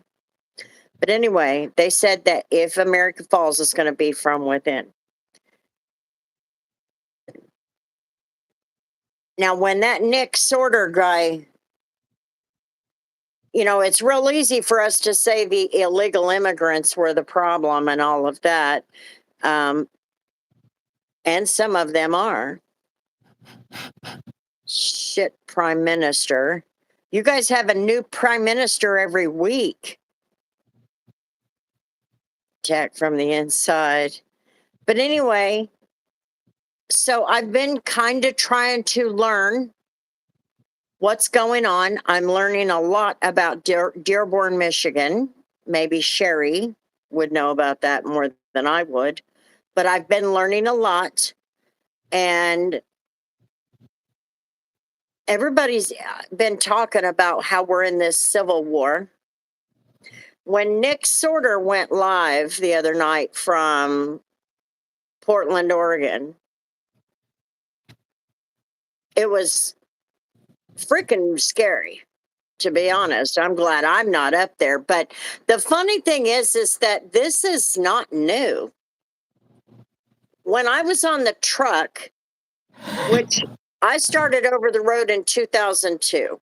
But anyway, they said that if America falls, it's going to be from within. Now, when that Nick Sorter guy, you know, it's real easy for us to say the illegal immigrants were the problem and all of that. And some of them are. Shit, prime minister. You guys have a new prime minister every week. Attack from the inside. But anyway, so I've been kind of trying to learn what's going on. I'm learning a lot about Dearborn, Michigan. Maybe Sherry would know about that more than I would. But I've been learning a lot. And everybody's been talking about how we're in this civil war. When Nick Sorter went live the other night from Portland, Oregon, it was freaking scary, to be honest. I'm glad I'm not up there. But the funny thing is that this is not new. When I was on the truck, which I started over the road in 2002.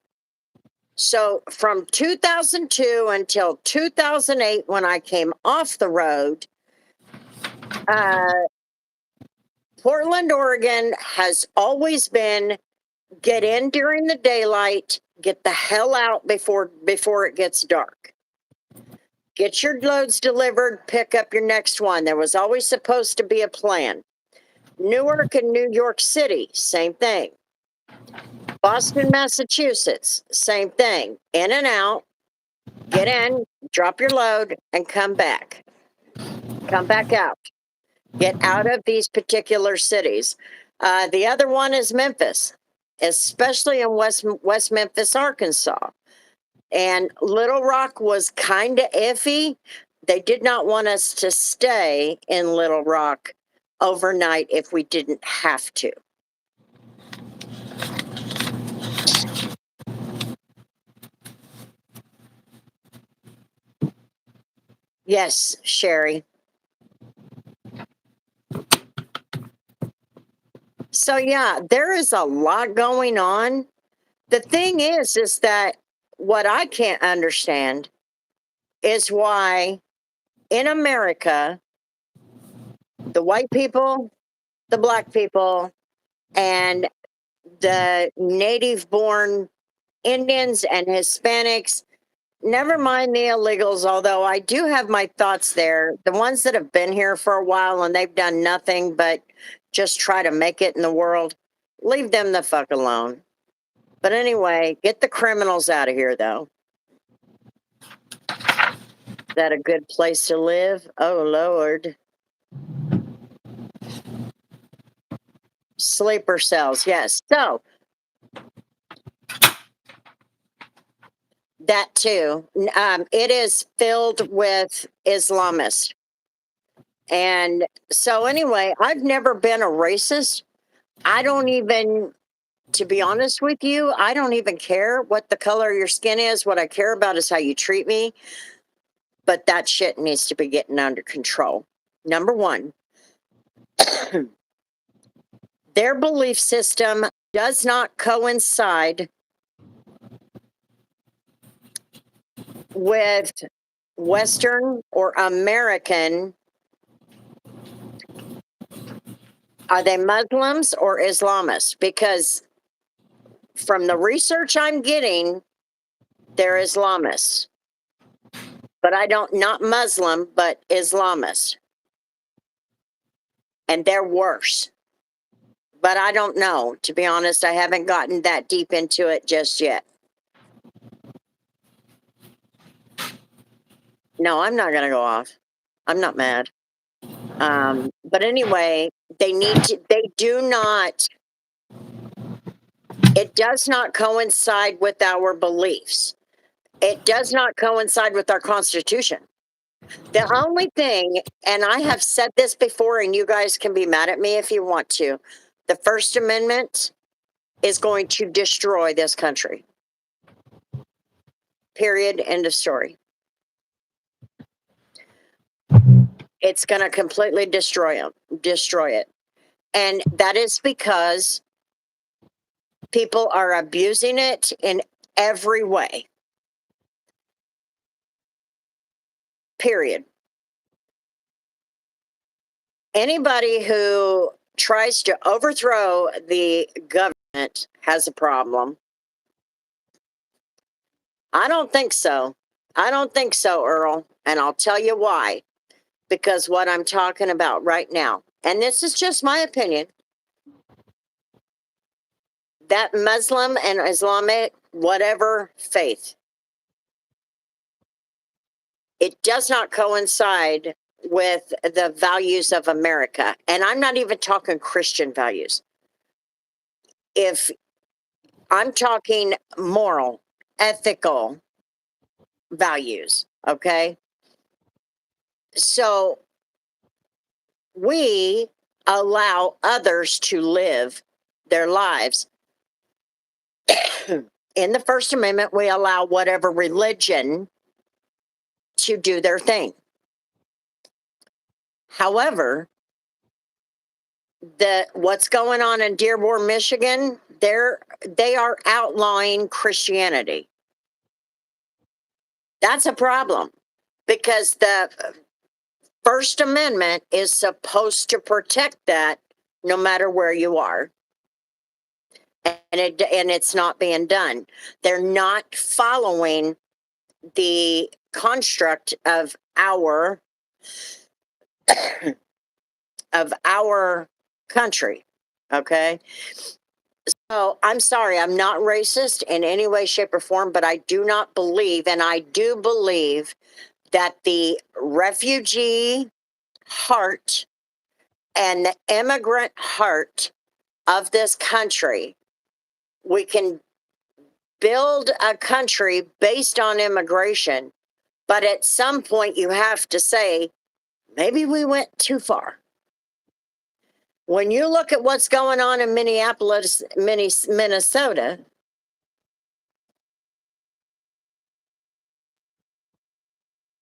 So from 2002 until 2008, when I came off the road, Portland, Oregon has always been get in during the daylight, get the hell out before it gets dark. Get your loads delivered, pick up your next one. There was always supposed to be a plan. Newark and New York City, same thing. Boston, Massachusetts, same thing. In and out, get in, drop your load, and come back. Come back out. Get out of these particular cities. The other one is Memphis, especially in West Memphis, Arkansas. And Little Rock was kind of iffy. They did not want us to stay in Little Rock overnight if we didn't have to. Yes, Sherry. So yeah, there is a lot going on. The thing is that what I can't understand is why in America, the white people, the black people, and the native born Indians and Hispanics, never mind the illegals, although I do have my thoughts there. The ones that have been here for a while and they've done nothing but just try to make it in the world, leave them the fuck alone. But anyway, get the criminals out of here, though. Is that a good place to live? Oh, Lord. Sleeper cells, yes. So, that too. It is filled with Islamists. And so anyway, I've never been a racist. I don't even, to be honest with you, I don't even care what the color of your skin is. What I care about is how you treat me. But that shit needs to be getting under control. Number one, their belief system does not coincide with Western or American, are they Muslims or Islamists? Because from the research I'm getting, they're Islamists. But I don't, not Muslim, but Islamists. And they're worse. But I don't know. To be honest, I haven't gotten that deep into it just yet. No, I'm not going to go off. I'm not mad. But anyway, they do not, it does not coincide with our beliefs. It does not coincide with our Constitution. The only thing, and I have said this before, and you guys can be mad at me if you want to, the First Amendment is going to destroy this country. Period. End of story. It's going to completely destroy it. And that is because people are abusing it in every way. Period. Anybody who tries to overthrow the government has a problem. I don't think so. I don't think so, Earl. And I'll tell you why. Because what I'm talking about right now, and this is just my opinion, that Muslim and Islamic, whatever faith, it does not coincide with the values of America. And I'm not even talking Christian values. If I'm talking moral, ethical values, okay? So we allow others to live their lives. In the First Amendment, we allow whatever religion to do their thing. However, what's going on in Dearborn, Michigan, they are outlawing Christianity. That's a problem because the First Amendment is supposed to protect that no matter where you are. And it's not being done. They're not following the construct of our country. Okay. So I'm sorry, I'm not racist in any way, shape, or form, but I do not believe, and I do believe that the refugee heart and the immigrant heart of this country, we can build a country based on immigration, but at some point you have to say, maybe we went too far. When you look at what's going on in Minneapolis, Minnesota,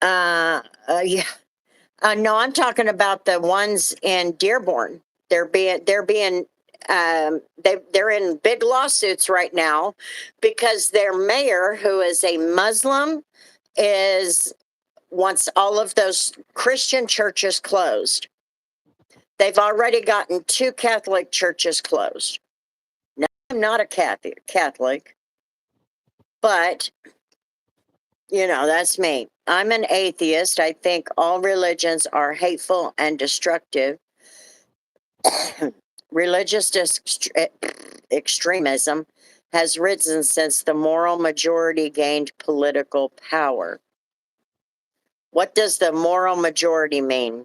yeah. No, I'm talking about the ones in Dearborn. They're in big lawsuits right now because their mayor, who is a Muslim, wants all of those Christian churches closed. They've already gotten 2 Catholic churches closed. Now, I'm not a Catholic, but that's me. I'm an atheist. I think all religions are hateful and destructive. Religious extremism has risen since the moral majority gained political power. What does the moral majority mean?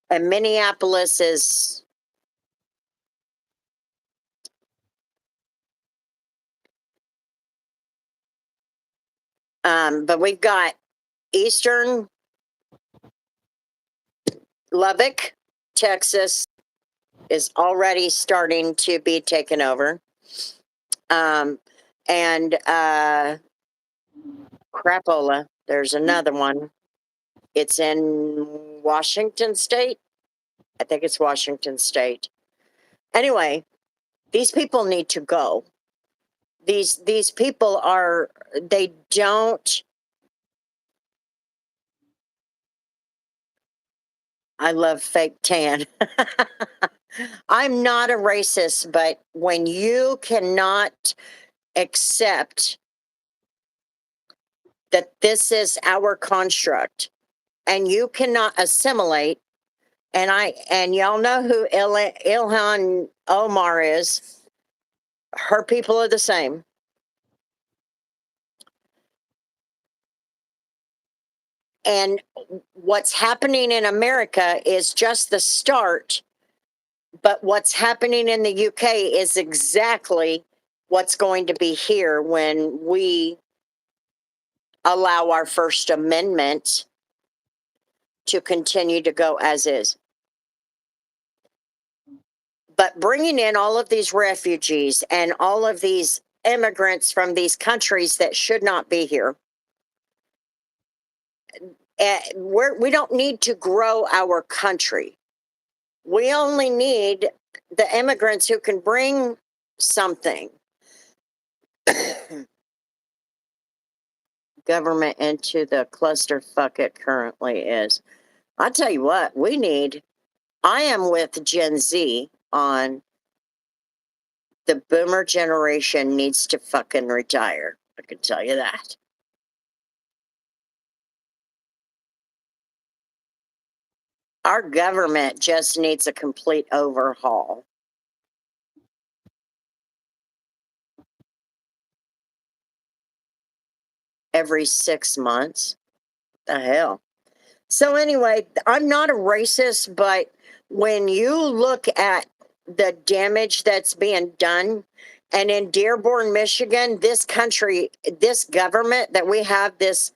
And Minneapolis is but we've got Eastern Lubbock, Texas is already starting to be taken over. And Crapola, there's another one. It's in Washington State. I think it's Washington State. Anyway, these people need to go. These people are, they don't, I love fake tan. I'm not a racist, but when you cannot accept that this is our construct and you cannot assimilate, and y'all know who Ilhan Omar is, her people are the same. And what's happening in America is just the start, but what's happening in the UK is exactly what's going to be here when we allow our First Amendment to continue to go as is. But bringing in all of these refugees and all of these immigrants from these countries that should not be here, we don't need to grow our country. We only need the immigrants who can bring something. Government into the clusterfuck it currently is. I'll tell you what, I am with Gen Z on the boomer generation needs to fucking retire. I can tell you that. Our government just needs a complete overhaul. Every 6 months. The hell. So anyway, I'm not a racist, but when you look at the damage that's being done, and in Dearborn, Michigan, this country, this government that we have, this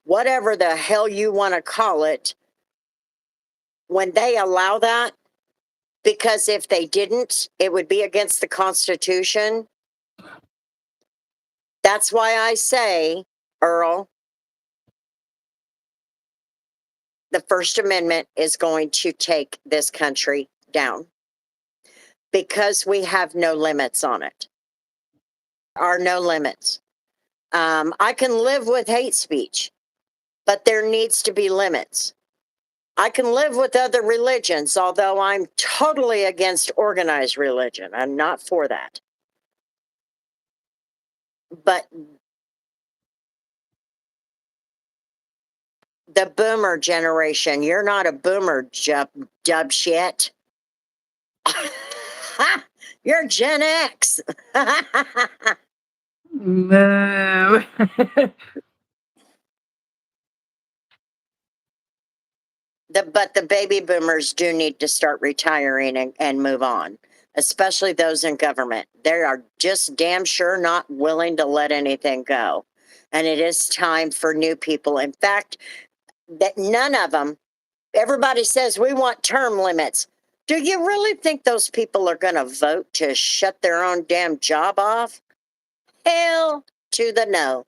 whatever the hell you want to call it, when they allow that, because if they didn't, it would be against the Constitution. That's why I say, Earl, the First Amendment is going to take this country down because we have no limits on it. There are no limits. I can live with hate speech, but there needs to be limits. I can live with other religions, although I'm totally against organized religion. I'm not for that. But the boomer generation, you're not a boomer, dub shit. You're Gen X. No. But the baby boomers do need to start retiring and move on, especially those in government. They are just damn sure not willing to let anything go. And it is time for new people. In fact, that none of them, everybody says we want term limits. Do you really think those people are going to vote to shut their own damn job off? Hell to the no.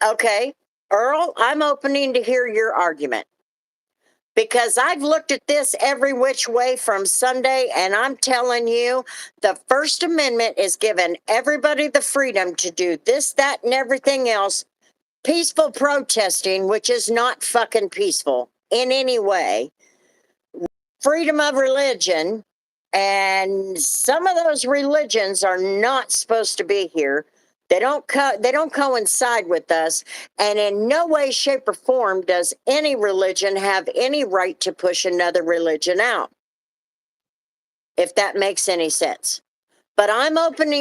Okay, Earl, I'm opening to hear your argument because I've looked at this every which way from Sunday, and I'm telling you, the First Amendment is giving everybody the freedom to do this, that, and everything else. Peaceful protesting, which is not fucking peaceful in any way. Freedom of religion, and some of those religions are not supposed to be here. They don't coincide with us, and in no way, shape, or form does any religion have any right to push another religion out, if that makes any sense. But I'm open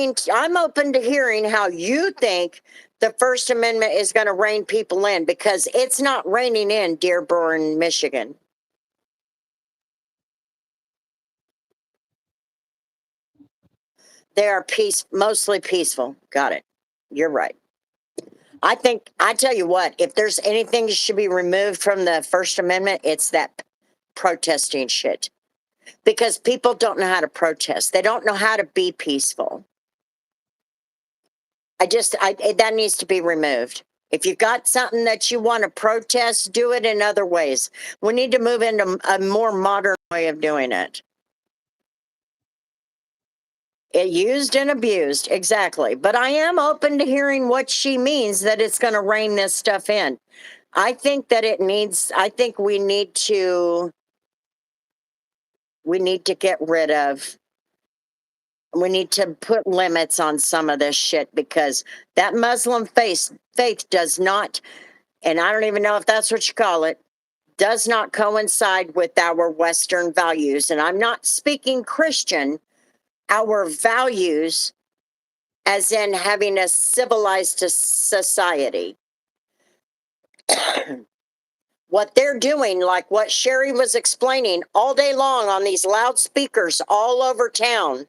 to hearing how you think the First Amendment is going to rein people in, because it's not reining in Dearborn, Michigan. They are mostly peaceful. Got it. You're right. I tell you what, if there's anything that should be removed from the First Amendment, it's that protesting shit. Because people don't know how to protest. They don't know how to be peaceful. That needs to be removed. If you've got something that you want to protest, do it in other ways. We need to move into a more modern way of doing it. It used and abused, exactly. But I am open to hearing what she means that it's going to rein this stuff in. I think that I think we need to get rid of, we need to put limits on some of this shit because that Muslim faith does not, and I don't even know if that's what you call it, does not coincide with our Western values. And I'm not speaking Christian, our values, as in having a civilized society. What they're doing, like what Sherry was explaining all day long on these loudspeakers all over town,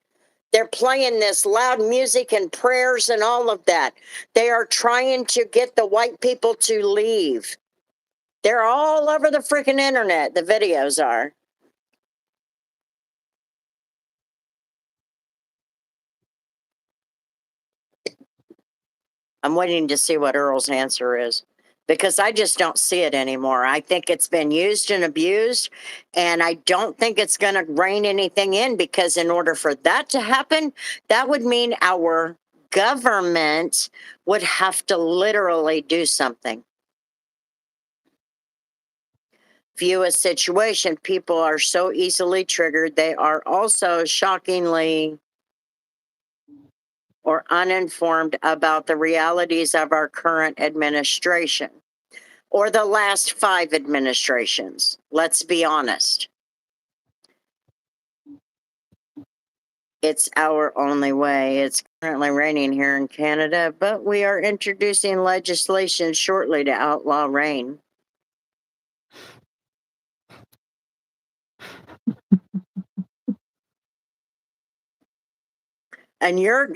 they're playing this loud music and prayers and all of that. They are trying to get the white people to leave. They're all over the freaking internet. The videos are. I'm waiting to see what Earl's answer is because I just don't see it anymore. I think it's been used and abused, and I don't think it's going to rein anything in because in order for that to happen, that would mean our government would have to literally do something. View a situation, people are so easily triggered. They are also shockingly or uninformed about the realities of our current administration or the last 5 administrations. Let's be honest. It's our only way. It's currently raining here in Canada, but we are introducing legislation shortly to outlaw rain. And your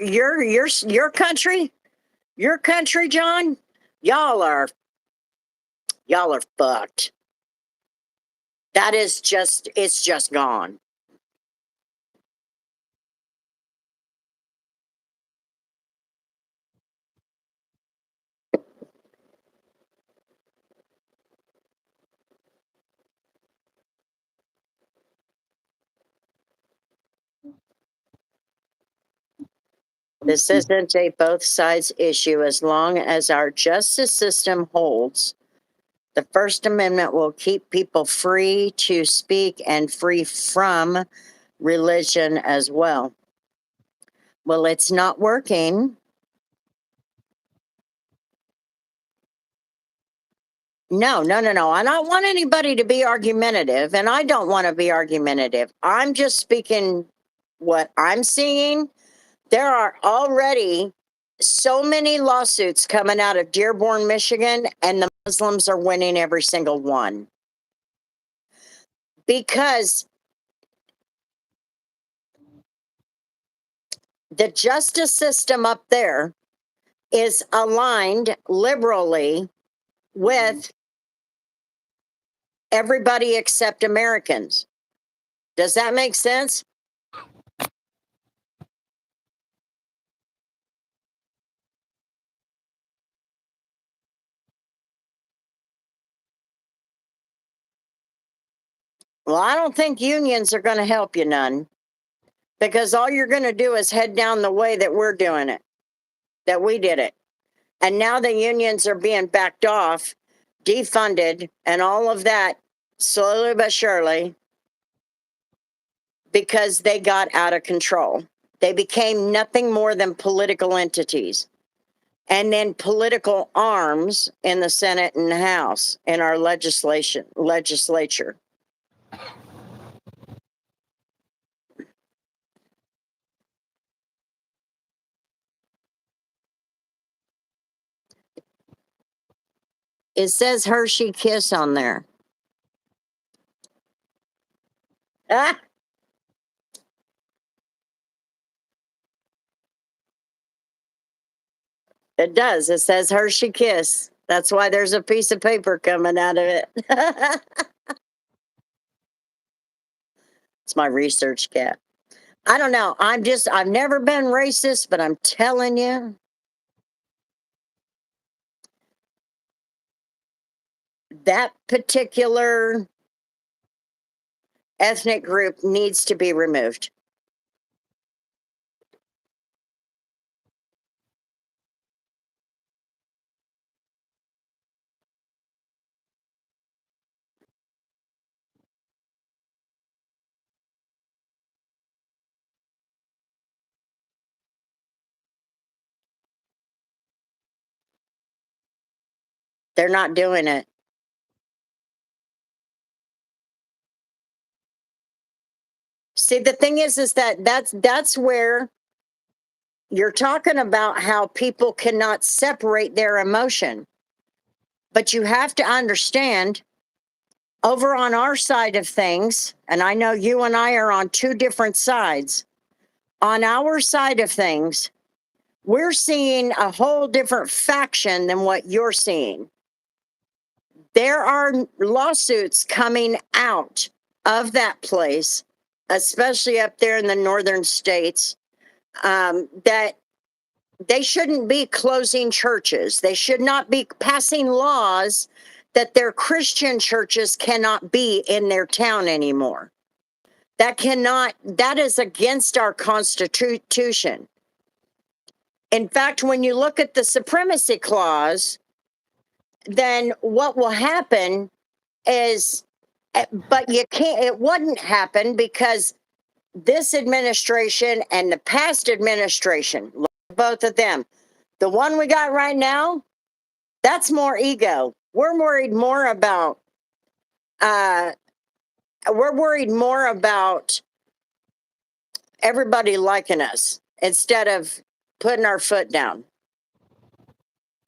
country, John, y'all are fucked. That is just, it's just gone. This isn't a both sides issue as long as our justice system holds. The First Amendment will keep people free to speak and free from religion as well. Well, it's not working. No. I don't want anybody to be argumentative, and I don't want to be argumentative. I'm just speaking what I'm seeing. There are already so many lawsuits coming out of Dearborn, Michigan, and the Muslims are winning every single one. Because the justice system up there is aligned liberally with everybody except Americans. Does that make sense? Well, I don't think unions are going to help you none because all you're going to do is head down the way that we're doing it, that we did it. And now the unions are being backed off, defunded, and all of that slowly but surely because they got out of control. They became nothing more than political entities and then political arms in the Senate and House in our legislature. It says Hershey Kiss on there. Ah! It does. It says Hershey Kiss. That's why there's a piece of paper coming out of it. It's my research cat. I don't know. I've never been racist, but I'm telling you, that particular ethnic group needs to be removed. They're not doing it. See, the thing is that's where you're talking about how people cannot separate their emotion. But you have to understand, over on our side of things, and I know you and I are on two different sides. On our side of things, we're seeing a whole different faction than what you're seeing. There are lawsuits coming out of that place, especially up there in the northern states, that they shouldn't be closing churches. They should not be passing laws that their Christian churches cannot be in their town anymore. That is against our Constitution. In fact, when you look at the Supremacy Clause, then what will happen is, but it wouldn't happen because this administration and the past administration, both of them, the one we got right now, that's more ego. We're worried more about everybody liking us instead of putting our foot down.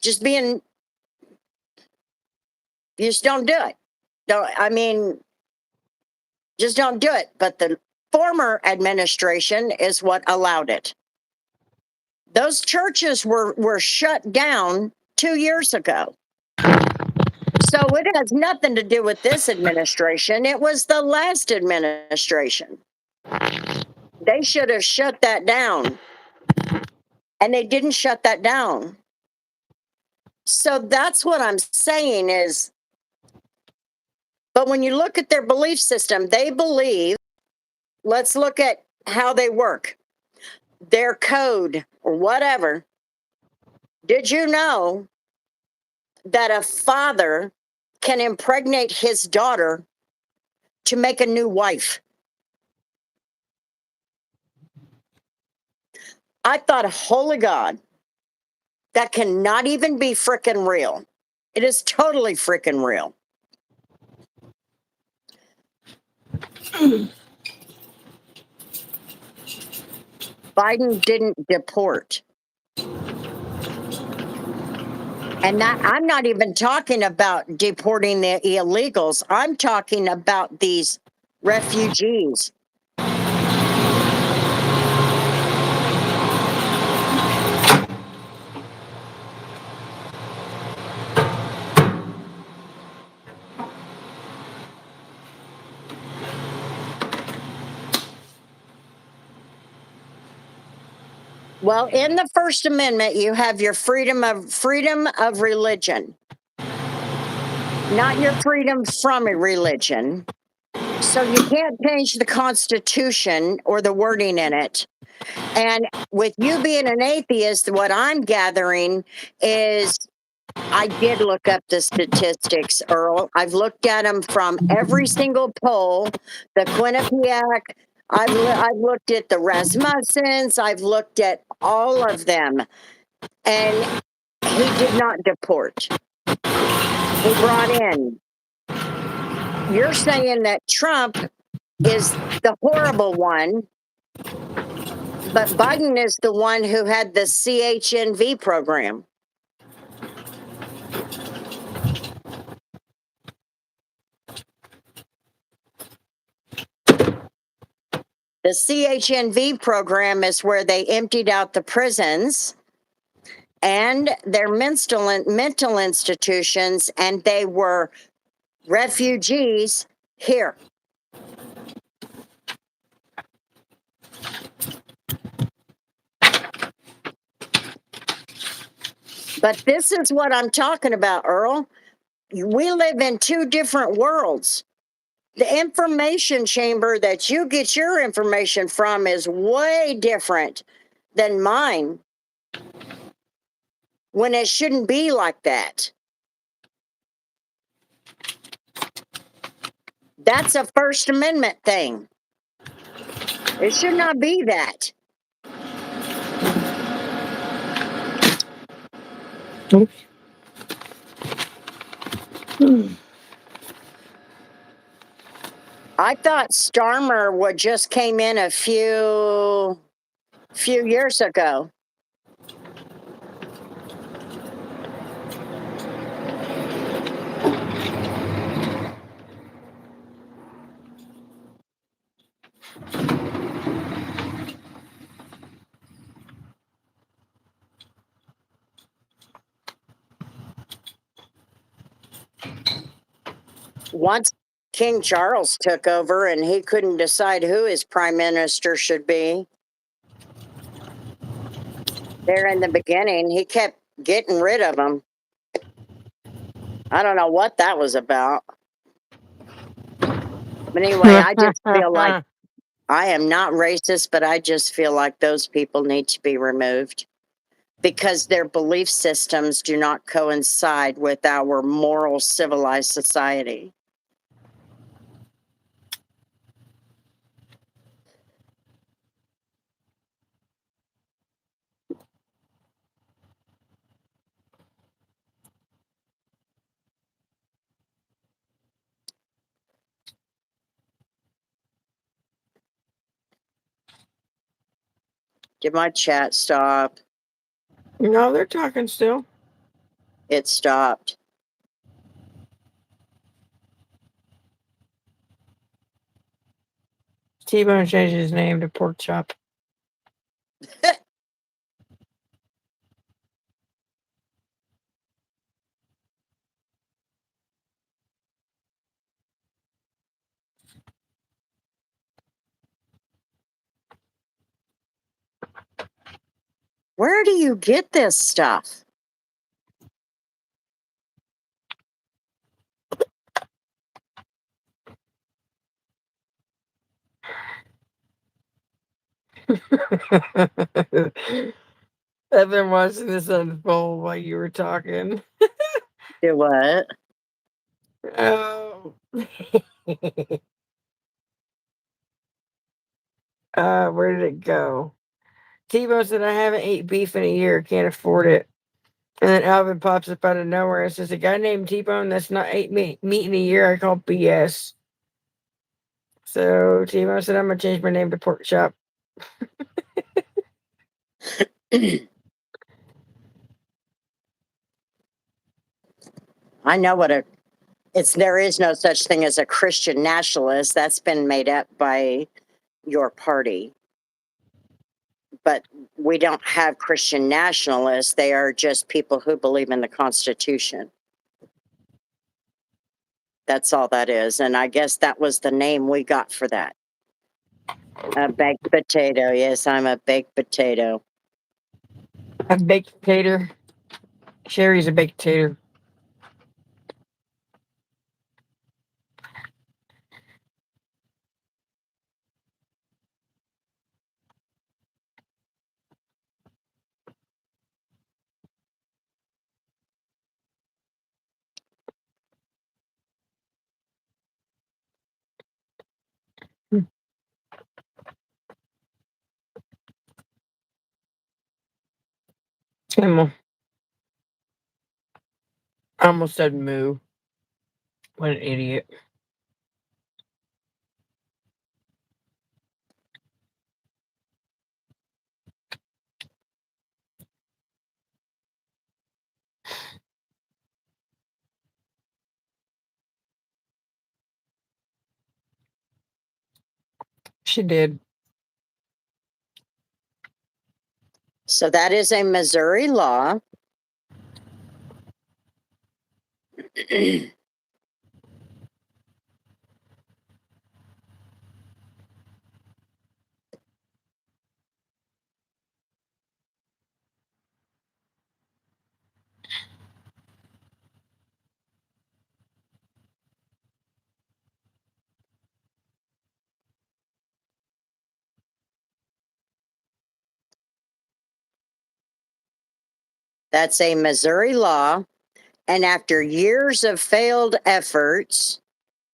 Just being, you just don't do it. Just don't do it. But the former administration is what allowed it. Those churches were shut down 2 years ago. So it has nothing to do with this administration. It was the last administration. They should have shut that down. And they didn't shut that down. So that's what I'm saying is, but when you look at their belief system, they believe, let's look at how they work, their code or whatever. Did you know that a father can impregnate his daughter to make a new wife? I thought, holy God, that cannot even be freaking real. It is totally freaking real. Biden didn't deport. And I'm not even talking about deporting the illegals. I'm talking about these refugees. Well, in the First Amendment, you have your freedom of religion, not your freedom from a religion. So you can't change the Constitution or the wording in it. And with you being an atheist, what I'm gathering is, I did look up the statistics, Earl. I've looked at them from every single poll, the Quinnipiac. I've looked at the Rasmussens. I've looked at all of them. And he did not deport. He brought in. You're saying that Trump is the horrible one, but Biden is the one who had the CHNV program. The CHNV program is where they emptied out the prisons and their mental institutions, and they were refugees here. But this is what I'm talking about, Earl. We live in two different worlds. The information chamber that you get your information from is way different than mine when it shouldn't be like that. That's a First Amendment thing. It should not be that. I thought Starmer would just came in a few years ago. Once King Charles took over and he couldn't decide who his prime minister should be. There in the beginning, he kept getting rid of them. I don't know what that was about. But anyway, I just feel like I am not racist, but I just feel like those people need to be removed because their belief systems do not coincide with our moral, civilized society. Did my chat stop? No, they're talking still. It stopped. T-Bone changed his name to Pork Chop. Where do you get this stuff? I've been watching this unfold while you were talking. Do what? Oh. Where did it go? T-Bone said, I haven't ate beef in a year, can't afford it. And then Alvin pops up out of nowhere and says, a guy named T-Bone that's not ate meat in a year, I call BS. So T-Bone said, I'm going to change my name to Pork Chop. I know what there is no such thing as a Christian nationalist. That's been made up by your party. But we don't have Christian nationalists. They are just people who believe in the Constitution. That's all that is. And I guess that was the name we got for that. A baked potato. Yes, I'm a baked potato. A baked potato. Sherry's a baked potato. Camel. I almost said moo. What an idiot. She did. So that is a Missouri law. That's a Missouri law. And after years of failed efforts,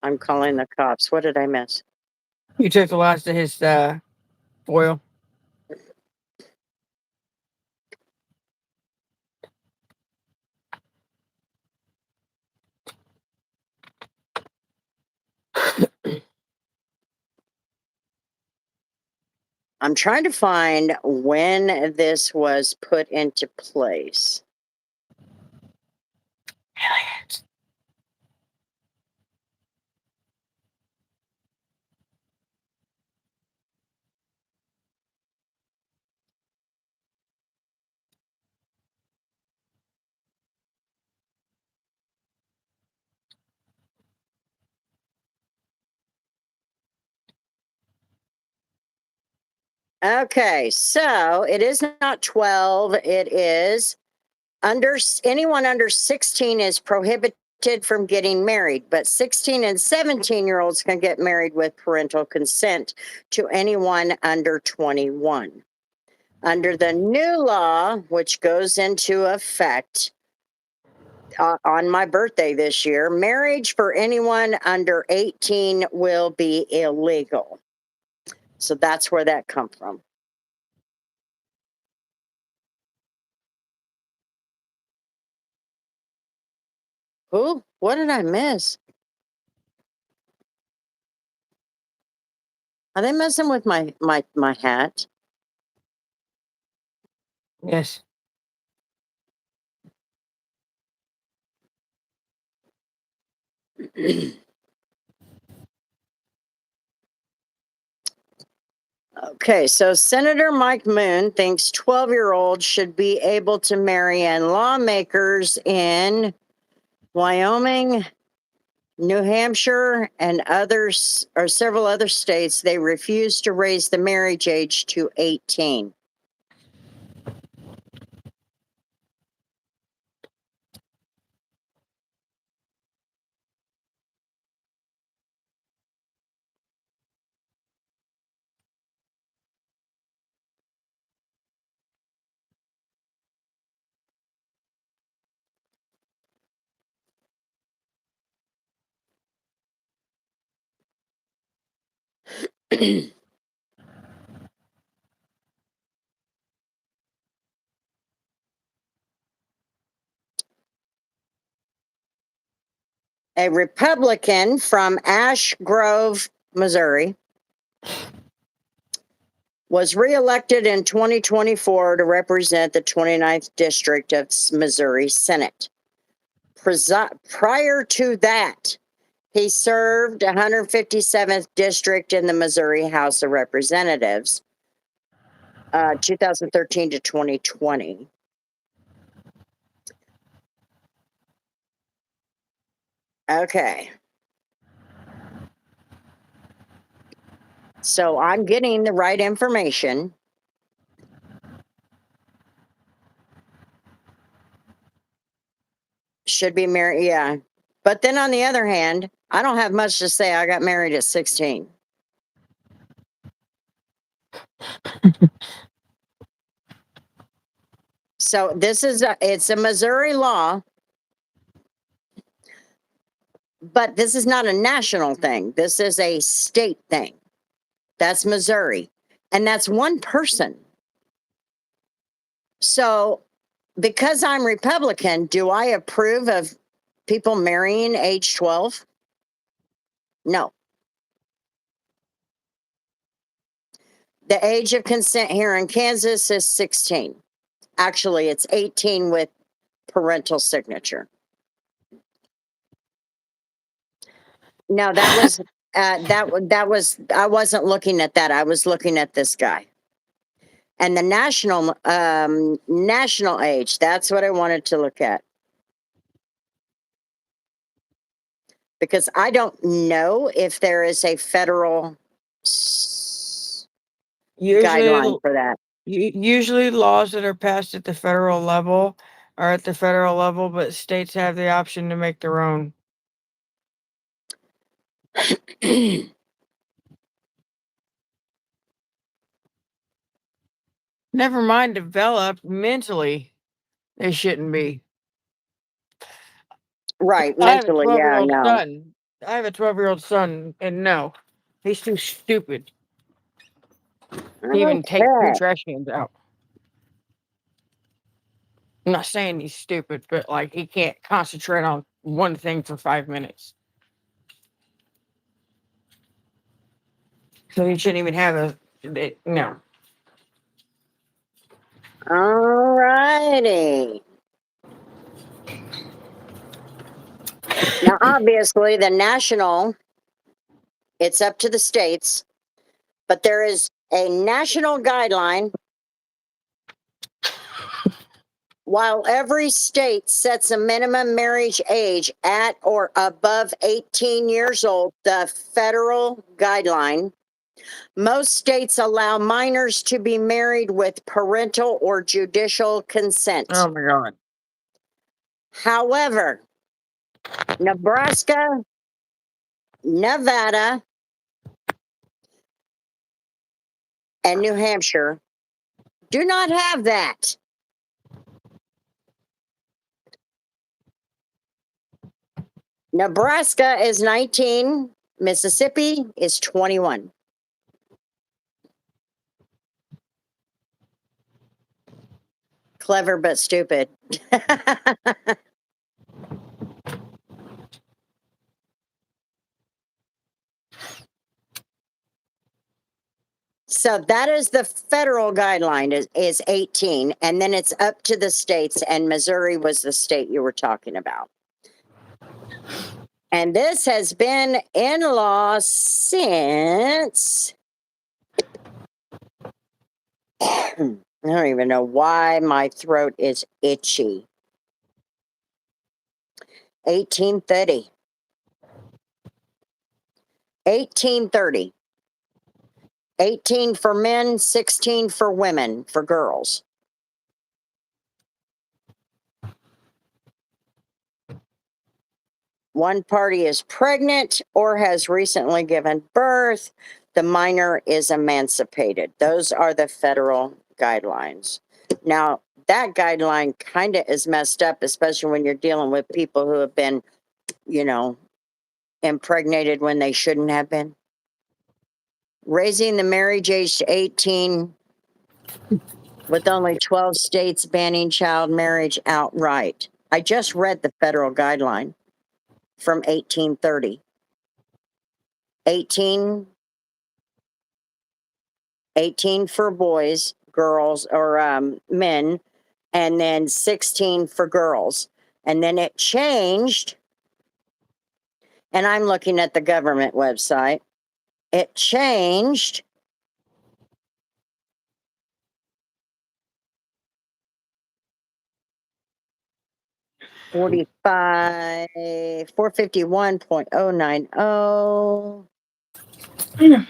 I'm calling the cops. What did I miss? You took the last of his foil. I'm trying to find when this was put into place. Aliens. Okay, so it is not 12. It is anyone under 16 is prohibited from getting married, but 16 and 17-year-olds can get married with parental consent to anyone under 21. Under the new law, which goes into effect on my birthday this year, marriage for anyone under 18 will be illegal. So that's where that come from. Who? What did I miss? Are they messing with my hat? Yes. Okay, so Senator Mike Moon thinks 12-year-olds should be able to marry, and lawmakers in Wyoming, New Hampshire, and others, or several other states, they refuse to raise the marriage age to 18. A Republican from Ash Grove, Missouri, was reelected in 2024 to represent the 29th District of Missouri Senate. Prior to that, he served 157th District in the Missouri House of Representatives, 2013 to 2020. Okay. So I'm getting the right information. Should be married, yeah. But then on the other hand, I don't have much to say. I got married at 16. So this is it's a Missouri law, but this is not a national thing. This is a state thing. That's Missouri. And that's one person. So because I'm Republican, do I approve of people marrying age 12? No. The age of consent here in Kansas is 16. Actually, it's 18 with parental signature. No, that was that was I wasn't looking at that. I was looking at this guy. And the national age, that's what I wanted to look at. Because I don't know if there is a federal guideline for that. Usually laws that are passed at the federal level are at the federal level, but states have the option to make their own. Never mind develop mentally. They shouldn't be. Right. I have a Mentally, yeah, 12-year-old no. son. I have a 12-year-old son, and no, he's too stupid to even take 2 Okay. trash cans out. I'm not saying he's stupid, but like he can't concentrate on one thing for 5 minutes. So he shouldn't even have no. All righty. Now, obviously, it's up to the states, but there is a national guideline. While every state sets a minimum marriage age at or above 18 years old, the federal guideline, most states allow minors to be married with parental or judicial consent. Oh my god. However, Nebraska, Nevada, and New Hampshire do not have that. Nebraska is 19, Mississippi is 21. Clever but stupid. So that is the federal guideline is 18, and then it's up to the states, and Missouri was the state you were talking about. And this has been in law since I don't even know why my throat is itchy. 1830. 1830. 18 for men, 16 for women, for girls. One party is pregnant or has recently given birth. The minor is emancipated. Those are the federal guidelines. Now, that guideline kind of is messed up, especially when you're dealing with people who have been, impregnated when they shouldn't have been. Raising the marriage age to 18 with only 12 states banning child marriage outright. I just read the federal guideline from 1830. 18 for boys, girls, or men, and then 16 for girls. And then it changed, and I'm looking at the government website. It changed 451.090. Yeah.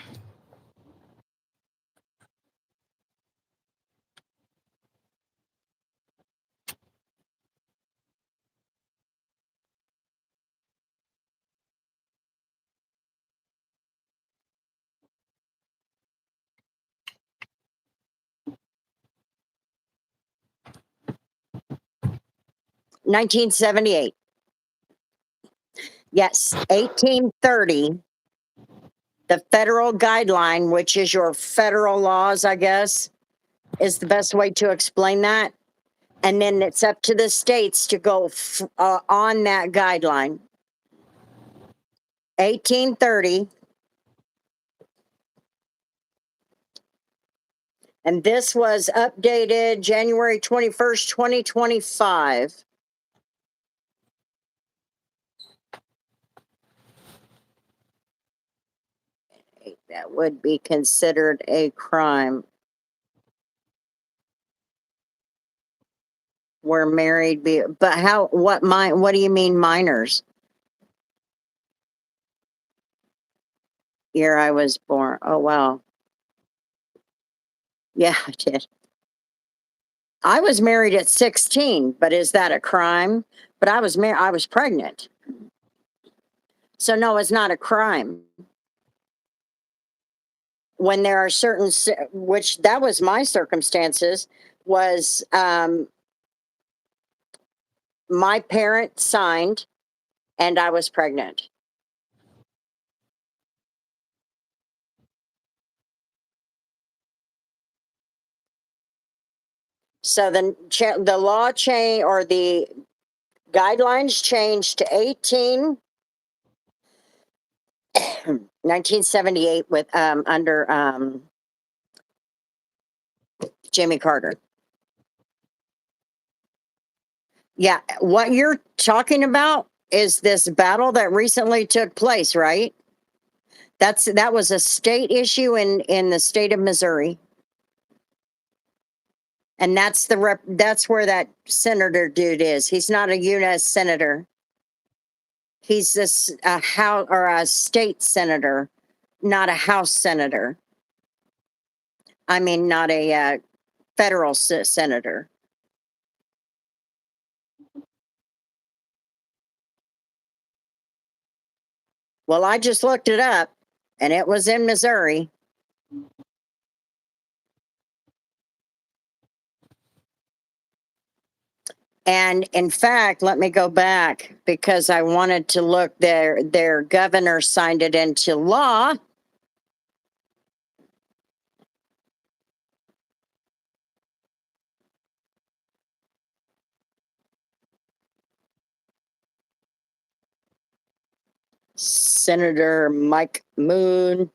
1978. Yes, 1830. The federal guideline, which is your federal laws, I guess, is the best way to explain that. And then it's up to the states to go on that guideline. 1830. And this was updated January 21st, 2025. That would be considered a crime. Were married, but what do you mean minors? Year I was born. Oh, wow. Yeah, I did. I was married at 16, but is that a crime? But I was pregnant. So no, it's not a crime. When there are certain, which that was my circumstances, was my parents signed and I was pregnant. So the law change or the guidelines changed to 18, 1978 with under Jimmy Carter. Yeah, what you're talking about is this battle that recently took place, right? That was a state issue in the state of Missouri. And that's that's where that senator dude is. He's not a U.S. senator. He's a house or a state senator, not a house senator. I mean, not a federal senator. Well, I just looked it up, and it was in Missouri. And in fact, let me go back because I wanted to look. Their governor signed it into law. Senator Mike Moon.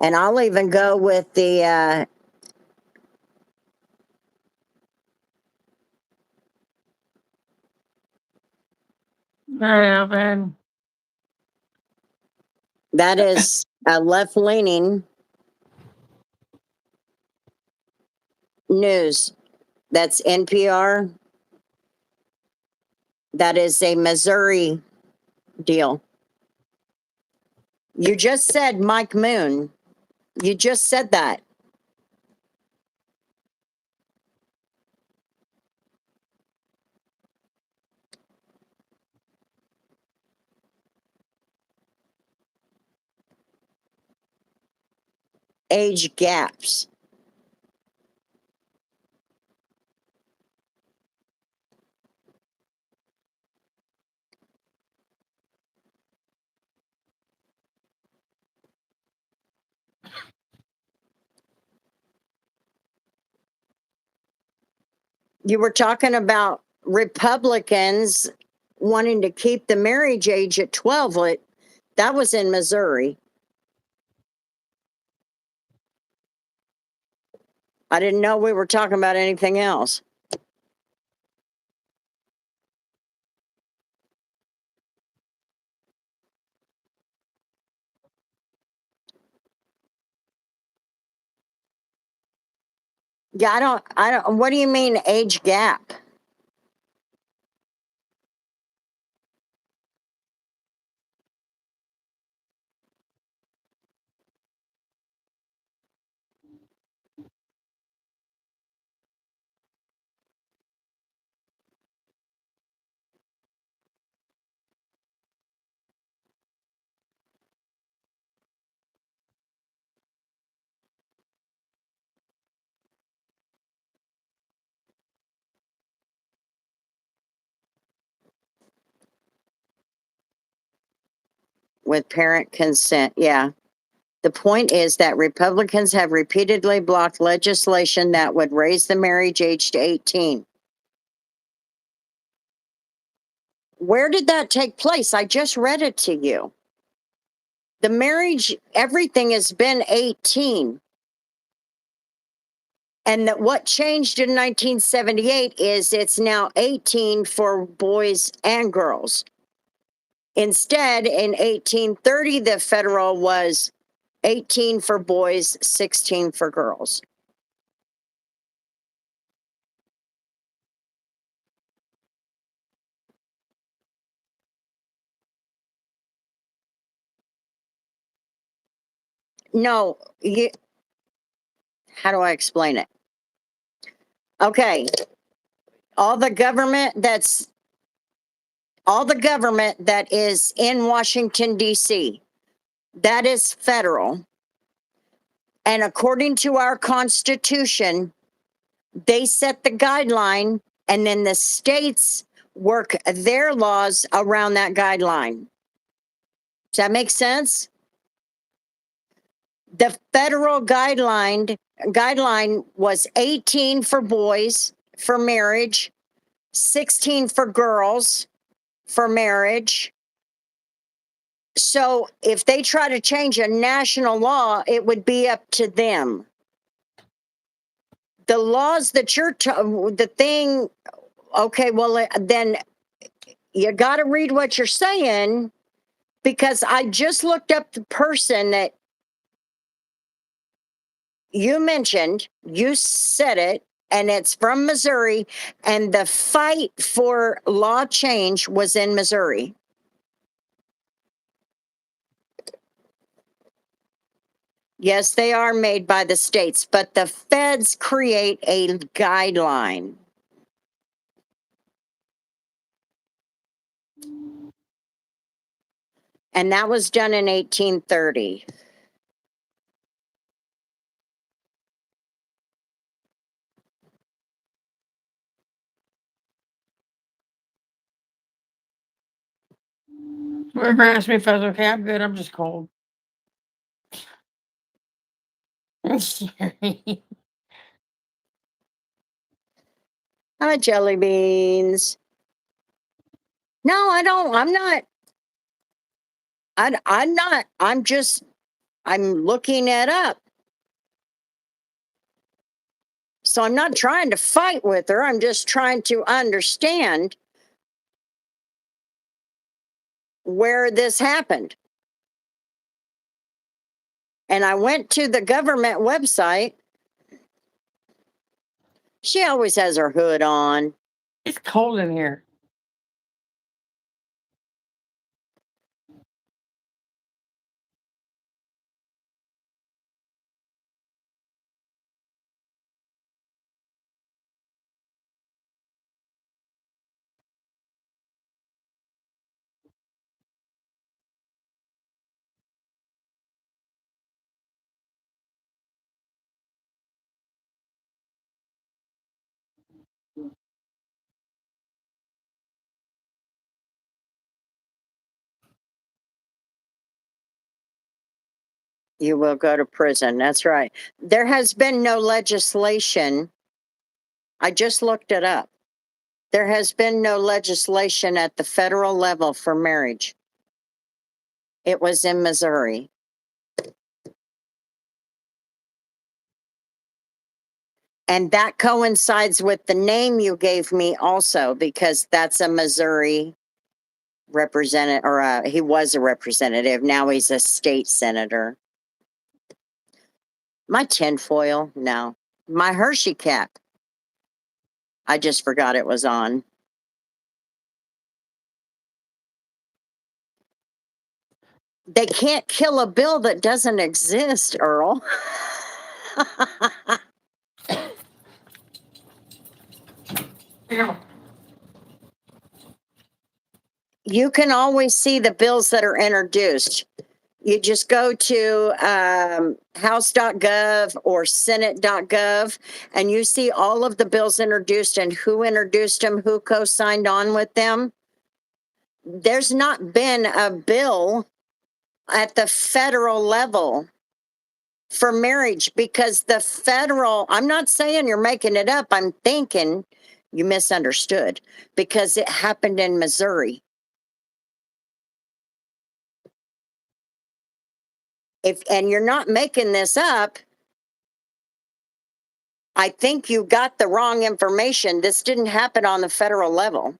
And I'll even go with the I know, man. that is a left-leaning news. That's NPR. That is a Missouri deal. You just said Mike Moon. You just said that. Age gaps. You were talking about Republicans wanting to keep the marriage age at 12. That was in Missouri. I didn't know we were talking about anything else. Yeah, I don't, what do you mean age gap? With parent consent, yeah. The point is that Republicans have repeatedly blocked legislation that would raise the marriage age to 18. Where did that take place? I just read it to you. The marriage, everything has been 18. And that what changed in 1978 is it's now 18 for boys and girls. Instead, in 1830, the federal was 18 for boys, 16 for girls. No, how do I explain it? Okay, all the government that is in Washington, D.C., that is federal. And according to our Constitution, they set the guideline, and then the states work their laws around that guideline. Does that make sense? The federal guideline was 18 for boys for marriage, 16 for girls for marriage. So if they try to change a national law, it would be up to them. The laws that okay, well, then you got to read what you're saying, because I just looked up the person that you mentioned, you said it, and it's from Missouri, and the fight for law change was in Missouri. Yes, they are made by the states, but the feds create a guideline. And that was done in 1830. Whoever asked me if I was okay, I'm good. I'm just cold. Hi, jelly beans. No, I don't. I'm not. I'm not. I'm looking it up. So I'm not trying to fight with her. I'm just trying to understand where this happened. And I went to the government website. She always has her hood on. It's cold in here. You will go to prison. That's right. There has been no legislation. I just looked it up. There has been no legislation at the federal level for marriage. It was in Missouri. And that coincides with the name you gave me also, because that's a Missouri representative, or he was a representative. Now he's a state senator. My tinfoil, no. My Hershey cap. I just forgot it was on. They can't kill a bill that doesn't exist, Earl. Yeah. You can always see the bills that are introduced. You just go to house.gov or senate.gov, and you see all of the bills introduced and who introduced them, who co-signed on with them. There's not been a bill at the federal level for marriage, because the federal, I'm not saying you're making it up, I'm thinking you misunderstood, because it happened in Missouri. And you're not making this up, I think you got the wrong information. This didn't happen on the federal level.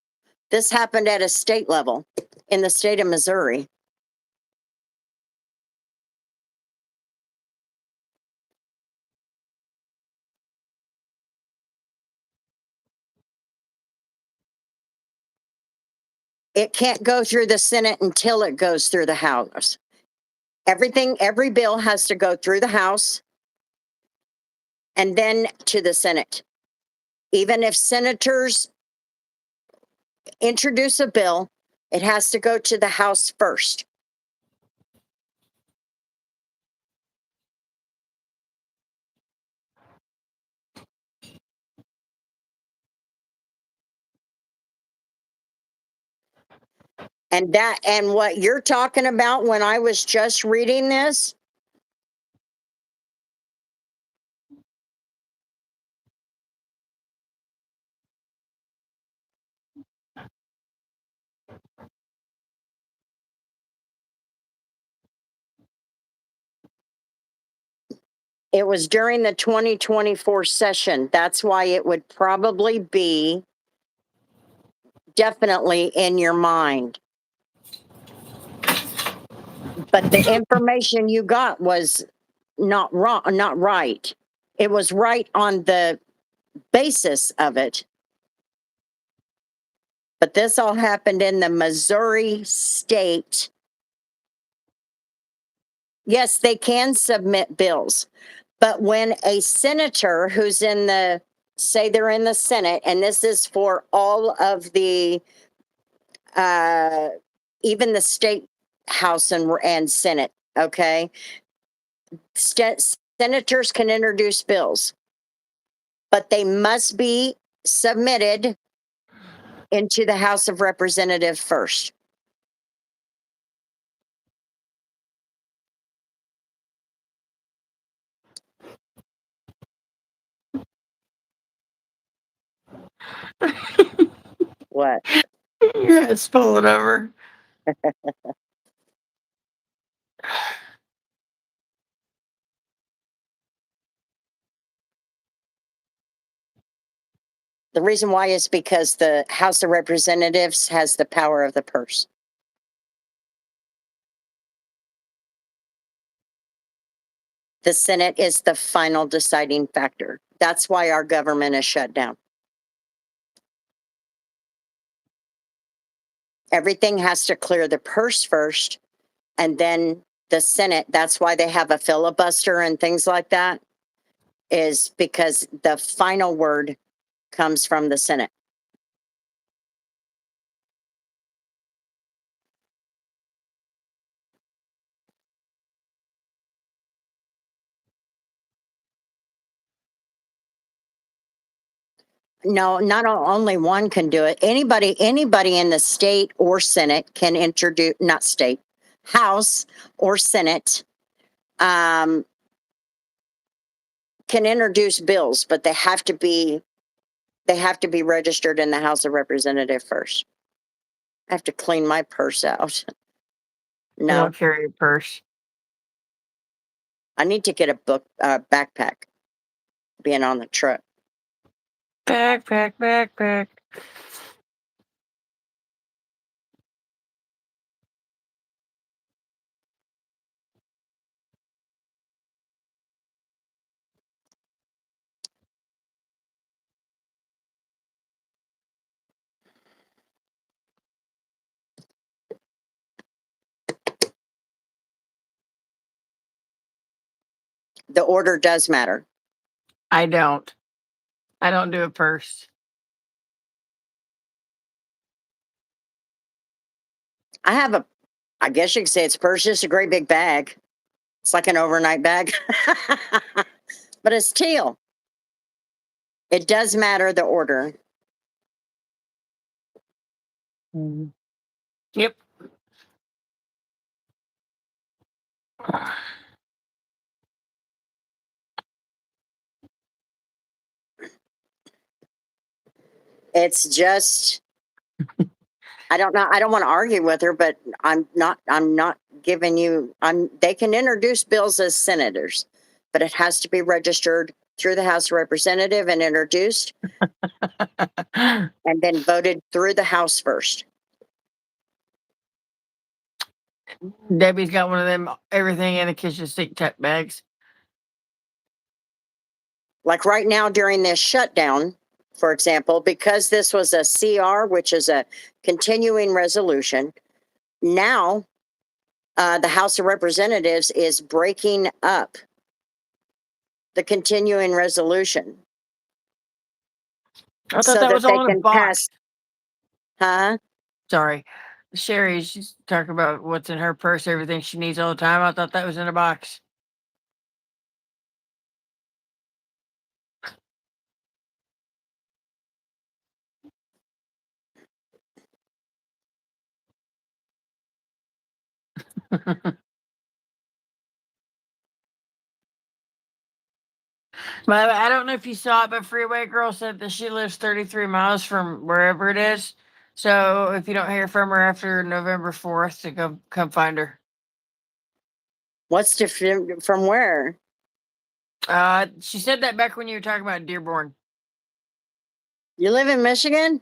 This happened at a state level in the state of Missouri. It can't go through the Senate until it goes through the House. Every bill has to go through the House and then to the Senate. Even if senators introduce a bill, it has to go to the House first. And what you're talking about when I was just reading this, it was during the 2024 session. That's why it would probably be definitely in your mind. But the information you got was not wrong, not right. It was right on the basis of it. But this all happened in the Missouri state. Yes, they can submit bills. But when a senator who's in the, say they're in the Senate, and this is for all of the, even the state House and Senate, okay? Senators can introduce bills, but they must be submitted into the House of Representatives first. What? Your head's falling over. The reason why is because the House of Representatives has the power of the purse. The Senate is the final deciding factor. That's why our government is shut down. Everything has to clear the purse first, and then the Senate. That's why they have a filibuster and things like that, is because the final word comes from the Senate. No, not only one can do it. Anybody in the state or Senate can introduce, not state, House or Senate, can introduce bills, but they have to be registered in the House of Representatives first. I have to clean my purse out. I No, don't carry a purse. I need to get a backpack. Being on the truck. Backpack. The order does matter. I don't. I don't do a purse. I have a, I guess you could say it's a purse, just a great big bag. It's like an overnight bag, but it's teal. It does matter the order. Yep. It's just, I don't know. I don't want to argue with her, but I'm not giving you, they can introduce bills as senators, but it has to be registered through the House of Representative and introduced and then voted through the House first. Debbie's got one of them everything in the kitchen sink type bags. Like right now during this shutdown, for example, because this was a CR, which is a continuing resolution, now the House of Representatives is breaking up the continuing resolution I thought so that that was they all in a can box. pass. Huh? Sorry. Sherry, she's talking about what's in her purse, everything she needs all the time. I thought that was in a box. But I don't know if you saw it, but Freeway Girl said that she lives 33 miles from wherever it is. So if you don't hear from her after November 4th, to come find her. What's different from where? She said that back when you were talking about Dearborn. You live in Michigan?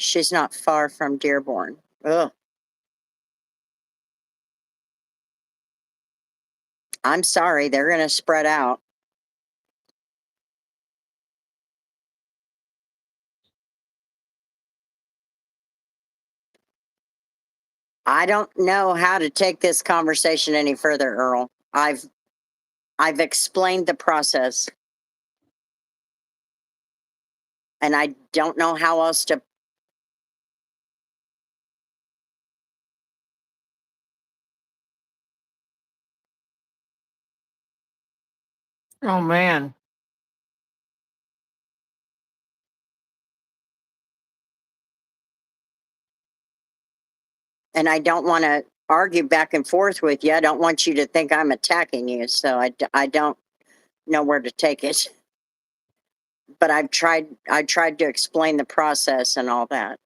She's not far from Dearborn. Ugh. I'm sorry, they're going to spread out. I don't know how to take this conversation any further, Earl. I've explained the process. And I don't know how else to. Oh man. And I don't want to argue back and forth with you. I don't want you to think I'm attacking you. So I don't know where to take it. But I tried to explain the process and all that.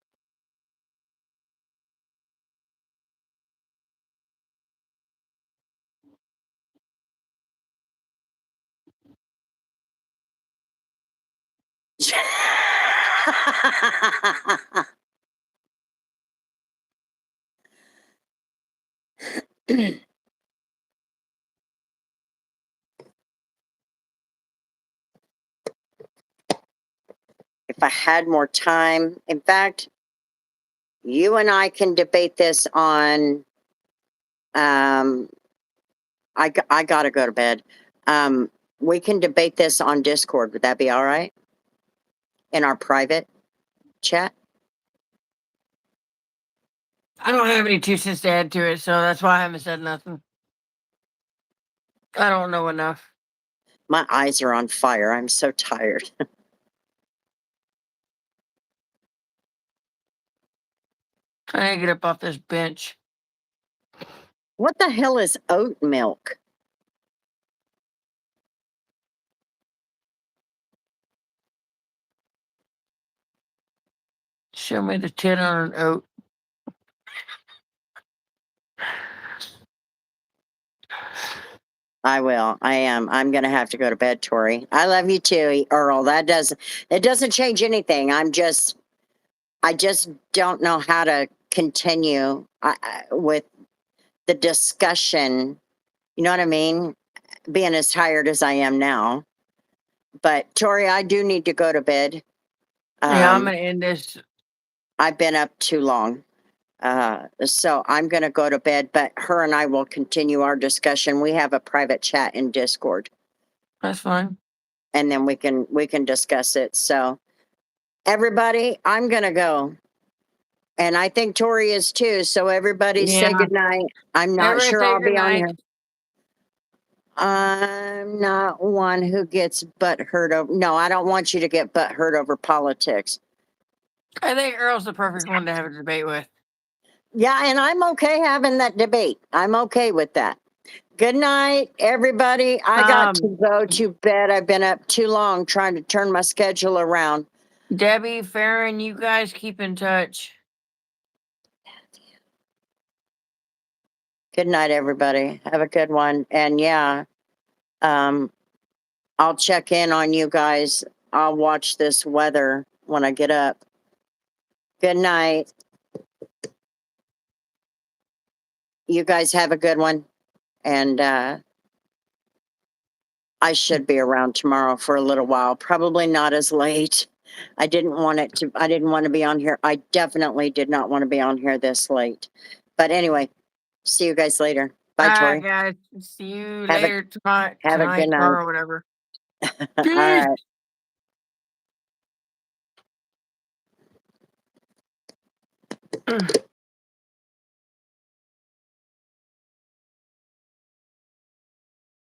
If I had more time, in fact, you and I can debate this on. I gotta go to bed. We can debate this on Discord. Would that be all right? In our private chat? I don't have any 2 cents to add to it, so that's why I haven't said nothing. I don't know enough. My eyes are on fire. I'm so tired. I need to get up off this bench. What the hell is oat milk? Show me the 10 on an oat. I will. I am. I'm gonna have to go to bed, Tori. I love you too, Earl. It doesn't change anything. I just don't know how to continue with the discussion. You know what I mean? Being as tired as I am now. But Tori, I do need to go to bed. Yeah, I'm gonna end this. I've been up too long. So I'm going to go to bed, but her and I will continue our discussion. We have a private chat in Discord. That's fine. And then we can discuss it. So everybody, I'm going to go. And I think Tori is too. So everybody say good night. I'm not Everybody sure say I'll be on goodnight. here. I'm not one who gets butt hurt over. No, I don't want you to get butt hurt over politics. I think Earl's the perfect one to have a debate with. Yeah, and I'm okay having that debate. I'm okay with that. Good night, everybody. I got to go to bed. I've been up too long trying to turn my schedule around. Debbie, Farron, you guys keep in touch. Good night, everybody. Have a good one. And yeah, I'll check in on you guys. I'll watch this weather when I get up. Good night. You guys have a good one. And I should be around tomorrow for a little while. Probably not as late. I didn't want to be on here. I definitely did not want to be on here this late. But anyway, See you guys later. Bye, All Tori. right, guys. See you Have a- later tonight, have a good night. tomorrow, whatever. All Peace. right.